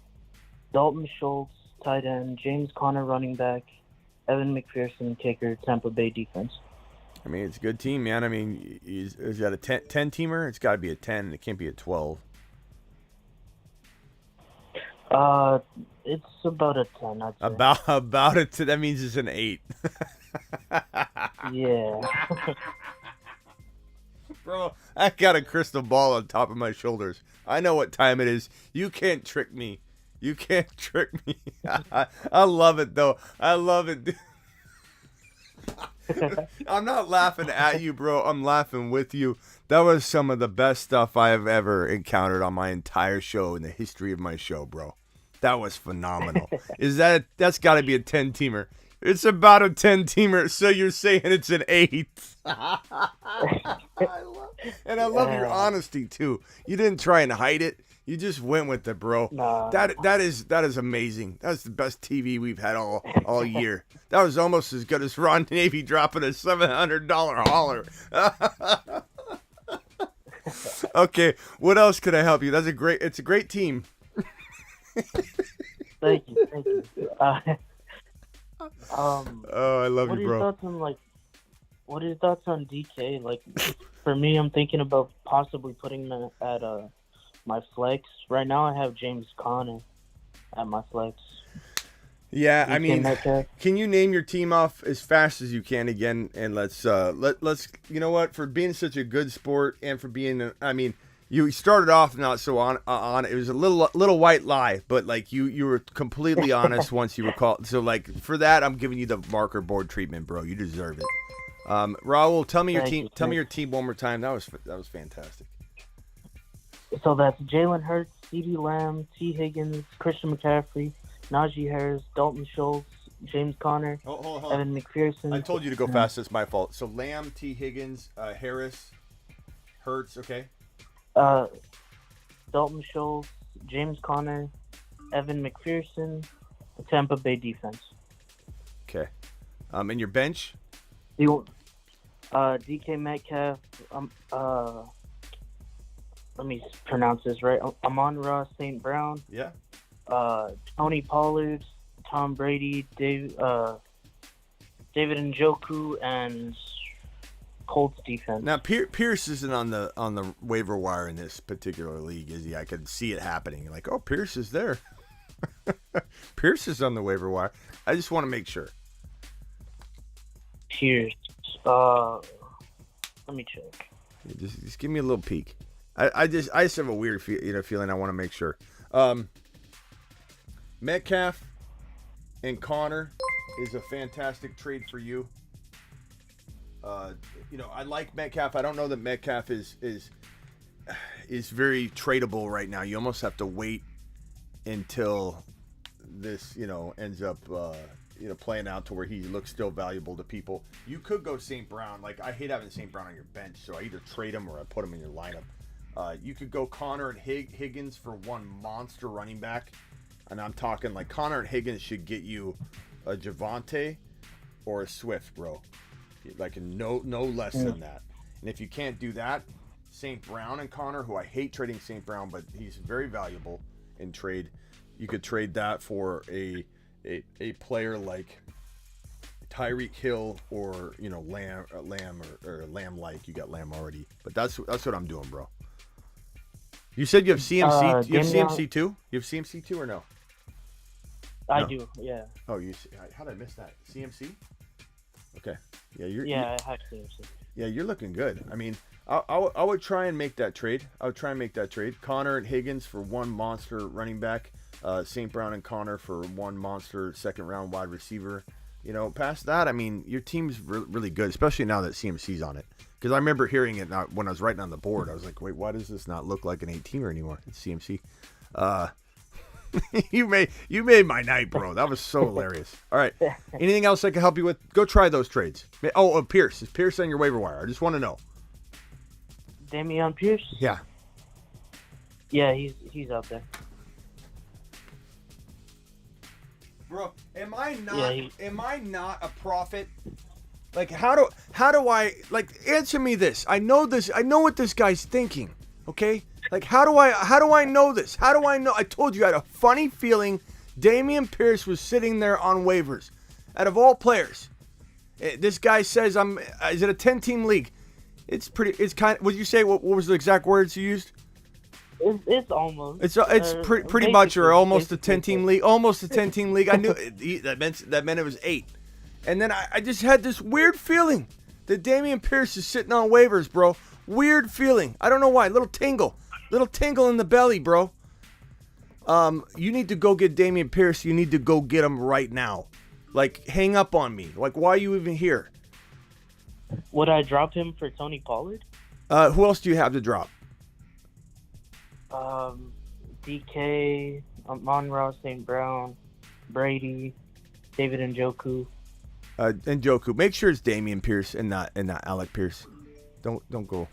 S10: Dalton Schultz tight end, James Conner running back, Evan McPherson kicker, Tampa Bay defense.
S4: I mean, it's a good team, man. I mean, is that a 10-teamer? It's got to be a 10. It can't be a 12.
S10: It's about a 10, I'd say.
S4: About a 10. That means it's an 8.
S10: Yeah.
S4: Bro, I got a crystal ball on top of my shoulders. I know what time it is. You can't trick me. You can't trick me. I love it, though. I love it. I'm not laughing at you, bro. I'm laughing with you. That was some of the best stuff I have ever encountered on my entire show in the history of my show, bro. That was phenomenal. That's got to be a 10-teamer. It's about a 10-teamer, so you're saying it's an 8. I love your honesty too. You didn't try and hide it. You just went with it, bro.
S10: No.
S4: That is amazing. That's the best TV we've had all year. That was almost as good as Ron Navy dropping a $700 hauler. Okay, what else could I help you? It's a great team.
S10: Thank you.
S4: Oh, I love you, bro.
S10: What are your thoughts on DK? Like, for me, I'm thinking about possibly putting him at my flex. Right now, I have James Conner at my flex.
S4: Yeah, I mean, can you name your team off as fast as you can again? And let's you know what? For being such a good sport and for being, I mean, you started off not so on. It was a little white lie, but like you were completely honest once you were called. So like for that, I'm giving you the marker board treatment, bro. You deserve it. Raul, tell me your team. Tell me your team one more time. That was fantastic.
S10: So that's Jalen Hurts, CeeDee Lamb, T. Higgins, Christian McCaffrey, Najee Harris, Dalton Schultz, James Conner,
S4: Hold on.
S10: Evan McPherson.
S4: I told you to go fast. It's my fault. So Lamb, T. Higgins, Harris, Hurts. Okay.
S10: Dalton Schultz, James Conner, Evan McPherson, the Tampa Bay defense.
S4: Okay. And your bench?
S10: DK Metcalf. Let me pronounce this right. Amon-Ra St. Brown.
S4: Yeah.
S10: Tony Pollard, Tom Brady, David Njoku, and Colts defense.
S4: Now Pierce isn't on the waiver wire in this particular league, is he? I could see it happening. Like, oh, Pierce is there. Pierce is on the waiver wire. I just want to make sure.
S10: Pierce. Let me check.
S4: Just give me a little peek. I just have a weird feeling. I want to make sure. Metcalf and Connor is a fantastic trade for you. I like Metcalf. I don't know that Metcalf is very tradable right now. You almost have to wait until this, ends up, playing out to where he looks still valuable to people. You could go St. Brown. Like, I hate having St. Brown on your bench, so I either trade him or I put him in your lineup. You could go Connor and Higgins for one monster running back. And I'm talking like Connor and Higgins should get you a Devonte or a Swift, bro. Like no less than that. And if you can't do that, St. Brown and Connor, who I hate trading St. Brown, but he's very valuable in trade. You could trade that for a player like Tyreek Hill or Lamb or Lamb like. You got Lamb already, but that's what I'm doing, bro. You said you have CMC. You have CMC too? You have CMC too or no?
S10: I do, yeah.
S4: Oh, how did I miss that? CMC? Okay. Yeah,
S10: I have CMC.
S4: Yeah, you're looking good. I mean, I would try and make that trade. Connor and Higgins for one monster running back. St. Brown and Connor for one monster second round wide receiver. Past that, I mean, your team's really good, especially now that CMC's on it. Because I remember hearing it when I was writing on the board. I was like, wait, why does this not look like an 8-teamer anymore? It's CMC. You made my night, bro. That was so hilarious. All right. Anything else I can help you with? Go try those trades. Oh, Pierce. Is Pierce on your waiver wire? I just want to know.
S10: Dameon Pierce?
S4: Yeah.
S10: Yeah, he's out there.
S4: Bro, am I not
S10: Yeah,
S4: a prophet? Like how do I answer me this? I know what this guy's thinking. Okay? Like how do I know this? How do I know? I told you I had a funny feeling Dameon Pierce was sitting there on waivers. Out of all players. This guy says is it a 10-team league? It's kind of, would you say what was the exact words you used?
S10: It's almost.
S4: It's pretty much or almost a 10-team league. Almost a 10-team league. I knew that meant it was 8. And then I just had this weird feeling that Dameon Pierce is sitting on waivers, bro. Weird feeling. I don't know why. Little tingle in the belly, bro. You need to go get Dameon Pierce. You need to go get him right now. Like, hang up on me. Like, why are you even here?
S10: Would I drop him for Tony Pollard?
S4: Who else do you have to drop?
S10: DK, Monroe, St. Brown, Brady, David Njoku.
S4: Njoku. Make sure it's Dameon Pierce and not Alec Pierce. Don't go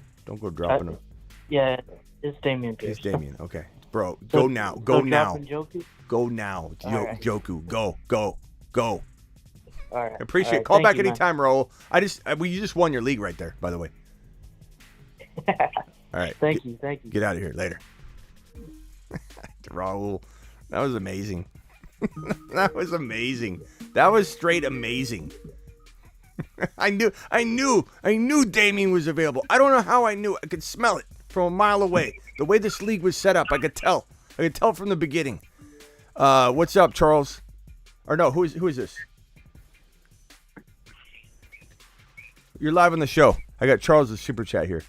S4: dropping him.
S10: Yeah, it's Dameon Pierce.
S4: It's Dameon. Okay, bro. Go now. Go now.
S10: Njoku?
S4: Go now.
S10: Right.
S4: Njoku. Go.
S10: All right.
S4: I appreciate it.
S10: Right.
S4: Call
S10: Thank
S4: back
S10: you,
S4: anytime, Raul. You just won your league right there, by the way. All right.
S10: Thank you.
S4: Get out of here. Later. Raul. That was amazing. That was amazing. That was straight amazing. I knew Damien was available. I don't know how I knew. I could smell it from a mile away. The way this league was set up, I could tell. From the beginning. What's up, Charles? Or no, who is this? You're live on the show. I got Charles' super chat here.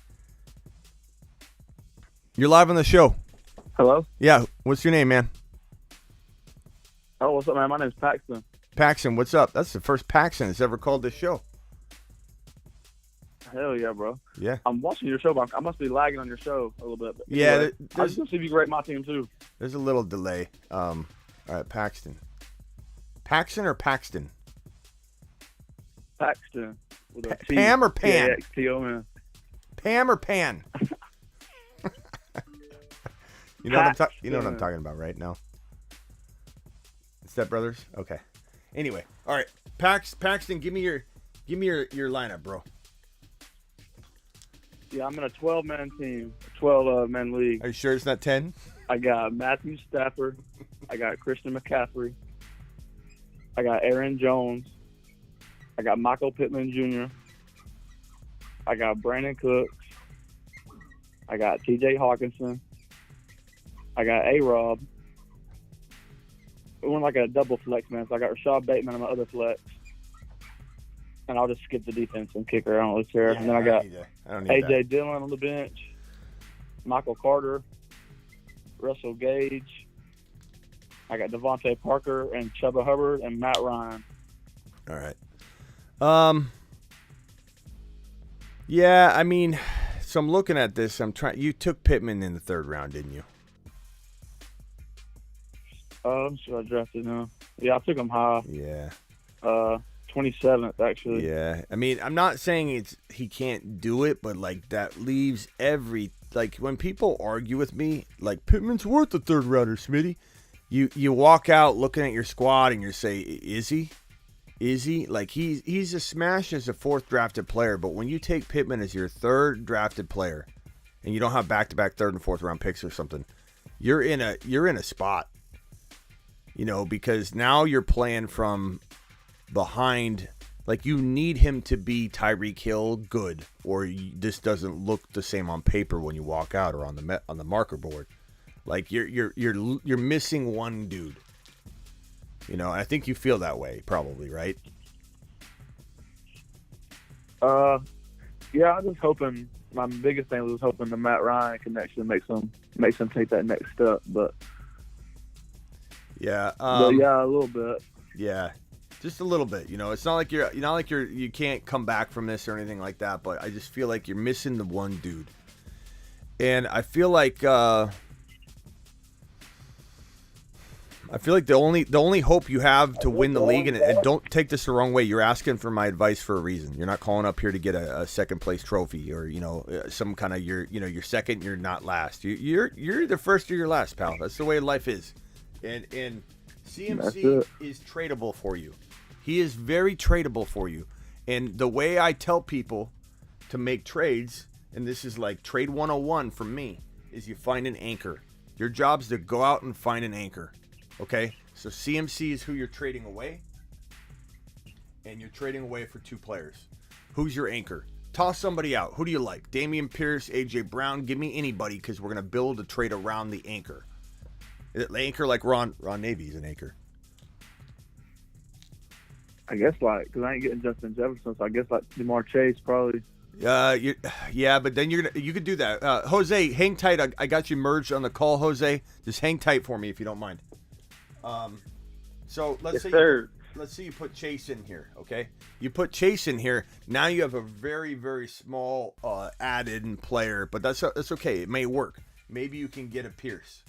S4: You're live on the show.
S11: Hello?
S4: Yeah, what's your name, man?
S11: Oh, what's up, man? My name's Paxton.
S4: Paxton, what's up? That's the first Paxton that's ever called this show.
S11: Hell yeah, bro.
S4: Yeah.
S11: I'm watching your show, but I must be lagging on your show a little bit. But
S4: yeah,
S11: anyway, I just want to see if you can rate my team, too.
S4: There's a little delay. All right, Paxton. Paxton or Paxton?
S11: Paxton. With a T.
S4: Pam or Pan?
S11: P-A-X-T-O-N.
S4: Pam or Pan? You know what I'm talking about right now? Step Brothers? Okay. Anyway, all right. Paxton, give me your lineup, bro.
S11: Yeah, I'm in a 12-man team, 12-man league.
S4: Are you sure it's not 10?
S11: I got Matthew Stafford. I got Christian McCaffrey. I got Aaron Jones. I got Michael Pittman Jr. I got Brandon Cooks. I got T.J. Hawkinson. I got A-Rob. It went like a double flex, man. So I got Rashad Bateman on my other flex. And I'll just skip the defense and kicker. I don't really care.
S4: Yeah,
S11: and then I got A.J.
S4: that.
S11: Dillon on the bench. Michael Carter. Russell Gage. I got Devonte Parker and Chuba Hubbard and Matt Ryan.
S4: All right. Yeah, I mean, so I'm looking at this. You took Pittman in the 3rd round, didn't you?
S11: Should I drafted now? Yeah, I took him high.
S4: Yeah.
S11: 27th, actually.
S4: Yeah. I mean, I'm not saying he can't do it, but, like, that leaves when people argue with me, like, Pittman's worth a 3rd rounder, Smitty. You walk out looking at your squad and you say, is he? Is he? Like, he's a smash as a 4th drafted player, but when you take Pittman as your 3rd drafted player and you don't have back-to-back 3rd and 4th round picks or something, you're in a spot. You know, because now you're playing from behind. Like, you need him to be Tyreek Hill good, or this doesn't look the same on paper when you walk out or on the marker board. Like, you're missing one dude. You know, I think you feel that way, probably, right?
S11: Yeah, I'm just hoping. My biggest thing was hoping the Matt Ryan connection makes him take that next step, but.
S4: Yeah.
S11: Yeah, a little bit.
S4: Yeah, just a little bit. You know, it's not like you can't come back from this or anything like that. But I just feel like you're missing the one dude, and I feel like I feel like the only hope you have to win the league, and don't take this the wrong way, you're asking for my advice for a reason. You're not calling up here to get a second place trophy or some kind of you're second, you're not last. You're either first or you're last, pal. That's the way life is. And CMC is tradable for you. He is very tradable for you. And the way I tell people to make trades, and this is like trade 101 from me, is you find an anchor. Your job's to go out and find an anchor. Okay, so CMC is who you're trading away, and you're trading away for 2 players. Who's your anchor? Toss somebody out. Who do you like? Dameon Pierce, AJ Brown. Give me anybody, because we're gonna build a trade around the anchor. The anchor, like Ron Navy is an anchor.
S11: I guess because I ain't getting Justin Jefferson, so I guess Jamar Chase probably.
S4: Yeah, but then you could do that. Jose, hang tight. I got you merged on the call, Jose. Just hang tight for me if you don't mind. So let's say you put Chase in here, okay? You put Chase in here. Now you have a very, very small added player, but that's okay. It may work. Maybe you can get a Pierce.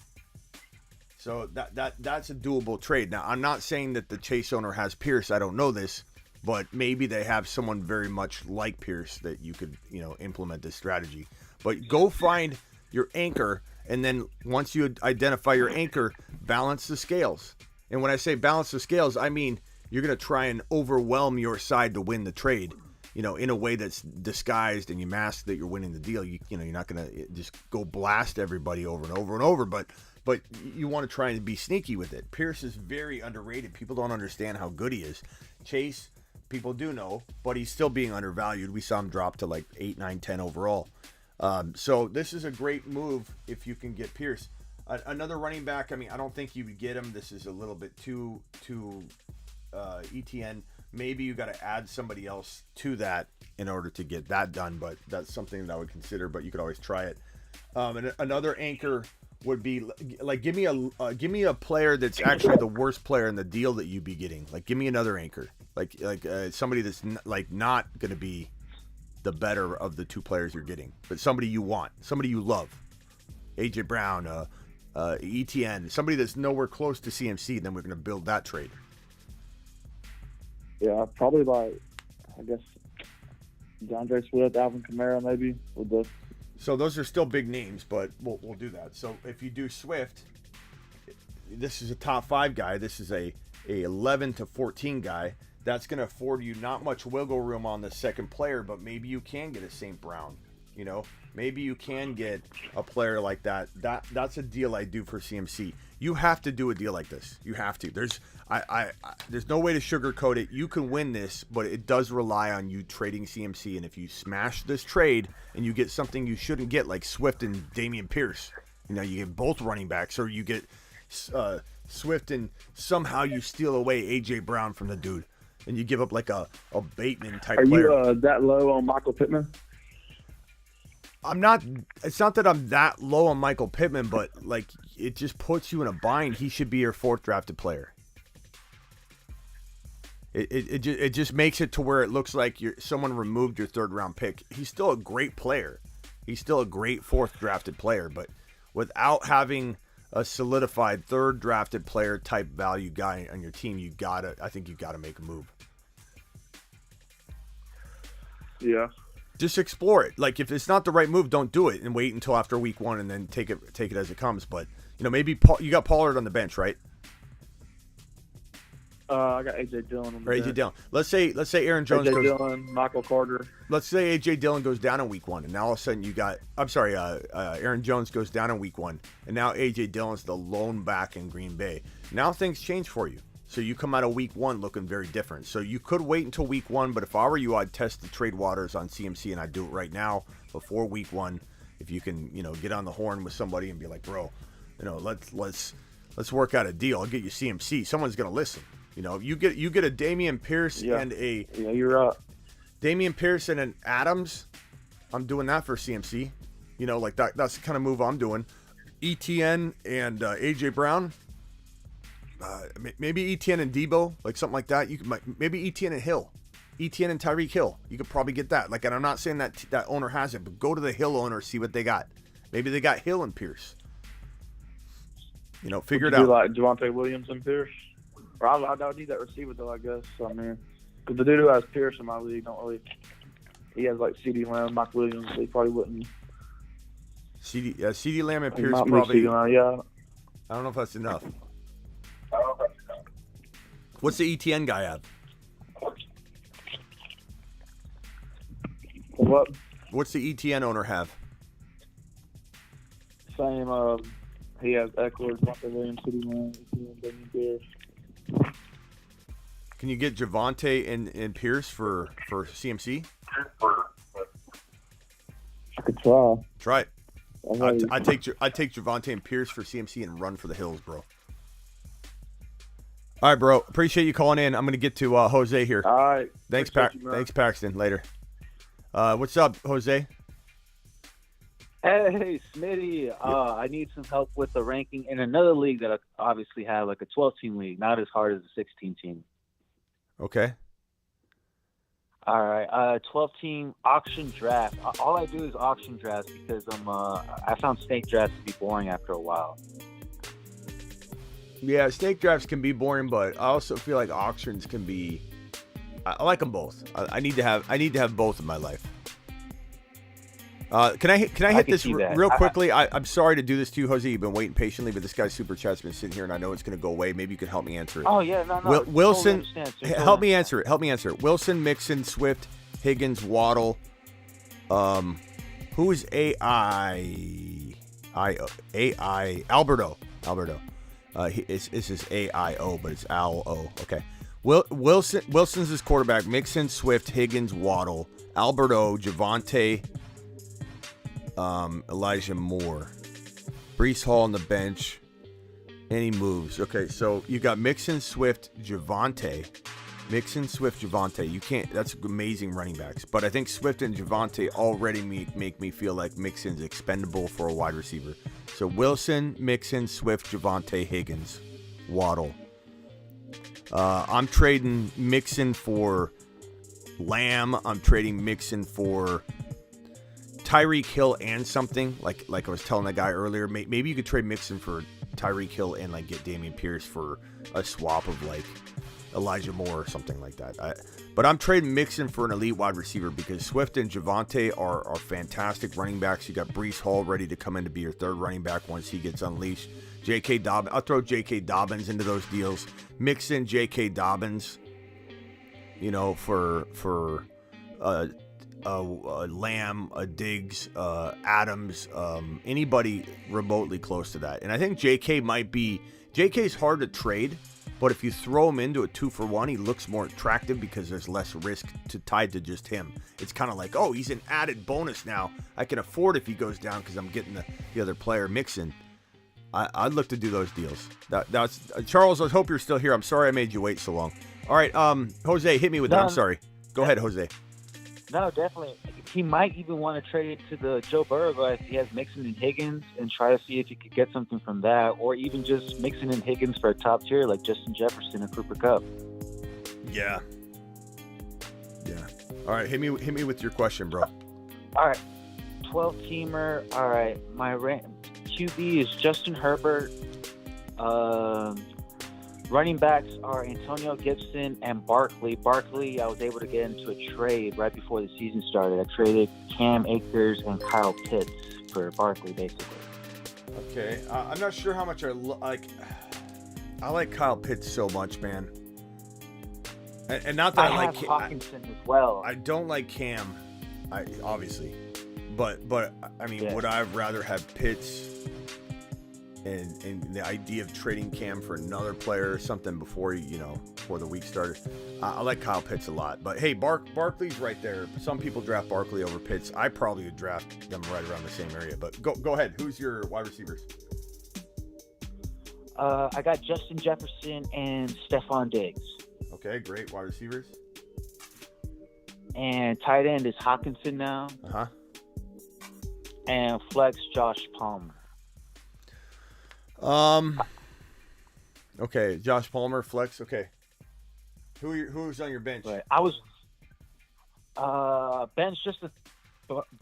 S4: So that's a doable trade. Now, I'm not saying that the Chase owner has Pierce. I don't know this, but maybe they have someone very much like Pierce that you could, implement this strategy. But go find your anchor, and then once you identify your anchor, balance the scales. And when I say balance the scales, I mean you're going to try and overwhelm your side to win the trade, in a way that's disguised, and you mask that you're winning the deal. You're not going to just go blast everybody over and over and over, but you want to try and be sneaky with it. Pierce is very underrated. People don't understand how good he is. Chase, people do know, but he's still being undervalued. We saw him drop to like 8, 9, 10 overall. So this is a great move if you can get Pierce. Another running back, I don't think you would get him. This is a little bit too ETN. Maybe you got to add somebody else to that in order to get that done, but that's something that I would consider, but you could always try it. And another anchor would be like, give me a player that's actually the worst player in the deal that you'd be getting. Like, give me another anchor, like somebody that's not going to be the better of the 2 players you're getting, but somebody you want, somebody you love. AJ Brown, ETN, somebody that's nowhere close to CMC. Then we're going to build that trade.
S11: Yeah, probably I guess DeAndre Swift, Alvin Kamara, maybe with the.
S4: So those are still big names, but we'll do that. So if you do Swift, this is a top 5 guy. This is a 11 to 14 guy. That's going to afford you not much wiggle room on the second player, but maybe you can get a St. Brown. Maybe you can get a player like that. That's a deal I do for CMC. You have to do a deal like this. You have to. There's no way to sugarcoat it. You can win this, but it does rely on you trading CMC. And if you smash this trade and you get something you shouldn't get, like Swift and Dameon Pierce, you get both running backs, or you get Swift and somehow you steal away AJ Brown from the dude, and you give up like a Bateman type player.
S11: Are you that low on Michael Pittman?
S4: I'm not. It's not that I'm that low on Michael Pittman, but like it just puts you in a bind. He should be your 4th drafted player. It just makes it to where it looks like someone removed your 3rd round pick. He's still a great player. He's still a great 4th drafted player, but without having a solidified 3rd drafted player type value guy on your team, I think you gotta make a move.
S11: Yeah.
S4: Just explore it. Like, if it's not the right move, don't do it and wait until after week 1 and then take it as it comes. But maybe you got Pollard on the bench, right?
S11: I got AJ Dillon on the bench.
S4: AJ Dillon. Let's say Aaron Jones
S11: AJ
S4: goes.
S11: Dillon, Michael Carter.
S4: Let's say AJ Dillon goes down in week 1, and now all of a sudden Aaron Jones goes down in week 1, and now AJ Dillon's the lone back in Green Bay. Now things change for you. So you come out of week 1 looking very different. So you could wait until week 1, but if I were you, I'd test the trade waters on CMC, and I'd do it right now before week 1. If you can, get on the horn with somebody and be like, bro, let's work out a deal. I'll get you CMC. Someone's gonna listen. You get a Dameon Pierce and a
S11: you're right.
S4: Dameon Pierce and an Adams. I'm doing that for CMC. Like that's the kind of move I'm doing. ETN and AJ Brown. Maybe ETN and Debo, like something like that. You could maybe ETN and Hill, ETN and Tyreek Hill. You could probably get that. Like, and I'm not saying that owner has it, but go to the Hill owner, see what they got. Maybe they got Hill and Pierce. Figure it
S11: Do
S4: out.
S11: like Devonte Williams and Pierce. Or I would need that receiver though, I guess. I mean, because the dude who has Pierce in my league don't really. He has like C.D. Lamb, Mike Williams. So he probably wouldn't.
S4: CD Lamb and
S11: He
S4: Pierce
S11: might be
S4: probably.
S11: CeeDee Lamb, yeah.
S4: I don't know if that's enough. What's the ETN guy have?
S11: What?
S4: What's the ETN owner have?
S11: Same. He has Eckler, Devonte Williams, C.D. Lamb, Damian Pierce.
S4: Can you get Javonte and Pierce for CMC?
S11: I could try.
S4: Try it. I take Javonte and Pierce for CMC and run for the hills, bro. All right, bro. Appreciate you calling in. I'm gonna get to Jose here.
S11: All right.
S4: Thanks,
S11: Thanks,
S4: Paxton. Later. What's up, Jose?
S12: Hey, Smitty. I need some help with the ranking in another league that I obviously have, like a 12-team league, not as hard as a 16-team.
S4: Okay.
S12: All right, 12-team auction draft. All I do is auction drafts because I found snake drafts to be boring after a while.
S4: Yeah, snake drafts can be boring, but I also feel like auctions can be. I like them both. I need to have both in my life. Can I hit this real quickly? I'm sorry to do this to you, Jose. You've been waiting patiently, but this guy's super chat's been sitting here, and I know it's going to go away. Maybe you can help me answer it.
S12: Oh yeah, no.
S4: Wilson,
S12: totally
S4: help me answer it. Help me answer it. Wilson, Mixon, Swift, Higgins, Waddle. Who is AI? Alberto. This is AIO, but it's ALO. Okay. Wilson's his quarterback. Mixon, Swift, Higgins, Waddle, Alberto, Javonte, Elijah Moore, Breece Hall on the bench, and he moves. Okay, so you got Mixon, Swift, Javonte. You can't. That's amazing running backs. But I think Swift and Javonte already make me feel like Mixon's expendable for a wide receiver. So Wilson, Mixon, Swift, Javonte, Higgins, Waddle. I'm trading Mixon for Lamb. I'm trading Mixon for Tyreek Hill and something. Like I was telling that guy earlier, maybe you could trade Mixon for Tyreek Hill and like get Damian Pierce for a swap of like Elijah Moore or something like that. But I'm trading Mixon for an elite wide receiver because Swift and Javonte are fantastic running backs. You got Breece Hall ready to come in to be your third running back once he gets unleashed. J.K. Dobbins, I'll throw J.K. Dobbins into those deals. Mixon, J.K. Dobbins, for Lamb, a Diggs, Adams, anybody remotely close to that. And I think J.K.'s hard to trade. But if you throw him into a 2-for-1, he looks more attractive because there's less risk tied to just him. It's kind of like, oh, he's an added bonus now. I can afford if he goes down because I'm getting the other player Mixon. I'd look to do those deals. That's Charles, I hope you're still here. I'm sorry I made you wait so long. All right, Jose, hit me with that. I'm sorry. Go ahead, Jose.
S12: No, definitely. He might even want to trade it to the Joe Burrow guy if he has Mixon and Higgins and try to see if he could get something from that, or even just Mixon and Higgins for a top tier like Justin Jefferson and Cooper Kupp.
S4: Yeah. All right, hit me with your question, bro.
S12: All right, 12-teamer. All right, my QB is Justin Herbert. Running backs are Antonio Gibson and Barkley. Barkley, I was able to get into a trade right before the season started. I traded Cam Akers and Kyle Pitts for Barkley, basically.
S4: Okay, I'm not sure how much I like. I like Kyle Pitts so much, man. And not that I like
S12: Hawkinson as well.
S4: I don't like Cam, obviously, but I mean, would I rather have Pitts? And the idea of trading Cam for another player or something before the week started. I like Kyle Pitts a lot, but hey, Barkley's right there. Some people draft Barkley over Pitts. I probably would draft them right around the same area. But go ahead. Who's your wide receivers?
S12: I got Justin Jefferson and Stephon Diggs.
S4: Okay, great wide receivers.
S12: And tight end is Hawkinson now. And flex Josh Palmer.
S4: Okay, Josh Palmer, flex. Okay, who's on your bench?
S12: Right. I was bench just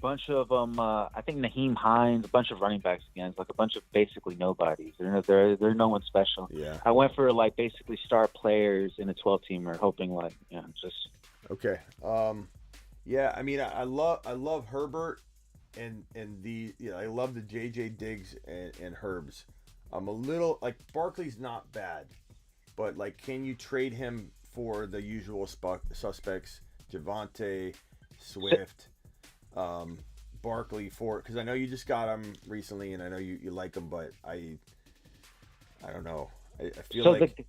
S12: bunch of I think Naheem Hines, a bunch of running backs again, like a bunch of basically nobodies. They're no one special.
S4: Yeah.
S12: I went for like basically star players in a 12-teamer, hoping like just.
S4: Okay. Yeah. I mean, I love Herbert, and I love the J.J. Diggs and Herbs. I'm a little like Barkley's not bad, but like, can you trade him for the usual suspects, Devonte, Swift, Barkley for? Because I know you just got him recently, and I know you like him, but I don't know. I feel
S12: so
S4: like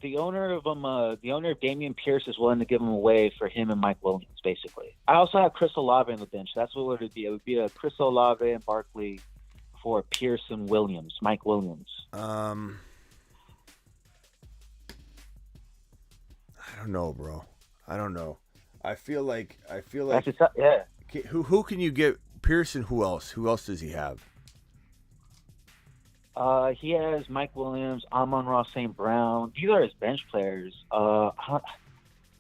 S12: the owner of Damian Pierce is willing to give him away for him and Mike Williams, basically. I also have Chris Olave on the bench. That's what it would be. It would be a Chris Olave and Barkley for Pierce and Williams, Mike Williams.
S4: I don't know, bro. I don't know. I feel like
S12: yeah.
S4: Who can you get? Pierce and who else? Who else does he have?
S12: He has Mike Williams, Amon-Ra St. Brown. These are his bench players.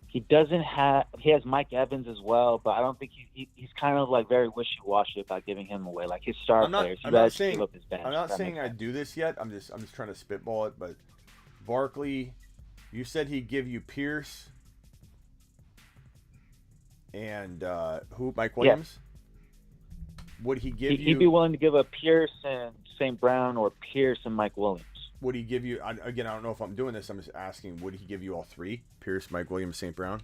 S12: He has Mike Evans as well, but I don't think he's kind of like very wishy-washy about giving him away. Like his star players, he does give up his bench.
S4: I'm not saying I do this yet. I'm just trying to spitball it. But Barkley, you said he'd give you Pierce and who? Mike Williams. Yeah. Would he give you?
S12: He'd be willing to give up Pierce and St. Brown or Pierce and Mike Williams.
S4: Would he give you, again, I don't know if I'm doing this, I'm just asking, would he give you all three? Pierce, Mike Williams, St. Brown?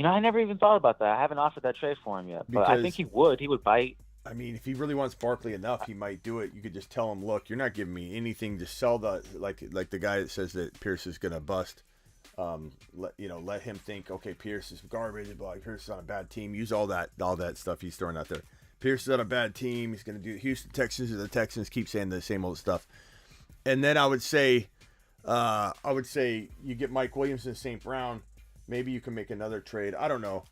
S12: I never even thought about that. I haven't offered that trade for him yet. But I think he would. He would bite.
S4: I mean, if he really wants Barkley enough, he might do it. You could just tell him, look, you're not giving me anything to sell like the guy that says that Pierce is going to bust. Let him think, okay, Pierce is garbage, but Pierce is on a bad team. Use all that stuff he's throwing out there. Pierce is on a bad team. He's going to do Houston Texans, or the Texans keep saying the same old stuff. And then I would say you get Mike Williams and St. Brown. Maybe you can make another trade. I don't know.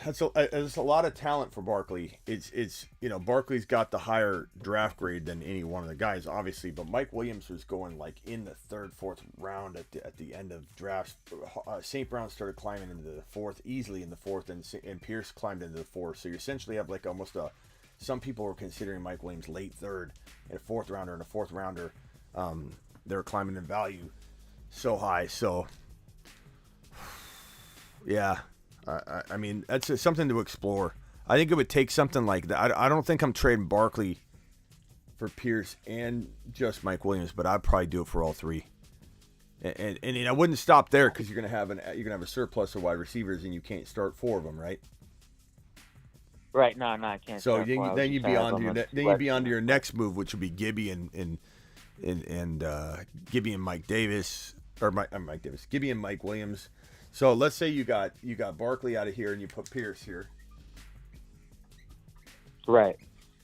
S4: It's a lot of talent for Barkley. It's Barkley's got the higher draft grade than any one of the guys, obviously. But Mike Williams was going like in the third, fourth round at the end of drafts. St. Brown started climbing into the fourth, easily in the fourth, and Pierce climbed into the fourth. So you essentially have like almost some people were considering Mike Williams late third and a fourth rounder and a fourth rounder. They're climbing in value so high. So yeah. I mean, that's something to explore. I think it would take something like that. I don't think I'm trading Barkley for Pierce and just Mike Williams, but I'd probably do it for all three. And I wouldn't stop there because you're gonna have a surplus of wide receivers and you can't start four of them, right?
S12: Right. No, I can't.
S4: So then you'd be on to your next move, which would be Gibby and Gibby and Mike Davis Gibby and Mike Williams. So let's say you got Barkley out of here and you put Pierce here.
S12: Right.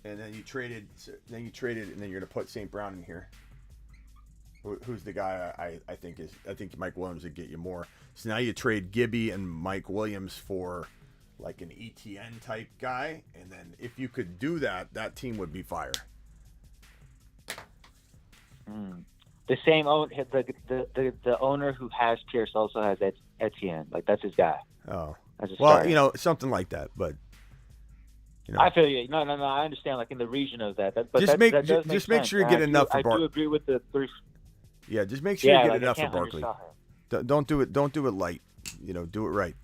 S4: And then you traded and then you're gonna put St. Brown in here. Who's the guy I think Mike Williams would get you more. So now you trade Gibby and Mike Williams for like an ETN type guy, and then if you could do that, that team would be fire.
S12: The same the owner who has Pierce also has Etienne. Like that's his guy.
S4: Oh,
S12: well,
S4: something like that. But
S12: I feel you. No. I understand. Like in the region of that. But
S4: just make sure you get enough for Barkley.
S12: I do agree with the three.
S4: Yeah, just make sure you get enough for Barkley. Don't do it light. Do it right.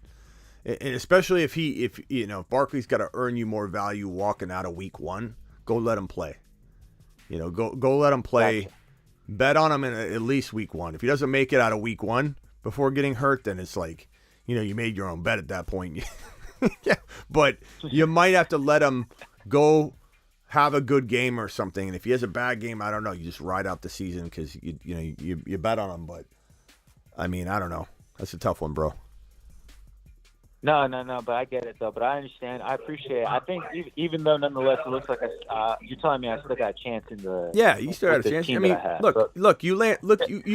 S4: And especially if Barkley's got to earn you more value walking out of week one, go let him play. Go let him play. Gotcha. Bet on him in at least week one. If he doesn't make it out of week one before getting hurt, then it's like, you made your own bet at that point. Yeah, but you might have to let him go have a good game or something. And if he has a bad game, I don't know. You just ride out the season because you bet on him. But I mean, I don't know. That's a tough one, bro.
S12: No, but I get it though. But I understand. I appreciate it. I think even though nonetheless it looks like you're telling me I still got a chance in the.
S4: Yeah, you still got a chance. I mean, you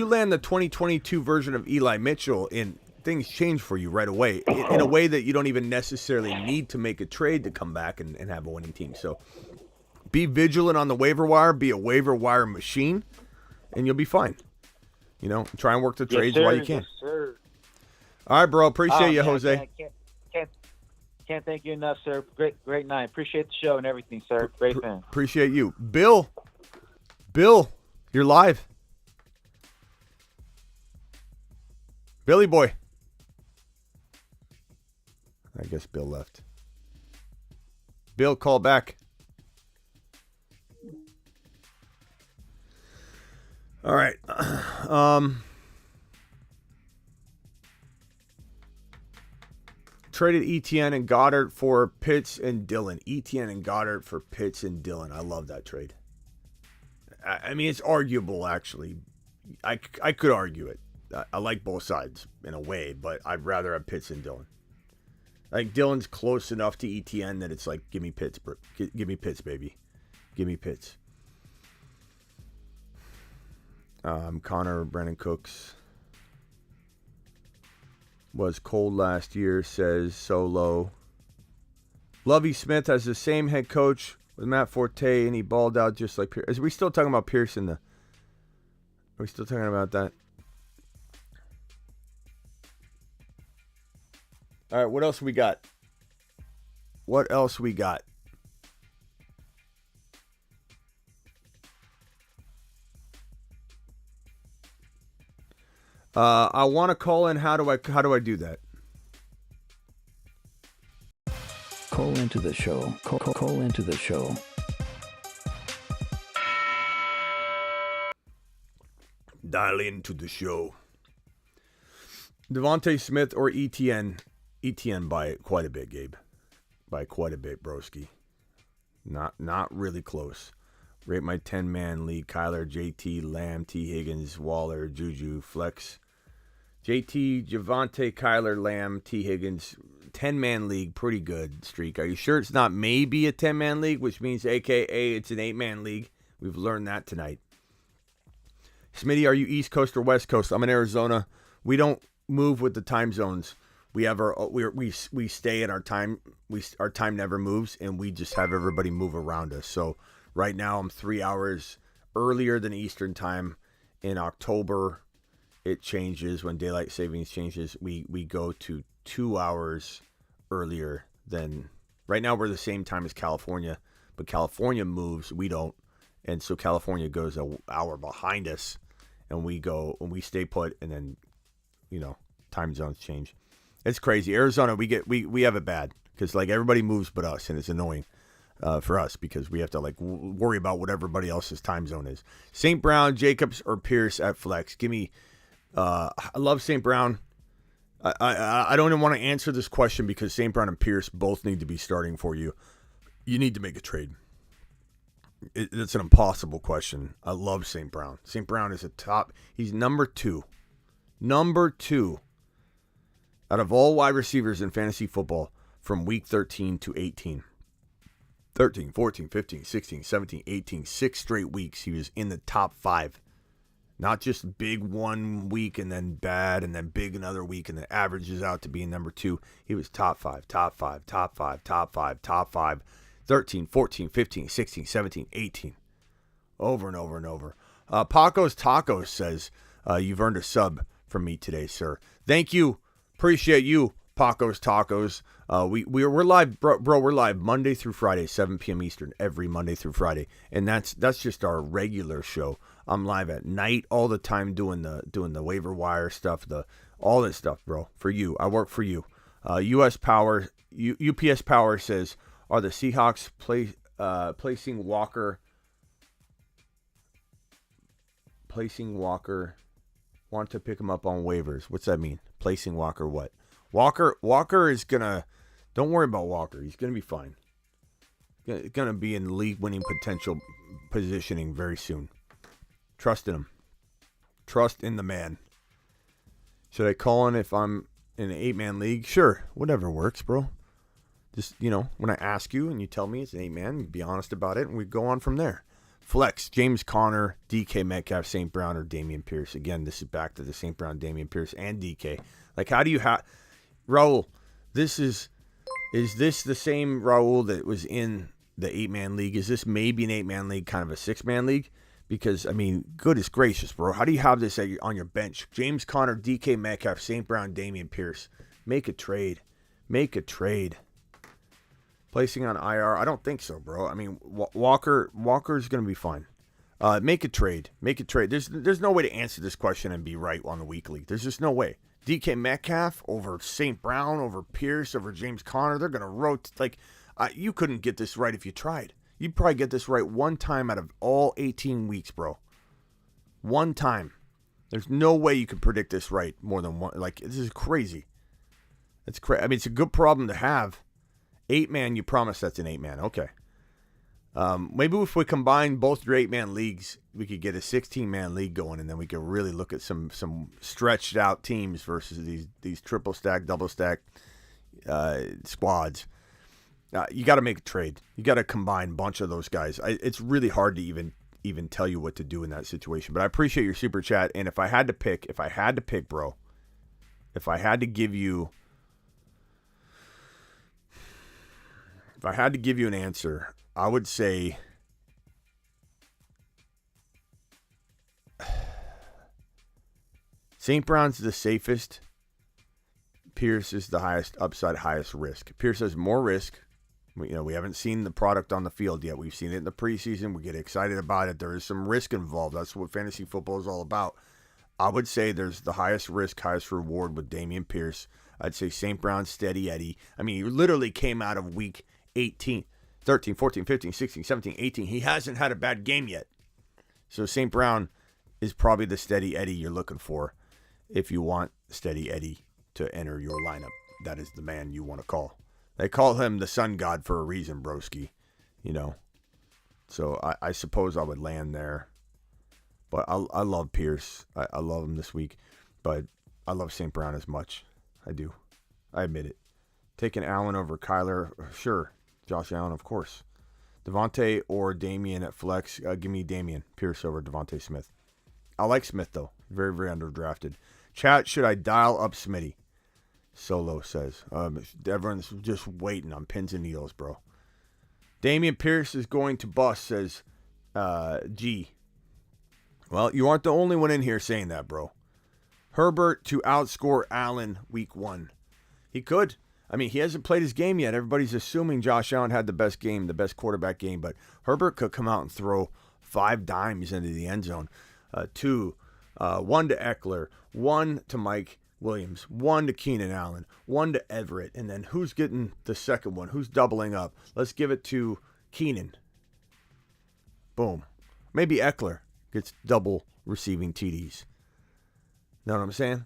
S4: land the 2022 version of Eli Mitchell, and things change for you right away in a way that you don't even necessarily need to make a trade to come back and have a winning team. So be vigilant on the waiver wire. Be a waiver wire machine, and you'll be fine. Try and work the trades while you can.
S12: Yes, sir.
S4: All right, bro. Appreciate you,
S12: man,
S4: Jose.
S12: Can't thank you enough, sir. Great night. Appreciate the show and everything, sir. Great fan.
S4: Appreciate you. Bill, you're live. Billy boy. I guess Bill left. Bill, call back. All right. Traded ETN and Goddard for Pitts and Dillon. ETN and Goddard for Pitts and Dillon. I love that trade. I mean, it's arguable, actually. I could argue it. I like both sides in a way, but I'd rather have Pitts and Dillon. I think Dillon's close enough to ETN that it's like, give me Pitts, give me Pitts, baby. Give me Pitts. Connor Brennan Cooks was cold last year, says Solo. Lovie Smith has the same head coach with Matt Forte, and he balled out just like Pierce. Are we still talking about Pierce Are we still talking about that? All right, what else we got? I want to call in. How do I do that?
S2: Call into the show. Call into the show.
S4: Dial into the show. Devonte Smith or ETN? ETN by quite a bit, Gabe. By quite a bit, broski. Not really close. Rate my 10-man league. Kyler, JT, Lamb, T. Higgins, Waller, Juju, Flex. JT, Devonte, Kyler, Lamb, T. Higgins. 10-man league, pretty good streak. Are you sure it's not maybe a 10-man league, which means AKA it's an 8-man league? We've learned that tonight. Smitty, are you East Coast or West Coast? I'm in Arizona. We don't move with the time zones. We have we stay in our time. Our time never moves, and we just have everybody move around us. So right now I'm 3 hours earlier than Eastern time. In October, it changes when daylight savings changes. We go to 2 hours earlier than right now. We're the same time as California, but California moves. We don't, and so California goes an hour behind us, and we stay put, and then time zones change. It's crazy. Arizona, we have it bad because like everybody moves but us, and it's annoying for us because we have to like worry about what everybody else's time zone is. St. Brown, Jacobs, or Pierce at flex. Give me. I love St. Brown. I don't even want to answer this question because St. Brown and Pierce both need to be starting for you. You need to make a trade. It's an impossible question. I love St. Brown. St. Brown is a top. He's number two. Number two out of all wide receivers in fantasy football from week 13 to 18. 13, 14, 15, 16, 17, 18, 6 straight weeks he was in the top 5. Not just big one week and then bad and then big another week and then averages out to being number 2. He was top 5, top 5, top 5, top 5, top 5, 13, 14, 15, 16, 17, 18. Over and over and over. Paco's Tacos says, you've earned a sub from me today, sir. Thank you. Appreciate you, Paco's Tacos. We're live, bro. We're live Monday through Friday, 7 p.m. Eastern, every Monday through Friday, and that's just our regular show. I'm live at night all the time doing the waiver wire stuff, all this stuff, bro. For you, I work for you. UPS Power says, are the Seahawks placing Walker? Want to pick him up on waivers? What's that mean? Placing Walker what? Walker is gonna. Don't worry about Walker. He's gonna be fine. Gonna be in league winning potential positioning very soon. Trust in him. Trust in the man. Should I call in if I'm in an 8-man league? Sure, whatever works, bro. Just when I ask you and you tell me it's an 8-man, be honest about it, and we go on from there. Flex, James Conner, DK Metcalf, St. Brown, or Dameon Pierce. Again, this is back to the St. Brown, Dameon Pierce, and DK. Like, how do you have... Raul, is this the same Raul that was in the 8-man league? Is this maybe an 8-man league, kind of a 6-man league? Because, I mean, goodness gracious, bro. How do you have this on your bench? James Conner, DK Metcalf, St. Brown, Dameon Pierce. Make a trade. Make a trade. Placing on IR? I don't think so, bro. I mean, Walker's going to be fine. Make a trade. Make a trade. There's no way to answer this question and be right on the weekly. There's just no way. DK Metcalf over St. Brown, over Pierce, over James Conner. They're going to rotate. Like, you couldn't get this right if you tried. You'd probably get this right one time out of all 18 weeks, bro. One time. There's no way you could predict this right more than one. Like, this is crazy. It's crazy. I mean, it's a good problem to have. 8-man, you promise that's an 8-man. Okay. Maybe if we combine both your 8-man leagues, we could get a 16-man league going, and then we could really look at some stretched out teams versus these triple stack, double stack squads. You got to make a trade. You got to combine a bunch of those guys. It's really hard to even tell you what to do in that situation. But I appreciate your super chat. And if I had to pick, bro, if I had to give you an answer, I would say St. Brown's the safest. Pierce is the highest upside, highest risk. Pierce has more risk. We haven't seen the product on the field yet. We've seen it in the preseason. We get excited about it. There is some risk involved. That's what fantasy football is all about. I would say there's the highest risk, highest reward with Dameon Pierce. I'd say St. Brown's steady Eddie. I mean, he literally came out of week 18, 13, 14, 15, 16, 17, 18. He hasn't had a bad game yet. So St. Brown is probably the steady Eddie you're looking for if you want steady Eddie to enter your lineup. That is the man you want to call. They call him the sun god for a reason, broski. So I suppose I would land there. But I love Pierce. I love him this week. But I love St. Brown as much. I do. I admit it. Taking Allen over Kyler, sure. Josh Allen, of course. Devonte or Damian at flex. Give me Damian Pierce over Devonte Smith. I like Smith, though. Very, very underdrafted. Chat, should I dial up Smitty? Solo says. Everyone's just waiting on pins and needles, bro. Dameon Pierce is going to bust, says G. Well, you aren't the only one in here saying that, bro. Herbert to outscore Allen week 1. He could. I mean, he hasn't played his game yet. Everybody's assuming Josh Allen had the best game, the best quarterback game, but Herbert could come out and throw 5 dimes into the end zone. 2, 1 to Eckler, 1 to Mike Williams, 1 to Keenan Allen, 1 to Everett, and then who's getting the second one? Who's doubling up? Let's give it to Keenan. Boom. Maybe Eckler gets double receiving TDs. Know what I'm saying?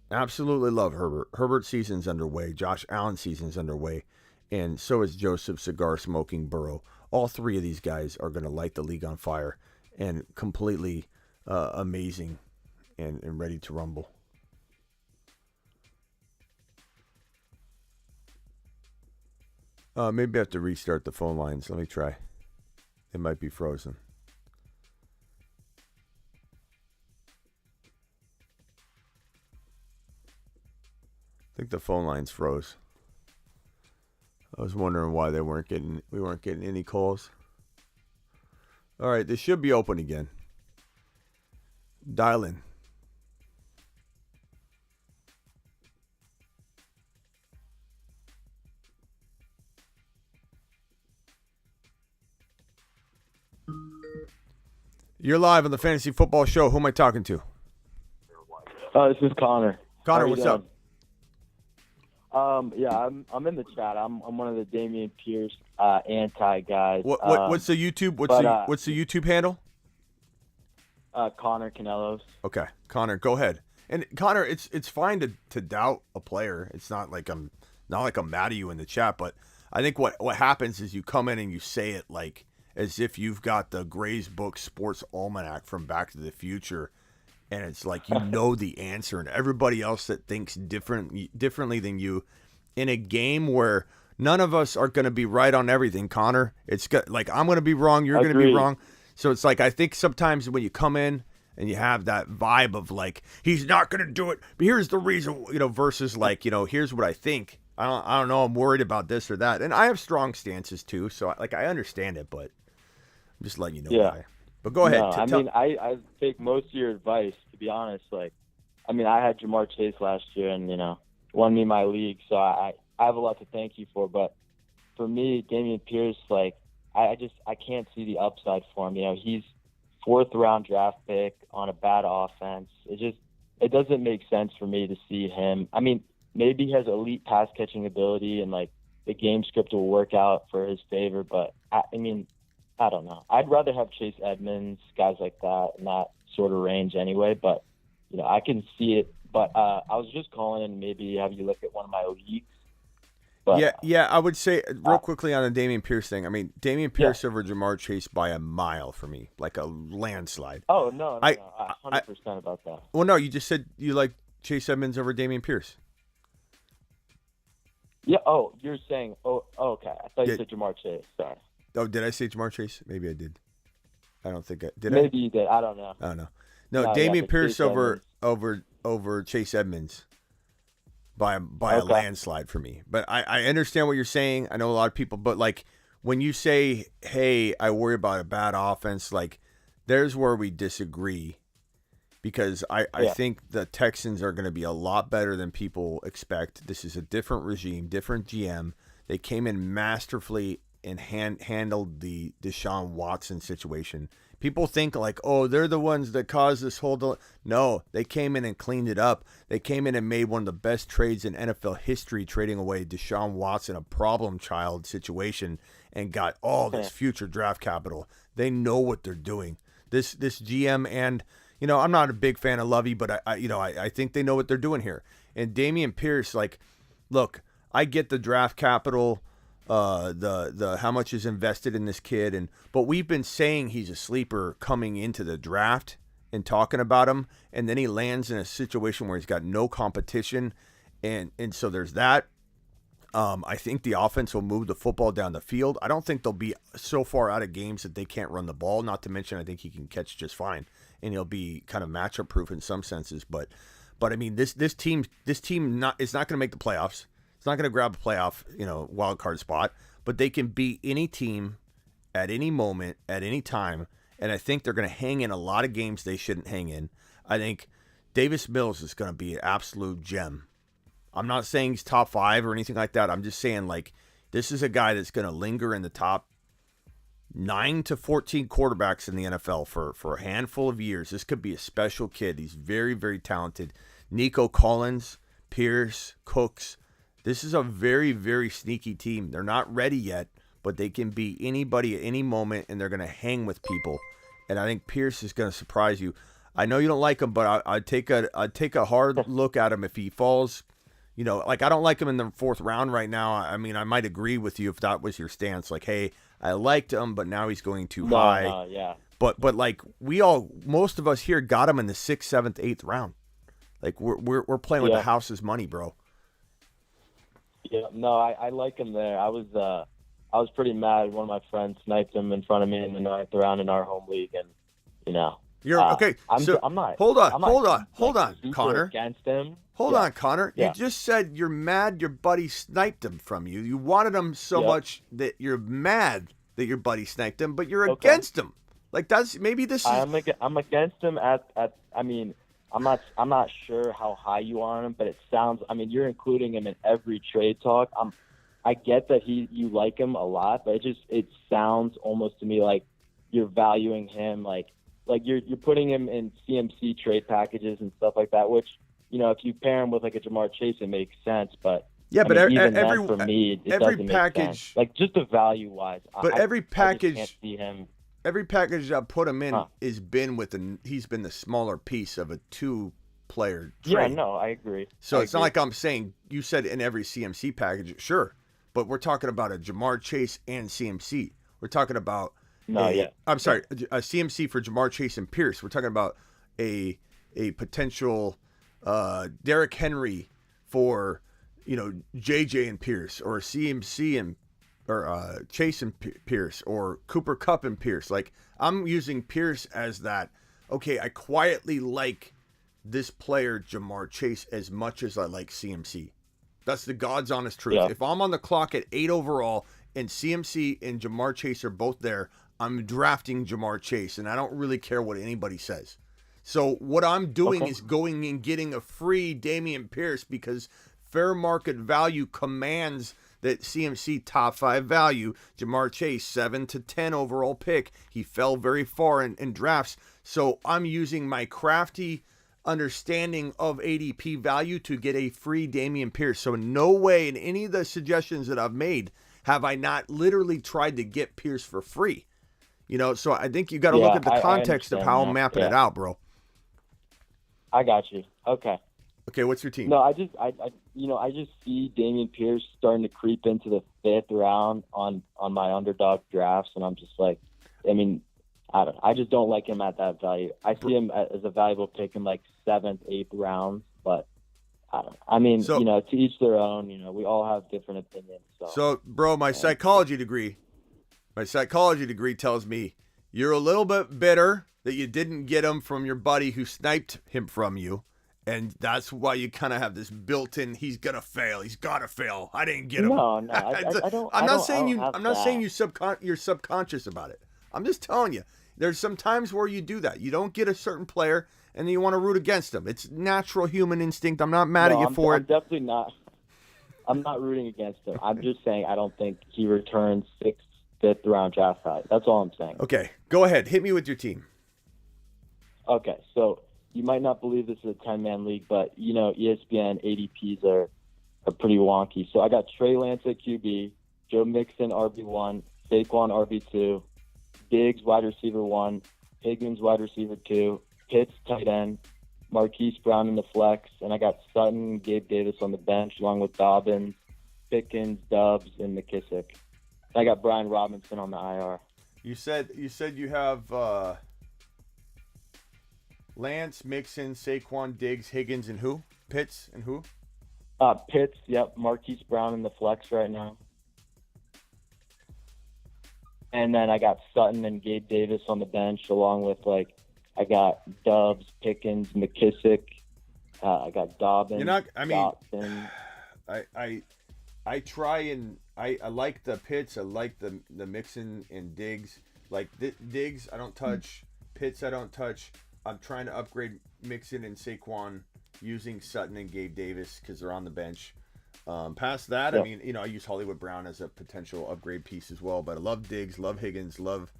S4: Absolutely love Herbert. Herbert's season's underway. Josh Allen's season's underway. And so is Joseph Cigar Smoking Burrow. All 3 of these guys are going to light the league on fire and completely amazing and ready to rumble. Maybe I have to restart the phone lines. Let me try. It might be frozen. I think the phone lines froze. I was wondering why we weren't getting any calls. All right, this should be open again. Dial in. You're live on the Fantasy Football Show. Who am I talking to?
S11: This is Connor.
S4: Connor, what's up?
S11: Yeah, I'm in the chat. I'm one of the Dameon Pierce anti guys.
S4: What's the YouTube? What's the YouTube handle?
S11: Connor Canelos.
S4: Okay, Connor, go ahead. And Connor, it's fine to doubt a player. It's not like I'm mad at you in the chat, but I think what happens is you come in and you say it like as if you've got the Gray's Book Sports Almanac from Back to the Future, and it's like you know the answer, and everybody else that thinks differently than you in a game where none of us are going to be right on everything, Connor. It's like I'm going to be wrong, you're going to be wrong. So it's like I think sometimes when you come in and you have that vibe of like he's not going to do it, but here's the reason, versus like here's what I think. I don't know. I'm worried about this or that, and I have strong stances too. So I understand it, but I'm just letting you know why. But go ahead.
S13: No, I take most of your advice, to be honest. Like, I had Jamar Chase last year and, won me my league. So I have a lot to thank you for. But for me, Dameon Pierce, like, I can't see the upside for him. He's 4th round draft pick on a bad offense. It doesn't make sense for me to see him. Maybe he has elite pass catching ability and like the game script will work out for his favor, but I don't know. I'd rather have Chase Edmonds, guys like that, in that sort of range anyway, but I can see it. But I was just calling and maybe have you look at one of my leagues. But,
S4: yeah, I would say real quickly on the Dameon Pierce thing. Dameon Pierce over Jamar Chase by a mile for me, like a landslide.
S13: Oh, no, 100% about that.
S4: Well, no, you just said you like Chase Edmonds over Dameon Pierce.
S13: Yeah, you're saying, okay. I thought you said Jamar Chase, sorry.
S4: Oh, did I say Jamar Chase? Maybe I did. I don't think I did.
S13: Maybe you did. I don't know.
S4: I don't know. No, Dameon Pierce over Chase Edmonds. By a landslide for me. But I understand what you're saying. I know a lot of people, but like when you say, hey, I worry about a bad offense, like there's where we disagree because I think the Texans are going to be a lot better than people expect. This is a different regime, different GM. They came in masterfully and handled the Deshaun Watson situation. People think like, oh, they're the ones that caused this whole... No, they came in and cleaned it up. They came in and made one of the best trades in NFL history, trading away Deshaun Watson, a problem child situation, and got all this future draft capital. They know what they're doing. This GM and, I'm not a big fan of Lovey, but I think they know what they're doing here. And Dameon Pierce, like, look, I get the draft capital, the how much is invested in this kid, but we've been saying he's a sleeper coming into the draft and talking about him, and then he lands in a situation where he's got no competition, and so there's that. I think the offense will move the football down the field. I don't think they'll be so far out of games that they can't run the ball. Not to mention, I think he can catch just fine, and he'll be kind of matchup proof in some senses. But this team is not going to make the playoffs. It's not going to grab a playoff, wild card spot, but they can beat any team at any moment, at any time, and I think they're going to hang in a lot of games they shouldn't hang in. I think Davis Mills is going to be an absolute gem. I'm not saying he's top 5 or anything like that. I'm just saying, like, this is a guy that's going to linger in the top 9 to 14 quarterbacks in the NFL for a handful of years. This could be a special kid. He's very, very talented. Nico Collins, Pierce, Cooks. This is a very, very sneaky team. They're not ready yet, but they can beat anybody at any moment, and they're going to hang with people. And I think Pierce is going to surprise you. I know you don't like him, but I'd take a hard look at him if he falls. Like I don't like him in the 4th round right now. I might agree with you if that was your stance. Like, hey, I liked him, but now he's going too high.
S13: No, yeah.
S4: But like most of us here got him in the 6th, 7th, 8th round. Like we're playing with the house's money, bro.
S13: Yeah, no, I like him there. I was pretty mad. One of my friends sniped him in front of me in the 9th round in our home league, and
S4: you're okay.
S13: I'm not.
S4: Hold on,
S13: super
S4: Connor.
S13: Against him.
S4: Hold on, Connor.
S13: Yeah.
S4: You just said you're mad your buddy sniped him from you. You wanted him so much that you're mad that your buddy sniped him, but you're against him. Like that's maybe this is.
S13: I'm against him I'm not sure how high you are on him, but it sounds. You're including him in every trade talk. I get that you like him a lot, but it sounds almost to me like you're valuing him like you're putting him in CMC trade packages and stuff like that. Which if you pair him with like a Jamar Chase, it makes sense. But
S4: but
S13: even then, for me, it doesn't
S4: package,
S13: make sense. Like just the value wise.
S4: But every package,
S13: I just can't see him.
S4: Every package I put him in he's been the smaller piece of a 2-player trade.
S13: Yeah, no, I agree.
S4: So it's not like I'm saying you said in every CMC package, sure, but we're talking about a Jamar Chase and CMC. We're talking about I'm sorry, a CMC for Jamar Chase and Pierce. We're talking about a potential Derrick Henry for JJ and Pierce, or CMC and or Chase and Pierce, or Cooper Kupp and Pierce. Like I'm using Pierce as that. Okay, I quietly like this player Jamar Chase as much as I like CMC. That's the God's honest truth. Yeah. If I'm on the clock at 8 overall and CMC and Jamar Chase are both there, I'm drafting Jamar Chase, and I don't really care what anybody says. So what I'm doing is going and getting a free Dameon Pierce because fair market value commands that CMC top 5 value. Jamar Chase, 7 to 10 overall pick. He fell very far in drafts. So I'm using my crafty understanding of ADP value to get a free Dameon Pierce. So in no way in any of the suggestions that I've made have I not literally tried to get Pierce for free. So I think you got to look at the context of how I'm mapping it out, bro.
S13: I got you. Okay.
S4: Okay, what's your team?
S13: No, I just see Dameon Pierce starting to creep into the 5th round on my underdog drafts, and I'm just like, I just don't like him at that value. I see him as a valuable pick in like 7th, 8th rounds, but I don't. To each their own. We all have different opinions.
S4: So, bro, my psychology degree tells me you're a little bit bitter that you didn't get him from your buddy who sniped him from you. And that's why you kind of have this built-in. He's gonna fail. He's gotta fail. I didn't get him.
S13: No, I don't.
S4: I'm not saying
S13: you're
S4: subconscious about it. I'm just telling you. There's some times where you do that. You don't get a certain player, and then you want to root against them. It's natural human instinct. I'm not mad at you for it.
S13: Definitely not. I'm not rooting against him. I'm just saying I don't think he returns 6th, 5th round draft value. That's all I'm saying.
S4: Okay, go ahead. Hit me with your team.
S13: Okay, so. You might not believe this is a 10-man league, but, ESPN ADPs are pretty wonky. So I got Trey Lance at QB, Joe Mixon RB1, Saquon RB2, Diggs wide receiver 1, Higgins wide receiver 2, Pitts tight end, Marquise Brown in the flex, and I got Sutton and Gabe Davis on the bench along with Dobbins, Pickens, Doubs, and McKissick. And I got Brian Robinson on the IR.
S4: You said you have Lance, Mixon, Saquon, Diggs, Higgins, and who? Pitts and who?
S13: Pitts, yep. Marquise Brown in the flex right now. And then I got Sutton and Gabe Davis on the bench, along with, I got Doubs, Pickens, McKissick. I got Dobbins. Dotson.
S4: I try and I like the Pitts. I like the Mixon and Diggs. Like Diggs, I don't touch. Pitts, I don't touch. I'm trying to upgrade Mixon and Saquon using Sutton and Gabe Davis because they're on the bench. Past that,
S13: Yep.
S4: I use Hollywood Brown as a potential upgrade piece as well. But I love Diggs, love Higgins, love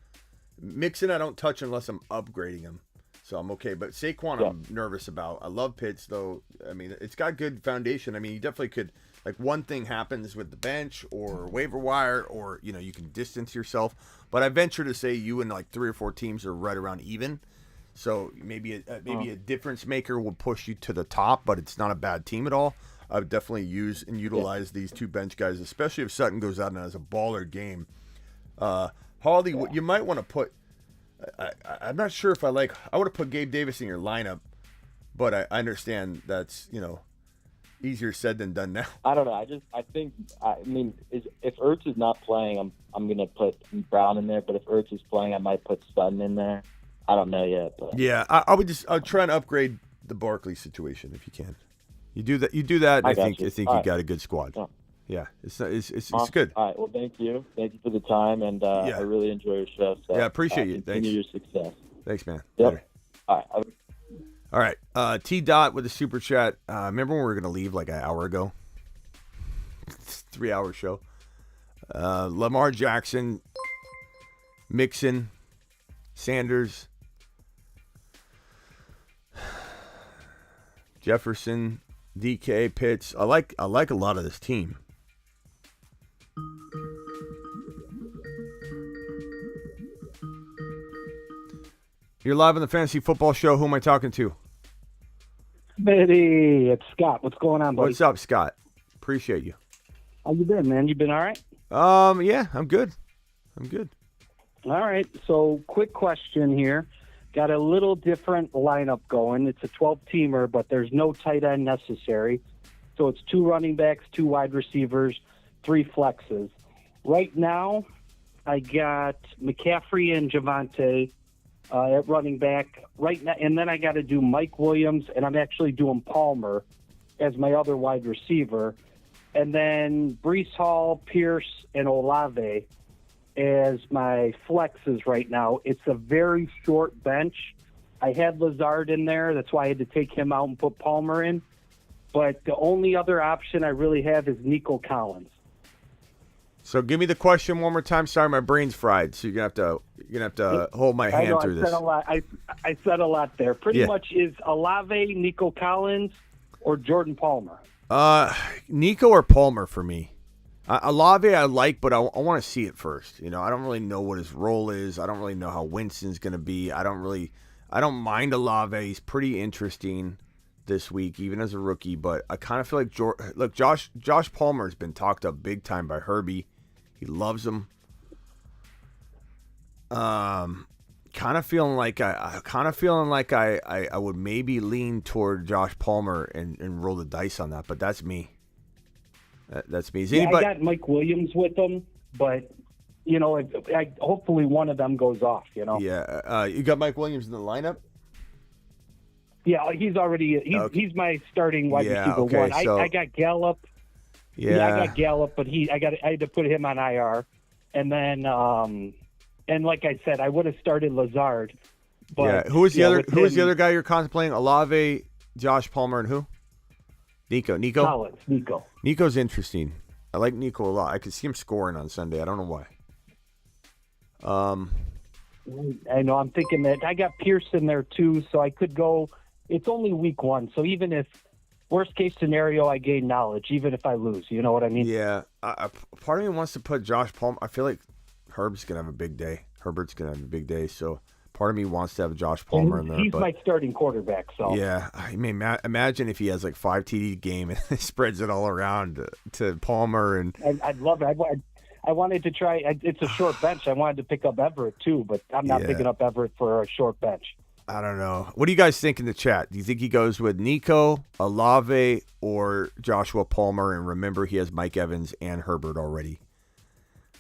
S4: Mixon. I don't touch unless I'm upgrading him, so I'm okay. But Saquon, I'm nervous about. I love Pitts though. It's got good foundation. You definitely could. One thing happens with the bench or waiver wire, or you can distance yourself. But I venture to say you and 3 or 4 teams are right around even. So maybe a difference maker will push you to the top, but it's not a bad team at all. I would definitely use and utilize these 2 bench guys, especially if Sutton goes out and has a baller game. Harley, you might want to put. I'm not sure if I would have put Gabe Davis in your lineup, but I understand that's easier said than done now.
S13: I don't know. If Ertz is not playing, I'm gonna put Brown in there. But if Ertz is playing, I might put Sutton in there. I don't know yet. But.
S4: Yeah, I'll try and upgrade the Barkley situation if you can. You do that. I think you got a good squad. Yeah, it's good.
S13: All right. Well, thank you for the time, and I really enjoy your show. So,
S4: appreciate you. Thanks.
S13: Continue your success.
S4: Thanks, man.
S13: Yep.
S4: Later.
S13: All
S4: right. T. Dot with the super chat. Remember when we were gonna leave an hour ago? It's a 3-hour show. Lamar Jackson, Mixon, Sanders, Jefferson, DK, Pitts. I like a lot of this team. You're live on the Fantasy Football Show. Who am I talking to?
S14: Smitty, it's Scott. What's going on, buddy?
S4: What's up, Scott? Appreciate you.
S14: How you been, man? You been all right?
S4: Yeah, I'm good.
S14: All right. So, quick question here. Got a little different lineup going. It's a 12-teamer, but there's no tight end necessary. So it's 2 running backs, 2 wide receivers, 3 flexes. Right now, I got McCaffrey and Devonte at running back right now, and then I got to do Mike Williams, and I'm actually doing Palmer as my other wide receiver, and then Breece Hall, Pierce, and Olave as my flexes right now. It's a very short bench. I had Lazard in there. That's why I had to take him out and put Palmer in. But the only other option I really have is Nico Collins.
S4: So give me the question one more time. Sorry, my brain's fried. So you're gonna have to hold my hand through this.
S14: Said a lot. I said a lot there. Pretty much is Olave, Nico Collins, or Jordan Palmer.
S4: Nico or Palmer for me. Olave I like, but I want to see it first. I don't really know what his role is. I don't really know how Winston's gonna be. I don't mind Olave. He's pretty interesting this week, even as a rookie. But I kind of feel like Josh Palmer has been talked up big time by Herbie. He loves him. Kind of feeling like I would maybe lean toward Josh Palmer and roll the dice on that, but that's me. That's me.
S14: I got Mike Williams with them, but hopefully one of them goes off.
S4: Yeah. You got Mike Williams in the lineup.
S14: Yeah, he's he's my starting wide receiver one.
S4: So,
S14: I got Gallup. Yeah, I got Gallup, but I had to put him on IR, and then and like I said, I would have started Lazard. But
S4: who was the other guy you're contemplating? Olave, Josh Palmer, and who? Nico.
S14: Collins. Nico.
S4: Nico's interesting. I like Nico a lot. I could see him scoring on Sunday. I don't know why.
S14: I know. I'm thinking that I got Pearson there too, so I could go. It's only week 1, so even if worst case scenario, I gain knowledge, even if I lose. You know what I mean?
S4: Yeah. Part of me wants to put Josh Palmer. I feel like Herbert's gonna have a big day. So part of me wants to have Josh Palmer in there.
S14: He's my starting quarterback. So
S4: yeah, I mean, imagine if he has like 5 TD game and spreads it all around to Palmer and.
S14: I'd love it. I wanted to try. It's a short bench. I wanted to pick up Everett too, but I'm not picking up Everett for a short bench.
S4: I don't know. What do you guys think in the chat? Do you think he goes with Nico, Olave, or Joshua Palmer? And remember, he has Mike Evans and Herbert already.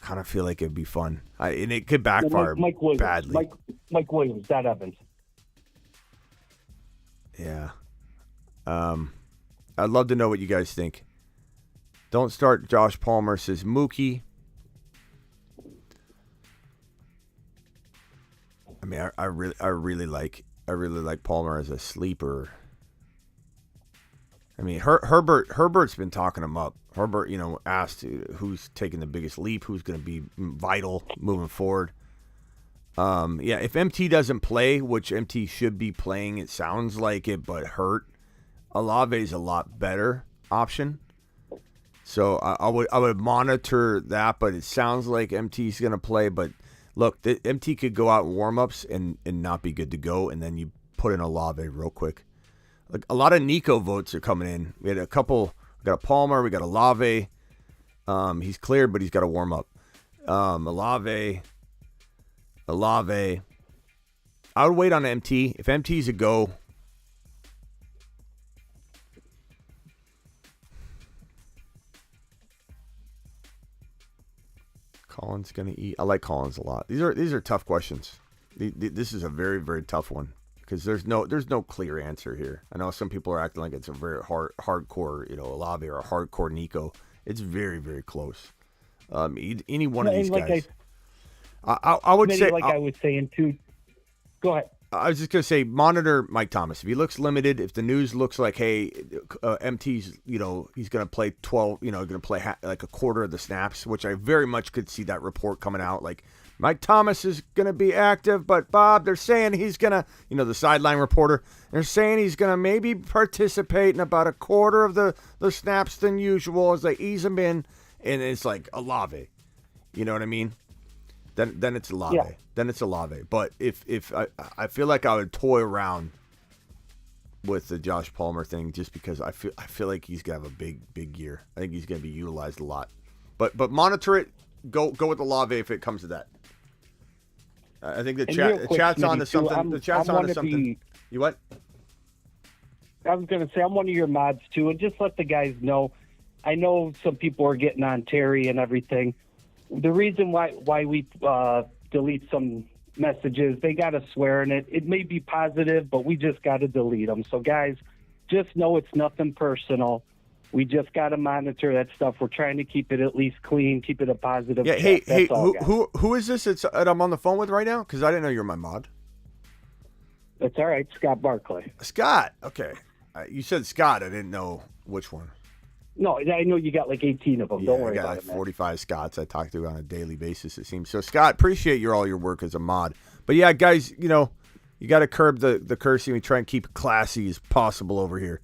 S4: Kind of feel like it'd be fun. And it could backfire
S14: Mike Williams,
S4: badly.
S14: Mike Williams, not Evans.
S4: Yeah. I'd love to know what you guys think. Don't start Josh Palmer, says Mookie. I mean, I really like Palmer as a sleeper. I mean, Herbert's been talking him up. Herbert, asked who's taking the biggest leap, who's going to be vital moving forward. If MT doesn't play, which MT should be playing, it sounds like it, but hurt. Olave's a lot better option. So I would monitor that, but it sounds like MT's going to play, but. Look, the MT could go out in warm-ups and not be good to go, and then you put in Olave real quick. Like a lot of Nico votes are coming in. We had a couple. We got a Palmer. We got Olave. He's cleared, but he's got to warm up. Olave. I would wait on MT. If MT's a go. Collins gonna eat. I like Collins a lot. These are tough questions. This is a very, very tough one because there's no clear answer here. I know some people are acting like it's a very hardcore, Olave or a hardcore Nico. It's very, very close. Any one of these guys. I would say,
S14: I was saying too. Go ahead.
S4: I was just going to say, monitor Mike Thomas. If he looks limited, if the news looks like, hey, MT's, he's going to play 12, going to play like a quarter of the snaps, which I very much could see that report coming out. Like, Mike Thomas is going to be active, but Bob, they're saying he's going to, the sideline reporter, they're saying he's going to maybe participate in about a quarter of the snaps than usual as they ease him in. And it's like Olave. You know what I mean? Then it's Olave. Yeah. Then it's Olave. But if I feel like I would toy around with the Josh Palmer thing just because I feel like he's gonna have a big year. I think he's gonna be utilized a lot. But monitor it. Go with Olave if it comes to that. I think the chat's on to something. The chat's on to something. You what?
S14: I was gonna say I'm one of your mods too, and just let the guys know. I know some people are getting on Terry and everything. The reason why we delete some messages, they got to swear in it. It may be positive, but we just got to delete them. So, guys, just know it's nothing personal. We just got to monitor that stuff. We're trying to keep it at least clean, keep it a positive.
S4: Yeah.
S14: chat.
S4: Hey,
S14: That's all, guys.
S4: who is this that I'm on the phone with right now? Because I didn't know you're my mod.
S14: That's all right. Scott Barclay.
S4: Scott. Okay. You said Scott. I didn't know which one.
S14: No, I know you got like 18 of them.
S4: Yeah,
S14: Don't worry
S4: I got
S14: about
S4: like
S14: it, man.
S4: 45 Scotts I talk to on a daily basis, it seems. So, Scott, appreciate all your work as a mod. But, yeah, guys, you got to curb the cursing. We try and keep it classy as possible over here.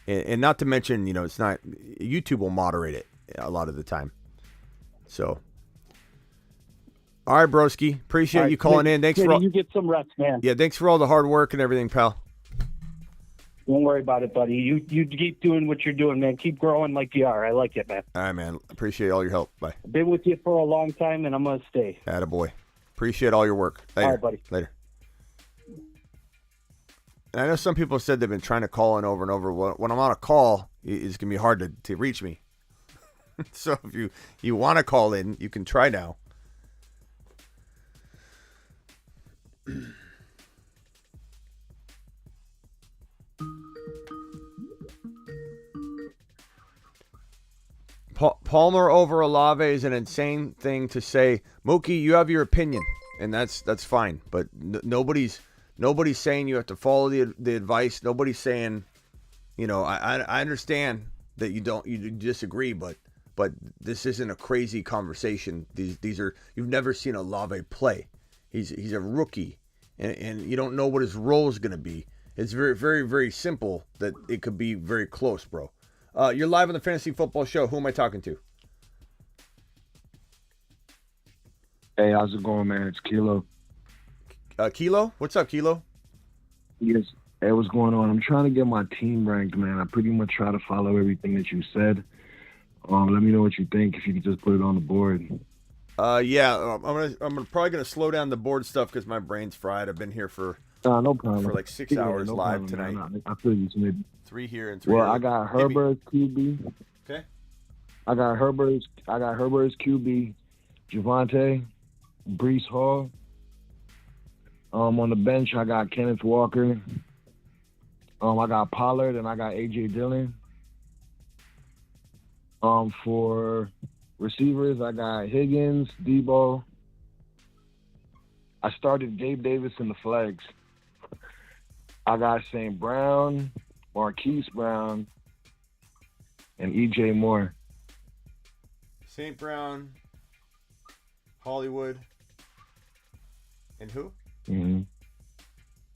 S4: And not to mention, it's not – YouTube will moderate it a lot of the time. So, all right, broski. Appreciate you calling in. Thanks for all,
S14: you get some rest, man.
S4: Yeah, thanks for all the hard work and everything, pal.
S14: Don't worry about it, buddy. You keep doing what you're doing, man. Keep growing like you are. I like it, man.
S4: All right, man. Appreciate all your help. Bye.
S14: Been with you for a long time, and I'm going to stay.
S4: Attaboy. Appreciate all your work. Later.
S14: All right, buddy.
S4: Later. And I know some people said they've been trying to call in over and over. When I'm on a call, it's going to be hard to reach me. So if you want to call in, you can try now. Palmer over Olave is an insane thing to say. Mookie, you have your opinion, and that's fine. But nobody's saying you have to follow the advice. Nobody's saying, I understand that you disagree, but this isn't a crazy conversation. These are, you've never seen Olave play. He's a rookie, and you don't know what his role is going to be. It's very, very, very simple that it could be very close, bro. You're live on the Fantasy Football Show. Who am I talking to?
S15: Hey, how's it going, man? It's Kilo.
S4: Kilo? What's up, Kilo?
S15: Yes. Hey, what's going on? I'm trying to get my team ranked, man. I pretty much try to follow everything that you said. Let me know what you think. If you could just put it on the board.
S4: Yeah. I'm probably gonna slow down the board stuff because my brain's fried. I've been here for
S15: no problem.
S4: For like 6 hours
S15: no
S4: live
S15: problem,
S4: tonight.
S15: man. I feel you, Smitty.
S4: 3 here and 3.
S15: Well, I got Herbert QB.
S4: Okay.
S15: I got Herbert's QB, Devonte, Brees Hall. On the bench, I got Kenneth Walker. I got Pollard and I got AJ Dillon. For receivers, I got Higgins, Debo. I started Gabe Davis in the flags. I got St. Brown, Marquise Brown, and EJ Moore.
S4: St. Brown, Hollywood, and who?
S15: Mm-hmm.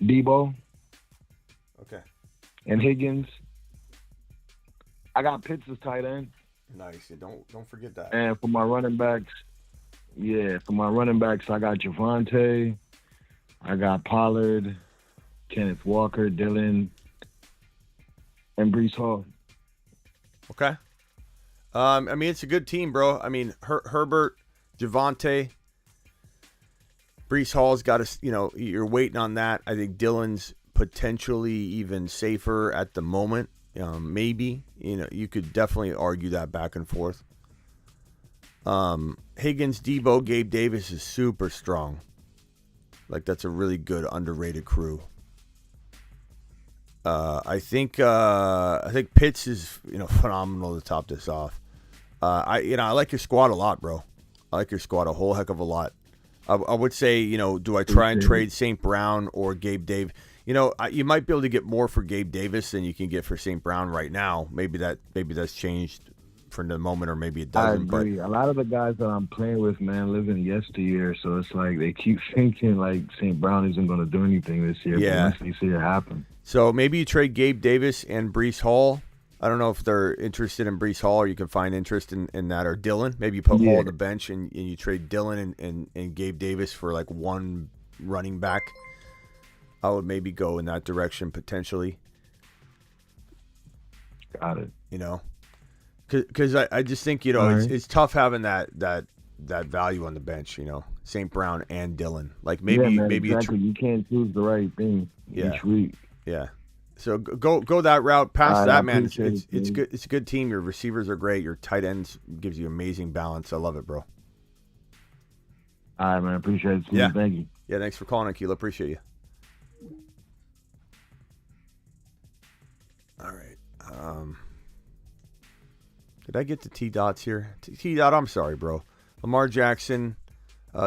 S15: Debo.
S4: Okay.
S15: And Higgins. I got Pitts as tight end.
S4: Nice. Don't forget that.
S15: And for my running backs, I got Javonte, I got Pollard, Kenneth Walker, Dillon, and Brees Hall.
S4: Okay. It's a good team, bro. Herbert, Javonte, Brees Hall's got to, you're waiting on that. I think Dillon's potentially even safer at the moment. Maybe, you could definitely argue that back and forth. Higgins, Debo, Gabe Davis is super strong. Like, that's a really good underrated crew. I think Pitts is, phenomenal to top this off. I like your squad a lot, bro. I like your squad a whole heck of a lot. I would say, do I try and trade St. Brown or Gabe Davis? You might be able to get more for Gabe Davis than you can get for St. Brown right now. Maybe that's changed for the moment, or maybe it doesn't.
S15: I agree. But a lot of the guys that I'm playing with, man, live in yesteryear, so it's like they keep thinking like St. Brown isn't going to do anything this year.
S4: Yeah.
S15: But once they see it happen.
S4: So maybe you trade Gabe Davis and Brees Hall. I don't know if they're interested in Brees Hall, or you can find interest in that, or Dillon. Maybe you put Hall on the bench and you trade Dillon and Gabe Davis for like one running back. I would maybe go in that direction potentially.
S15: Got it.
S4: Because I just think, it's tough having that value on the bench, St. Brown and Dillon. Like maybe
S15: exactly. You can't choose the right thing each week.
S4: Yeah. So go that route. Past that, man. It's
S15: good.
S4: It's a good team. Your receivers are great. Your tight ends gives you amazing balance. I love it, bro.
S15: All right, man. Appreciate it.
S4: Yeah.
S15: Thank you.
S4: Yeah. Thanks for calling, Akila. Appreciate you. All right. Did I get the T-Dots here? T-Dot, I'm sorry, bro. Lamar Jackson,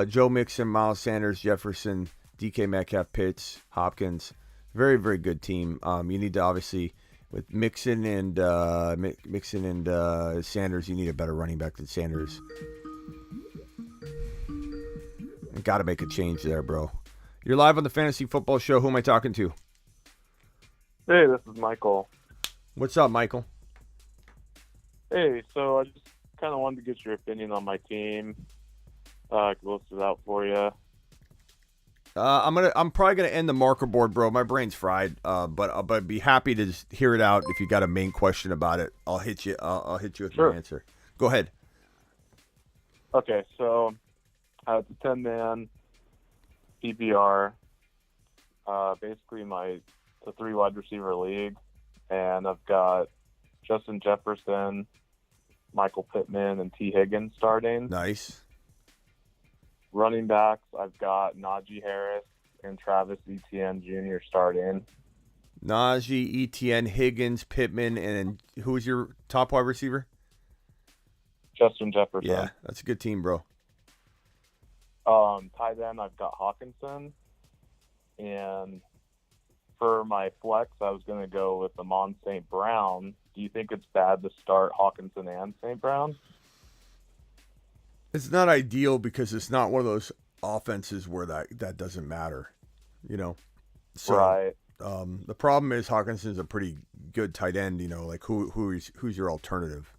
S4: Joe Mixon, Miles Sanders, Jefferson, DK Metcalf, Pitts, Hopkins. Very, very good team. You need to obviously, with Mixon and Sanders, you need a better running back than Sanders. Got to make a change there, bro. You're live on the Fantasy Football Show. Who am I talking to?
S11: Hey, this is Michael.
S4: What's up, Michael?
S11: Hey, so I just kind of wanted to get your opinion on my team. I could list it out for you.
S4: I'm probably gonna end the marker board, bro. My brain's fried. But I'd be happy to just hear it out. If you got a main question about it, I'll hit you. I'll hit you with my answer. Go ahead.
S11: Okay, so it's a 10-man PPR. Basically, it's a 3 wide receiver league, and I've got Justin Jefferson, Michael Pittman, and T. Higgins starting.
S4: Nice.
S11: Running backs, I've got Najee Harris and Travis Etienne Jr. starting.
S4: Najee, Etienne, Higgins, Pittman, and who's your top wide receiver?
S11: Justin Jefferson.
S4: Yeah, that's a good team, bro.
S11: Tight end, I've got Hawkinson. And for my flex, I was going to go with Amon St. Brown. Do you think it's bad to start Hawkinson and St. Brown?
S4: It's not ideal because it's not one of those offenses where that doesn't matter, you know. So,
S11: right.
S4: The problem is Hawkinson's a pretty good tight end, you know. Like who's your alternative?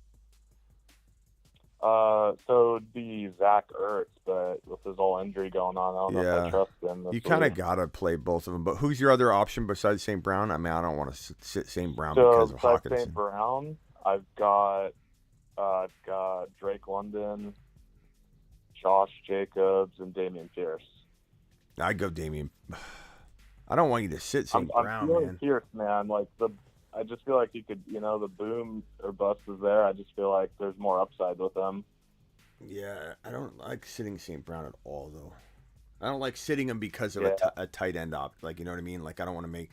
S11: So it'd be Zach Ertz, but with his whole injury going on, I don't know if I trust him.
S4: You kind of gotta play both of them. But who's your other option besides St. Brown? I mean, I don't want to sit St. Brown because of Hawkinson.
S11: St. Brown, I've got Drake London, Josh Jacobs, and Dameon Pierce.
S4: I'd go Dameon. I don't want you to sit St. Brown,
S11: I'm feeling
S4: man.
S11: Pierce, man. I just feel like he could, the boom or bust is there. I just feel like there's more upside with him.
S4: Yeah, I don't like sitting St. Brown at all, though. I don't like sitting him because of a tight end op. Like, you know what I mean? Like, I don't want to make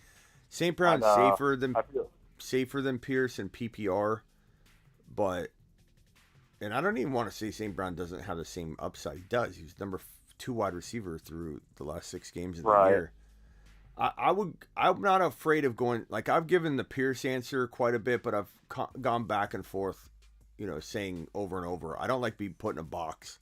S4: St. Brown safer than Pierce and PPR, and I don't even want to say St. Brown doesn't have the same upside. He does. He's number 2 wide receiver through the last 6 games of the year. I'm not afraid of going, like, I've given the Pierce answer quite a bit, but I've gone back and forth, saying over and over, I don't like being put in a box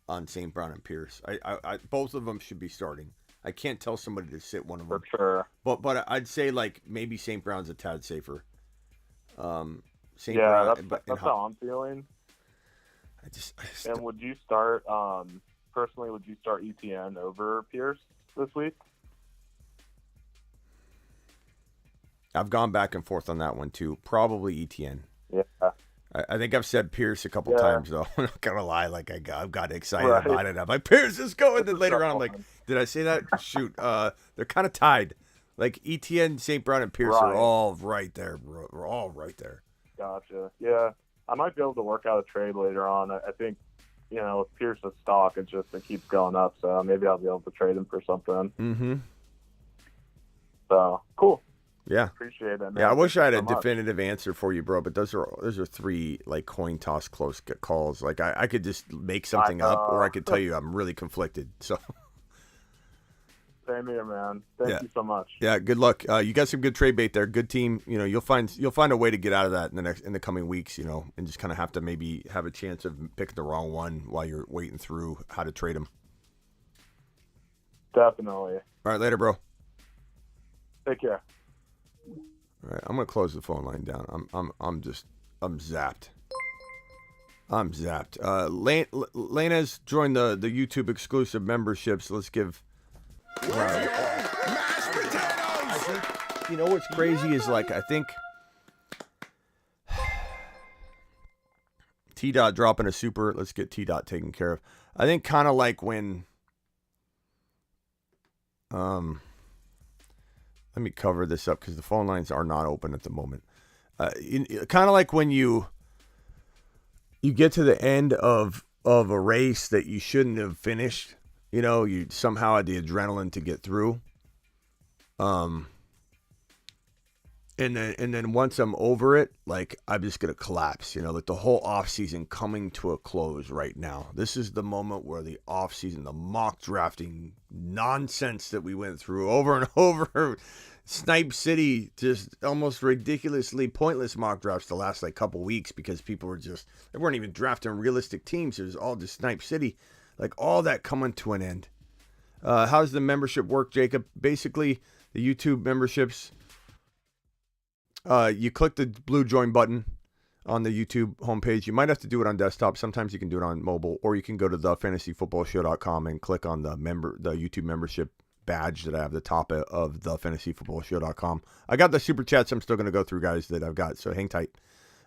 S4: on St. Brown and Pierce. I both of them should be starting. I can't tell somebody to sit one of them.
S11: For sure.
S4: But I'd say, like, maybe St. Brown's a tad safer. Brown,
S11: that's how I'm feeling. And would you start, personally, would you start ETN over Pierce this week?
S4: I've gone back and forth on that one too. Probably ETN.
S11: Yeah.
S4: I think I've said Pierce a couple times though. I'm not gonna lie. Like I've got excited about it. I'm like, Pierce is going. Then later on, I'm like, did I say that? Shoot. They're kind of tied. Like ETN, St. Brown, and Pierce are all right there. We're all right there.
S11: Gotcha. Yeah. I might be able to work out a trade later on. I think, with Pierce's stock, it keeps going up. So maybe I'll be able to trade him for something.
S4: Mm-hmm.
S11: So cool.
S4: Yeah.
S11: Appreciate it, man.
S4: Yeah, I wish I had a definitive answer for you, bro, but those are 3 like coin toss close calls. Like I could just make something up, or I could tell you I'm really conflicted. So
S11: same here, man. Thank you so much.
S4: Yeah, good luck. You got some good trade bait there. Good team. You'll find a way to get out of that in the coming weeks, and just kind of have to maybe have a chance of picking the wrong one while you're waiting through how to trade them.
S11: Definitely.
S4: All right, later, bro.
S11: Take care.
S4: All right, I'm gonna close the phone line down. I'm zapped. I'm zapped. Lena's joined the YouTube exclusive memberships. Let's give.
S3: Mashed potatoes.
S4: You know what's crazy is, like, I think T-Dot dropping a super. Let's get T-Dot taken care of. I think kind of like when let me cover this up because the phone lines are not open at the moment. Kind of like when you get to the end of a race that you shouldn't have finished. You somehow had the adrenaline to get through. And And then once I'm over it, like, I'm just going to collapse, like the whole offseason coming to a close right now. This is the moment where the offseason, the mock drafting nonsense that we went through over and over, Snipe City, just almost ridiculously pointless mock drafts the last like couple weeks because people they weren't even drafting realistic teams. It was all just Snipe City, like all that coming to an end. How's the membership work, Jacob? Basically, the YouTube memberships, you click the blue join button on the YouTube homepage. You might have to do it on desktop. Sometimes you can do it on mobile, or you can go to thefantasyfootballshow.com and click on the YouTube membership badge that I have at the top of thefantasyfootballshow.com. I got the super chats I'm still going to go through, guys, that I've got, so hang tight.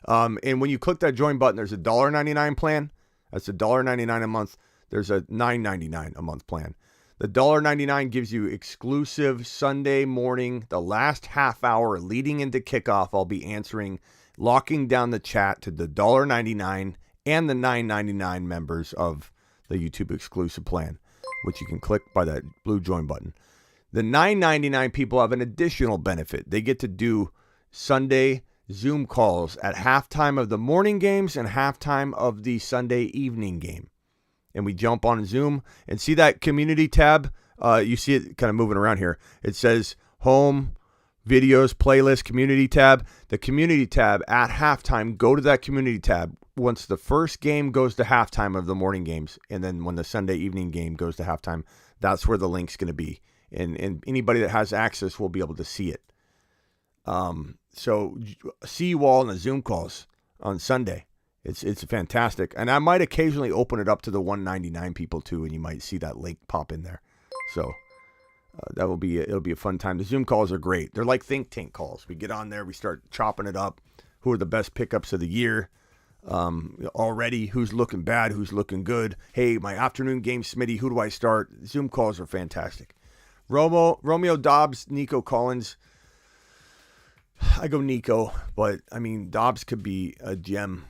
S4: And when you click that join button, there's a $1.99 plan. That's $1.99 a month. There's a $9.99 a month plan. The $1.99 gives you exclusive Sunday morning, the last half hour leading into kickoff. I'll be locking down the chat to the $1.99 and the $9.99 members of the YouTube exclusive plan, which you can click by that blue join button. The $9.99 people have an additional benefit. They get to do Sunday Zoom calls at halftime of the morning games and halftime of the Sunday evening game. And we jump on Zoom and see that community tab. You see it kind of moving around here. It says home, videos, playlist, community tab. The community tab at halftime, go to that community tab once the first game goes to halftime of the morning games. And then when the Sunday evening game goes to halftime, that's where the link's going to be. And anybody that has access will be able to see it. So see you all in the Zoom calls on Sunday. It's fantastic. And I might occasionally open it up to the $1.99 people too, and you might see that link pop in there. So it'll be a fun time. The Zoom calls are great. They're like think tank calls. We get on there, we start chopping it up. Who are the best pickups of the year? Already, who's looking bad, who's looking good? Hey, my afternoon game, Smitty, who do I start? Zoom calls are fantastic. Romeo Dobbs, Nico Collins. I go Nico, but I mean Dobbs could be a gem.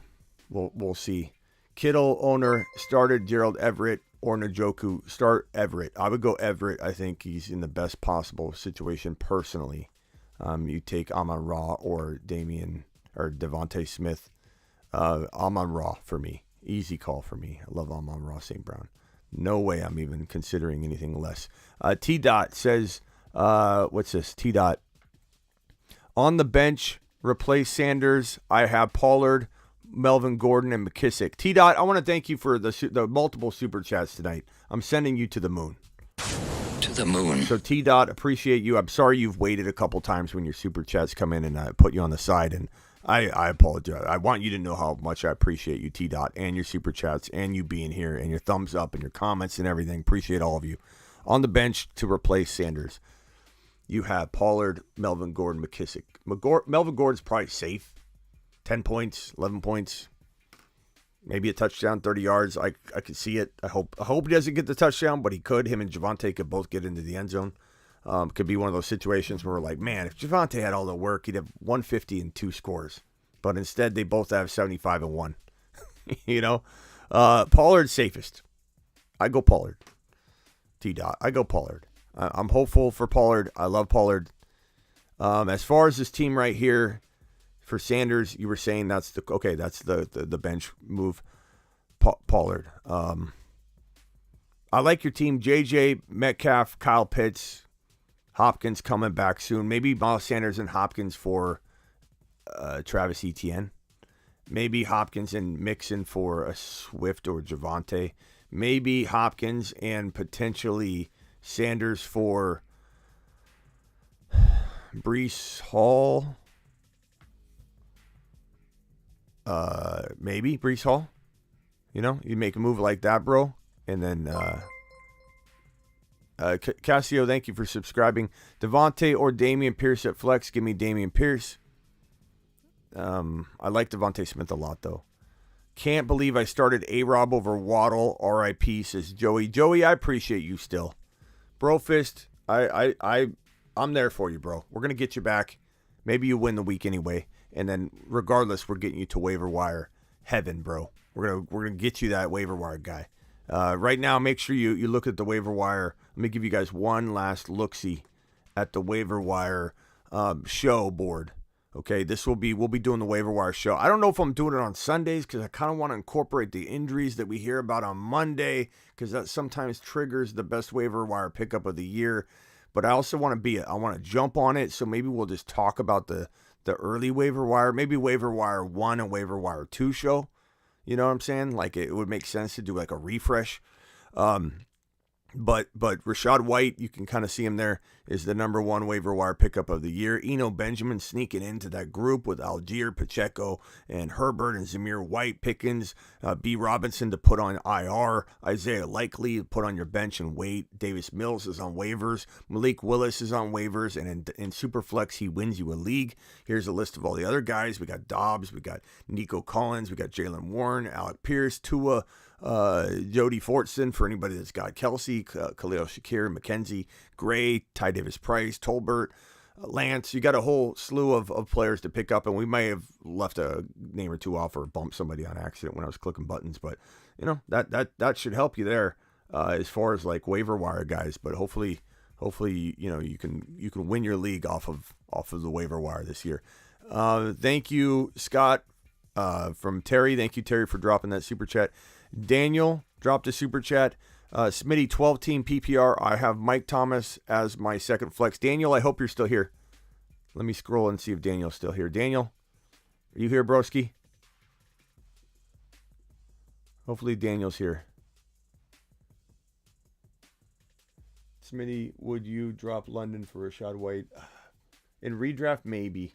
S4: We'll see. Kittle owner started Gerald Everett or Njoku. Start Everett. I would go Everett. I think he's in the best possible situation personally. You take Amon-Ra or Devonte Smith. Amon-Ra for me. Easy call for me. I love Amon-Ra St. Brown. No way I'm even considering anything less. T-Dot says, what's this? T-Dot. On the bench, replace Sanders. I have Pollard, Melvin Gordon, and McKissick. T-Dot, I want to thank you for the multiple super chats tonight. I'm sending you to the moon.
S2: To the moon.
S4: So T-Dot, appreciate you. I'm sorry you've waited a couple times when your super chats come in and I put you on the side, and I apologize. I want you to know how much I appreciate you, T-Dot, and your super chats, and you being here, and your thumbs up, and your comments, and everything. Appreciate all of you. On the bench to replace Sanders, you have Pollard, Melvin Gordon, McKissick. Melvin Gordon's probably safe. 10 points, 11 points, maybe a touchdown, 30 yards. I could see it. I hope he doesn't get the touchdown, but he could. Him and Devonte could both get into the end zone. Could be one of those situations where we're like, man, if Devonte had all the work, he'd have 150 and 2 scores. But instead, they both have 75 and 1. Pollard's safest. I go Pollard. T-Dot. I go Pollard. I'm hopeful for Pollard. I love Pollard. As far as this team right here, for Sanders, you were saying that's the bench move. Pollard. I like your team. JJ, Metcalf, Kyle Pitts, Hopkins coming back soon. Maybe Miles Sanders and Hopkins for Travis Etienne. Maybe Hopkins and Mixon for a Swift or Javonte. Maybe Hopkins and potentially Sanders for Breece Hall. Maybe Breece Hall. You make a move like that, bro. And then Cassio, thank you for subscribing. Devonte or Dameon Pierce at flex. Give me Dameon Pierce. I like Devonte Smith a lot, though. Can't believe I started A-Rob over Waddle. R.I.P. says Joey. Joey, I appreciate you still. Brofist, I'm there for you, bro. We're gonna get you back. Maybe you win the week anyway. And then, regardless, we're getting you to waiver wire heaven, bro. We're gonna get you that waiver wire guy. Right now, make sure you look at the waiver wire. Let me give you guys one last look-see at the waiver wire show board. Okay, we'll be doing the waiver wire show. I don't know if I'm doing it on Sundays because I kind of want to incorporate the injuries that we hear about on Monday because that sometimes triggers the best waiver wire pickup of the year. But I also want to jump on it, so maybe we'll just talk about the early waiver wire, maybe waiver wire 1 and waiver wire 2 show. You know what I'm saying? Like it would make sense to do like a refresh. But Rashad White, you can kind of see him there, is the number 1 waiver wire pickup of the year. Eno Benjamin sneaking into that group with Algier, Pacheco, and Herbert, and Zamir White, Pickens, B. Robinson to put on IR, Isaiah Likely to put on your bench and wait. Davis Mills is on waivers. Malik Willis is on waivers, and in Superflex, he wins you a league. Here's a list of all the other guys. We got Dobbs, we got Nico Collins, we got Jalen Warren, Alec Pierce, Tua, Jody Fortson for anybody that's got Kelsey, Khalil Shakir, McKenzie, Gray, Ty Davis Price, Tolbert, Lance. You got a whole slew of players to pick up, and we may have left a name or two off or bumped somebody on accident when I was clicking buttons, but you know that should help you there as far as like waiver wire guys. But hopefully you know you can win your league off of the waiver wire this year. Thank you, Scott, from Terry. Thank you, Terry, for dropping that super chat. Daniel dropped a super chat. Smitty, 12-team PPR. I have Mike Thomas as my second flex. Daniel, I hope you're still here. Let me scroll and see if Daniel's still here. Daniel, are you here, broski? Hopefully Daniel's here. Smitty, would you drop London for Rashad White? In redraft, maybe.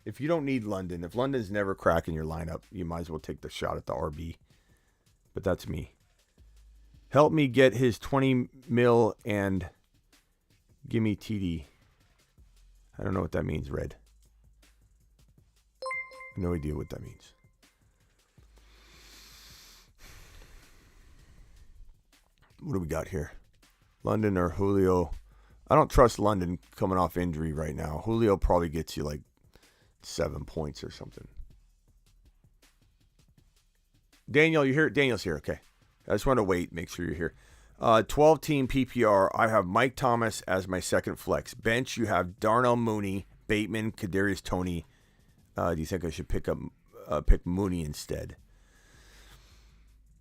S4: If you don't need London, if London's never cracking your lineup, you might as well take the shot at the RB. But that's me. Help me get his 20 mil and give me TD. I don't know what that means, Red. No idea what that means. What do we got here? London or Julio? I don't trust London coming off injury right now. Julio probably gets you like 7 points or something. Daniel, you here? Daniel's here. Okay. I just want to wait. Make sure you're here. 12-team PPR. I have Mike Thomas as my second flex. Bench, you have Darnell Mooney, Bateman, Kadarius Toney. Do you think I should pick Mooney instead?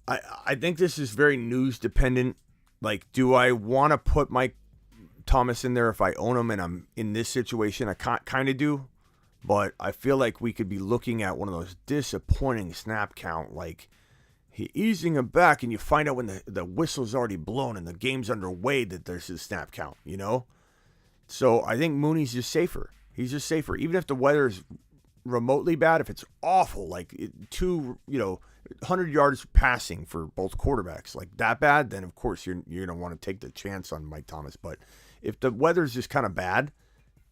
S4: I think this is very news dependent. Like, do I want to put Mike Thomas in there if I own him and I'm in this situation? I kind of do. But I feel like we could be looking at one of those disappointing snap count, like he easing him back and you find out when the whistle's already blown and the game's underway that there's a snap count, you know? So I think Mooney's just safer. He's just safer. Even if the weather's remotely bad, if it's awful, like 100 yards passing for both quarterbacks, like that bad, then of course you're going to want to take the chance on Mike Thomas. But if the weather's just kind of bad,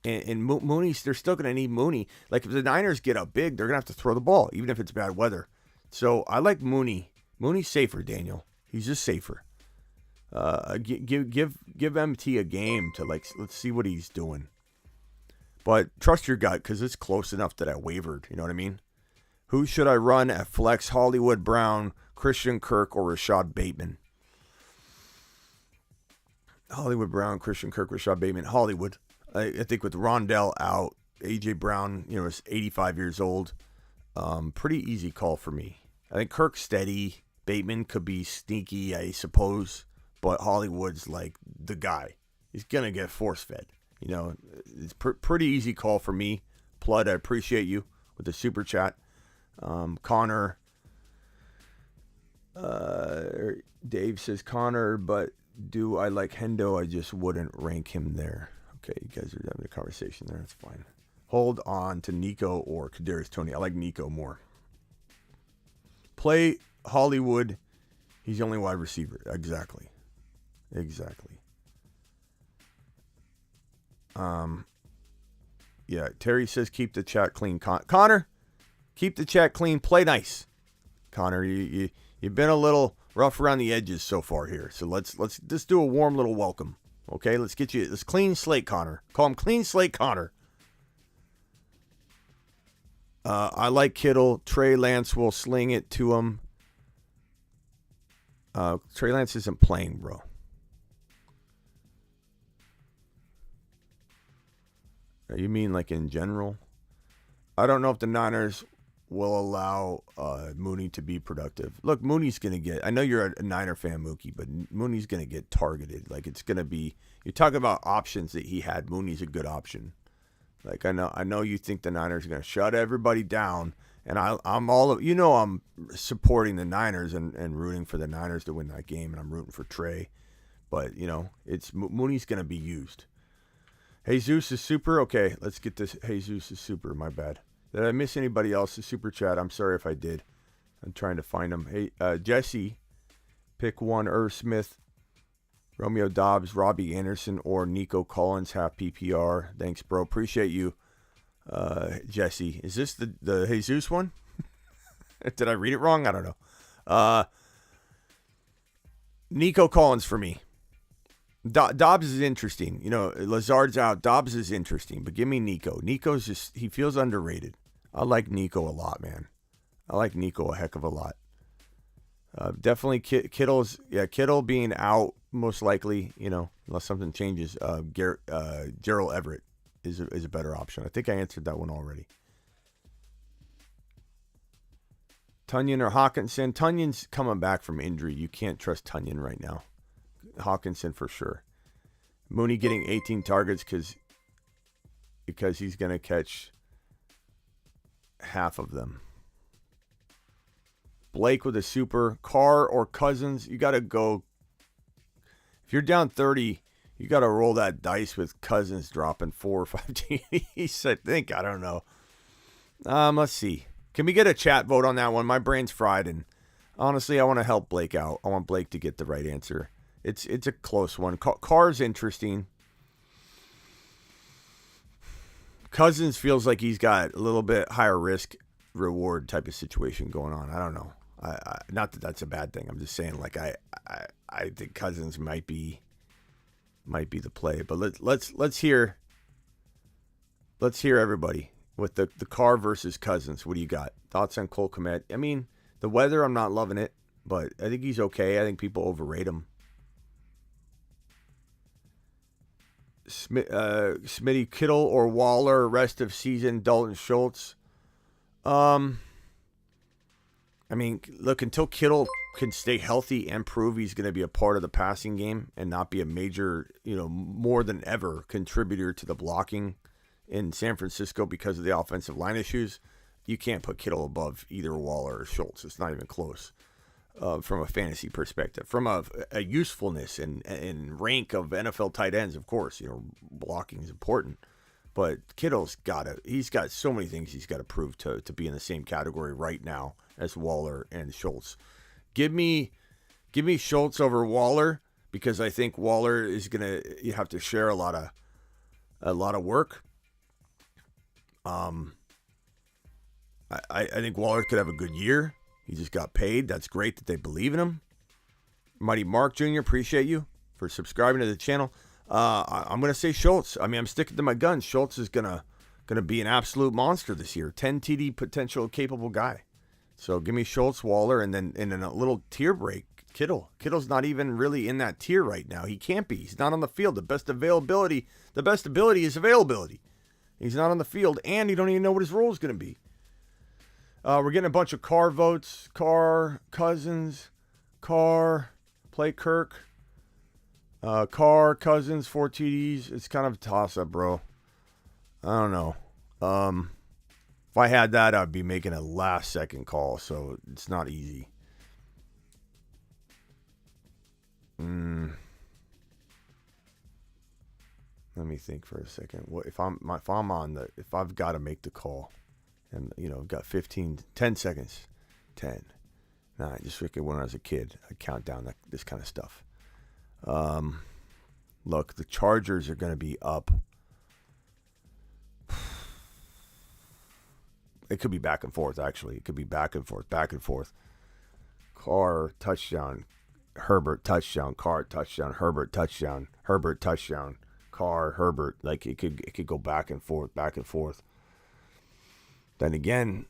S4: and Mooney's, they're still going to need Mooney. Like, if the Niners get up big, they're going to have to throw the ball, even if it's bad weather. So I like Mooney. Mooney's safer, Daniel. He's just safer. Give MT a game to, like, let's see what he's doing. But trust your gut, because it's close enough that I wavered. You know what I mean? Who should I run at flex? Hollywood Brown, Christian Kirk, or Rashad Bateman? Hollywood Brown, Christian Kirk, Rashad Bateman. Hollywood. I think with Rondell out, A.J. Brown, is 85 years old. Pretty easy call for me. I think Kirk's steady. Bateman could be sneaky, I suppose. But Hollywood's like the guy. He's going to get force-fed. It's pretty easy call for me. Flood, I appreciate you with the super chat. Connor. Dave says Connor, but do I like Hendo? I just wouldn't rank him there. Okay, you guys are having a conversation there. That's fine. Hold on to Nico or Kadarius Toney. I like Nico more. Play Hollywood. He's the only wide receiver. Exactly. Yeah, Terry says keep the chat clean. Connor, keep the chat clean. Play nice. Connor, you've been a little rough around the edges so far here. So let's just do a warm little welcome. Okay, let's get you this clean slate, Connor. Call him Clean Slate Connor. I like Kittle. Trey Lance will sling it to him. Trey Lance isn't playing, bro. You mean like in general? I don't know if the Niners will allow Mooney to be productive. Look, Mooney's going to get, I know you're a Niner fan, Mookie, but Mooney's going to get targeted. Like, it's going to be, you're talking about options that he had. Mooney's a good option. Like, I know you think the Niners are going to shut everybody down, and I'm I'm supporting the Niners and rooting for the Niners to win that game, and I'm rooting for Trey. But, it's Mooney's going to be used. Jesus is super. Okay, let's get this. Jesus is super. My bad. Did I miss anybody else's super chat? I'm sorry if I did. I'm trying to find them. Hey, Jesse, pick one. Irv Smith, Romeo Dobbs, Robbie Anderson, or Nico Collins, half PPR. Thanks, bro. Appreciate you, Jesse. Is this the Jesus one? Did I read it wrong? I don't know. Nico Collins for me. Dobbs is interesting. Lazard's out. Dobbs is interesting, but give me Nico. Nico's just, he feels underrated. I like Nico a lot, man. I like Nico a heck of a lot. Definitely Kittle being out, most likely, unless something changes. Gerald Everett is a better option. I think I answered that one already. Tunyon or Hawkinson. Tunyon's coming back from injury. You can't trust Tunyon right now. Hawkinson for sure. Mooney getting 18 targets because he's going to catch half of them. Blake with a super. Carr or Cousins, you got to go. If you're down 30, you got to roll that dice with Cousins dropping 4 or 5 TDs, I think. I don't know. Let's see. Can we get a chat vote on that one? My brain's fried, and honestly, I want to help Blake out. I want Blake to get the right answer. It's a close one. Carr's interesting. Cousins feels like he's got a little bit higher risk reward type of situation going on. I don't know. Not that that's a bad thing. I'm just saying, like, I think Cousins might be the play. But let's hear everybody with the Carr versus Cousins. What do you got? Thoughts on Cole Kmet? I mean, the weather, I'm not loving it, but I think he's okay. I think people overrate him. Smitty, Kittle or Waller, rest of season, Dalton Schultz. I mean, look, until Kittle can stay healthy and prove he's going to be a part of the passing game and not be a major, more than ever contributor to the blocking in San Francisco because of the offensive line issues, you can't put Kittle above either Waller or Schultz. It's not even close. From a fantasy perspective, from a usefulness and rank of NFL tight ends, of course, blocking is important, but he's got so many things he's got to prove to be in the same category right now as Waller and Schultz. Give me Schultz over Waller because I think Waller is you have to share a lot of work. I think Waller could have a good year. He just got paid. That's great that they believe in him. Mighty Mark Jr., appreciate you for subscribing to the channel. I'm going to say Schultz. I mean, I'm sticking to my guns. Schultz is going to be an absolute monster this year. 10 TD potential capable guy. So give me Schultz, Waller, and then in a little tier break, Kittle. Kittle's not even really in that tier right now. He can't be. He's not on the field. The best ability is availability. He's not on the field, and you don't even know what his role is going to be. We're getting a bunch of Carr votes. Carr, Cousins, Carr, play Kirk. Carr, Cousins, 4 TDs. It's kind of a toss-up, bro. I don't know. If I had that, I'd be making a last-second call, so it's not easy. Let me think for a second. What if I've got to make the call? And, got 10 seconds. 10, 9, just like when I was a kid. I count down this kind of stuff. Look, the Chargers are going to be up. It could be back and forth, actually. It could be back and forth. Carr, touchdown. Herbert, touchdown. Carr, touchdown. Herbert, touchdown. Herbert, touchdown. Carr, Herbert. Like, it could go back and forth. Then again,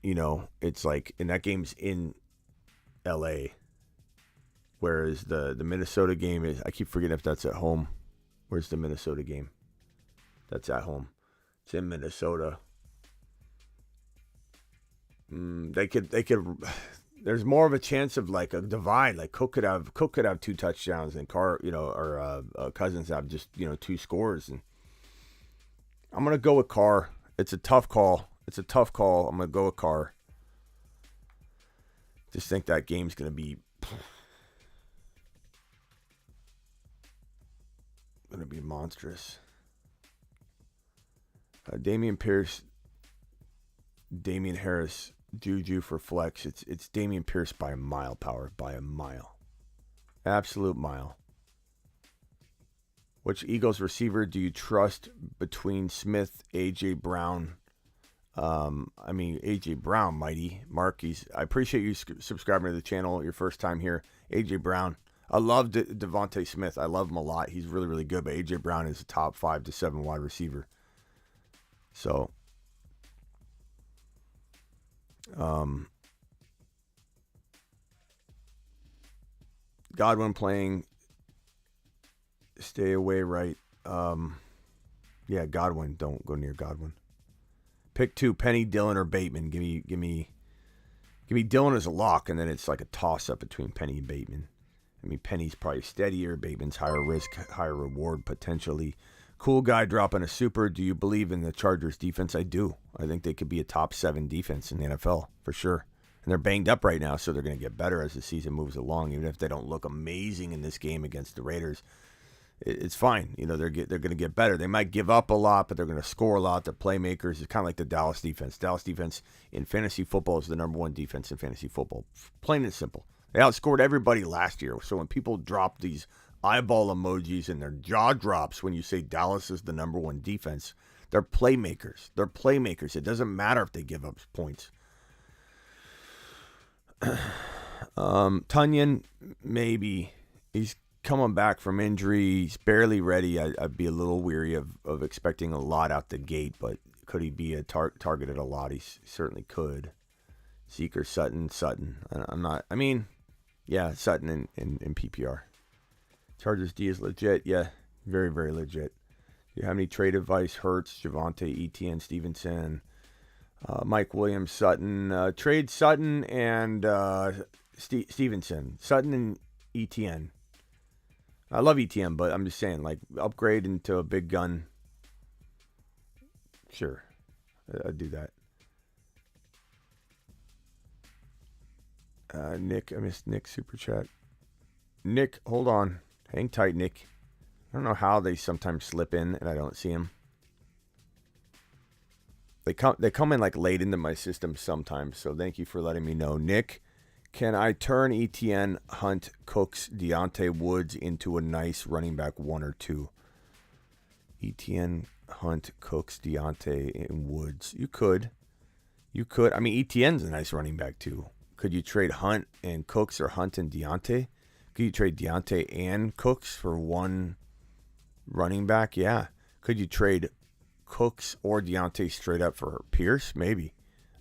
S4: it's like, and that game's in LA. Whereas the Minnesota game is, I keep forgetting if that's at home. Where's the Minnesota game? That's at home. It's in Minnesota. They could. There's more of a chance of like a divide. Like Cook could have 2 touchdowns and Cousins have just 2 scores. And I'm gonna go with Carr. It's a tough call. I'm gonna go with Carr. Just think that game's gonna be monstrous. Damian Pierce, Damian Harris, Juju for flex. It's Damian Pierce by a mile, Power, by a mile. Absolute mile. Which Eagles receiver do you trust between Smith, A.J. Brown? A.J. Brown, mighty. Marquis, I appreciate you subscribing to the channel your first time here. A.J. Brown. I love Devonte Smith. I love him a lot. He's really, really good. But A.J. Brown is a top 5 to 7 wide receiver. So, Godwin playing, stay away, right? Yeah, Godwin. Don't go near Godwin. Pick 2: Penny, Dillon, or Bateman. Give me Dillon as a lock, and then it's like a toss up between Penny and Bateman. Penny's probably steadier. Bateman's higher risk, higher reward potentially. Cool guy dropping a super. Do you believe in the Chargers defense? I do. I think they could be a top 7 defense in the NFL for sure. And they're banged up right now, so they're going to get better as the season moves along. Even if they don't look amazing in this game against the Raiders, it's fine. They're going to get better. They might give up a lot, but they're going to score a lot. They're playmakers. It's kind of like the Dallas defense. Dallas defense in fantasy football is the number 1 defense in fantasy football. Plain and simple. They outscored everybody last year. So when people drop these eyeball emojis and their jaw drops when you say Dallas is the number 1 defense, they're playmakers. It doesn't matter if they give up points. Tunyon, maybe. He's coming back from injury. He's barely ready. I'd be a little weary of expecting a lot out the gate, but could he be targeted a lot? He certainly could. Zeke or Sutton. I'm not. Yeah, Sutton in PPR. Chargers D is legit. Yeah, very, very legit. Do you have any trade advice? Hurts, Devonte, Etienne, Stevenson, Mike Williams, Sutton. Trade Sutton and Stevenson. Sutton and Etienne. I love Etienne, but I'm just saying, like, upgrade into a big gun. Sure, I'd do that. Nick, I missed Nick super chat. Nick, hold on. Hang tight, Nick. I don't know how they sometimes slip in and I don't see them. They come in like late into my system sometimes, so thank you for letting me know. Nick, can I turn Etienne, Hunt, Cooks, Deontay Woods into a nice running back 1 or 2? Etienne, Hunt, Cooks, Deontay, and Woods. You could. Etienne's a nice running back too. Could you trade Hunt and Cooks or Hunt and Deontay? Could you trade Deontay and Cooks for 1 running back? Yeah. Could you trade Cooks or Deontay straight up for Pierce? Maybe.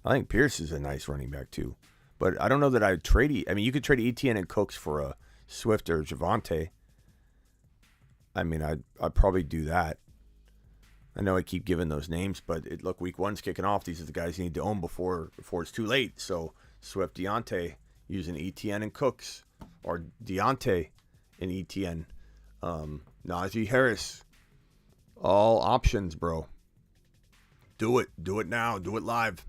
S4: I think Pierce is a nice running back too. But I don't know that I'd trade. You could trade Etienne and Cooks for a Swift or Devonte. I'd probably do that. I know I keep giving those names, but look, week 1's kicking off. These are the guys you need to own before it's too late. So Swift, Deontay, using Etienne and Cooks, or Deontay and Etienne. Najee Harris. All options, bro. Do it. Do it now. Do it live.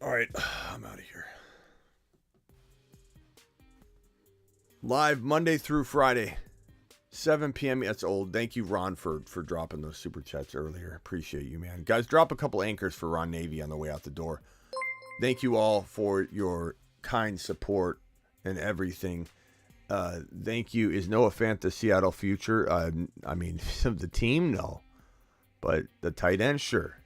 S4: All right. I'm out of here. Live Monday through Friday. 7 p.m. That's old. Thank you, Ron, for dropping those super chats earlier. Appreciate you, man. Guys, drop a couple anchors for Ron Navy on the way out the door. Thank you all for your kind support and everything. Thank you. Is Noah Fant the Seattle future? The team, no. But the tight end, sure.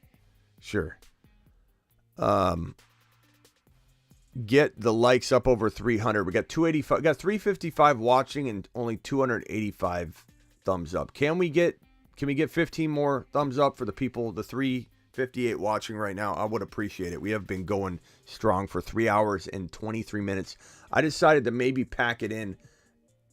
S4: Get the likes up over 300. We got 285. Got 355 watching and only 285 thumbs up. Can we get 15 more thumbs up for the people, the 358 watching right now? I would appreciate it. We have been going strong for 3 hours and 23 minutes. I decided to maybe pack it in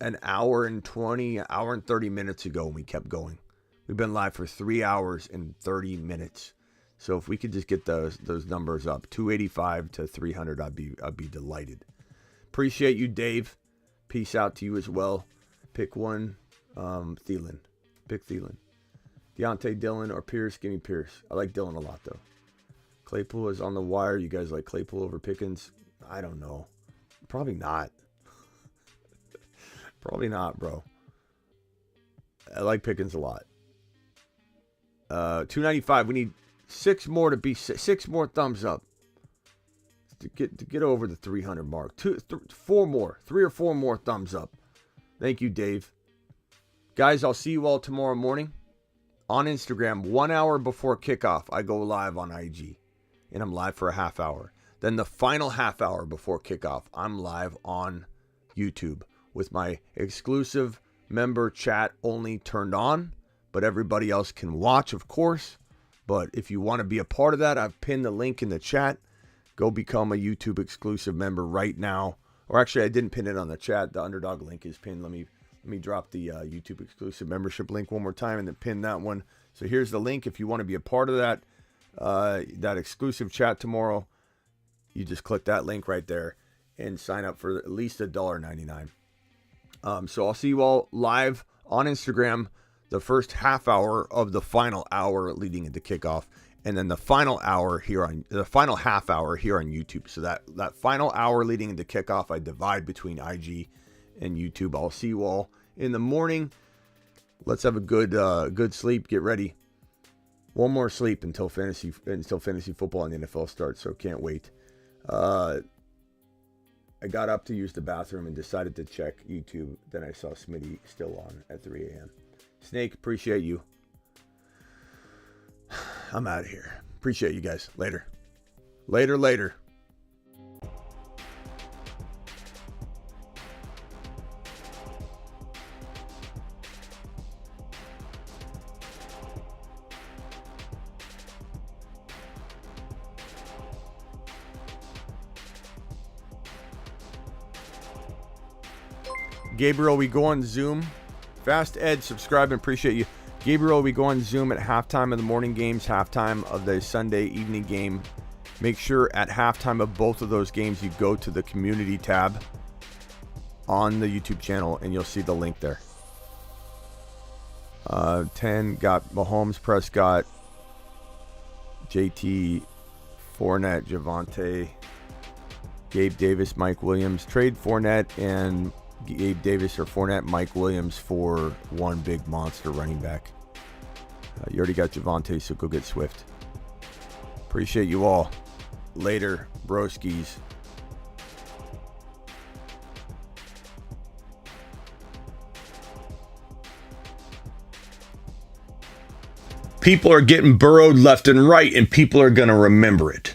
S4: an hour and 30 minutes ago, and we kept going. We've been live for 3 hours and 30 minutes. So if we could just get those numbers up, 285 to 300, I'd be delighted. Appreciate you, Dave. Peace out to you as well. Pick one, Thielen. Pick Thielen. Deontay, Dillon, or Pierce? Give me Pierce. I like Dillon a lot, though. Claypool is on the wire. You guys like Claypool over Pickens? I don't know. Probably not. Probably not, bro. I like Pickens a lot. 295. We need 6 more thumbs up to get over the 300 mark. 3 or 4 more thumbs up. Thank you, Dave. Guys, I'll see you all tomorrow morning on Instagram. 1 hour before kickoff, I go live on IG, and I'm live for a half hour. Then the final half hour before kickoff, I'm live on YouTube with my exclusive member chat only turned on, but everybody else can watch, of course. But if you want to be a part of that, I've pinned the link in the chat. Go become a YouTube exclusive member right now. Or actually, I didn't pin it on the chat. The Underdog link is pinned. Let me drop the YouTube exclusive membership link one more time and then pin that one. So here's the link. If you want to be a part of that exclusive chat tomorrow, you just click that link right there and sign up for at least $1.99. So I'll see you all live on Instagram the first half hour of the final hour leading into kickoff, and then the final half hour here on YouTube. So that final hour leading into kickoff, I divide between IG and YouTube. I'll see you all in the morning. Let's have a good sleep. Get ready. One more sleep until fantasy football and the NFL starts. So can't wait. I got up to use the bathroom and decided to check YouTube. Then I saw Smitty still on at 3 a.m. Snake, appreciate you. I'm out of here. Appreciate you guys. Later. Gabriel, we go on Zoom. Fast Ed, subscribe and appreciate you. Gabriel, we go on Zoom at halftime of the morning games, halftime of the Sunday evening game. Make sure at halftime of both of those games you go to the community tab on the YouTube channel and you'll see the link there. 10 got Mahomes, Prescott, JT, Fournette, Devonte, Gabe Davis, Mike Williams. Trade Fournette and Gabe Davis or Fournette, Mike Williams for one big monster running back. You already got Devonte, so go get Swift. Appreciate you all. Later, broskies. People are getting burrowed left and right, and people are going to remember it.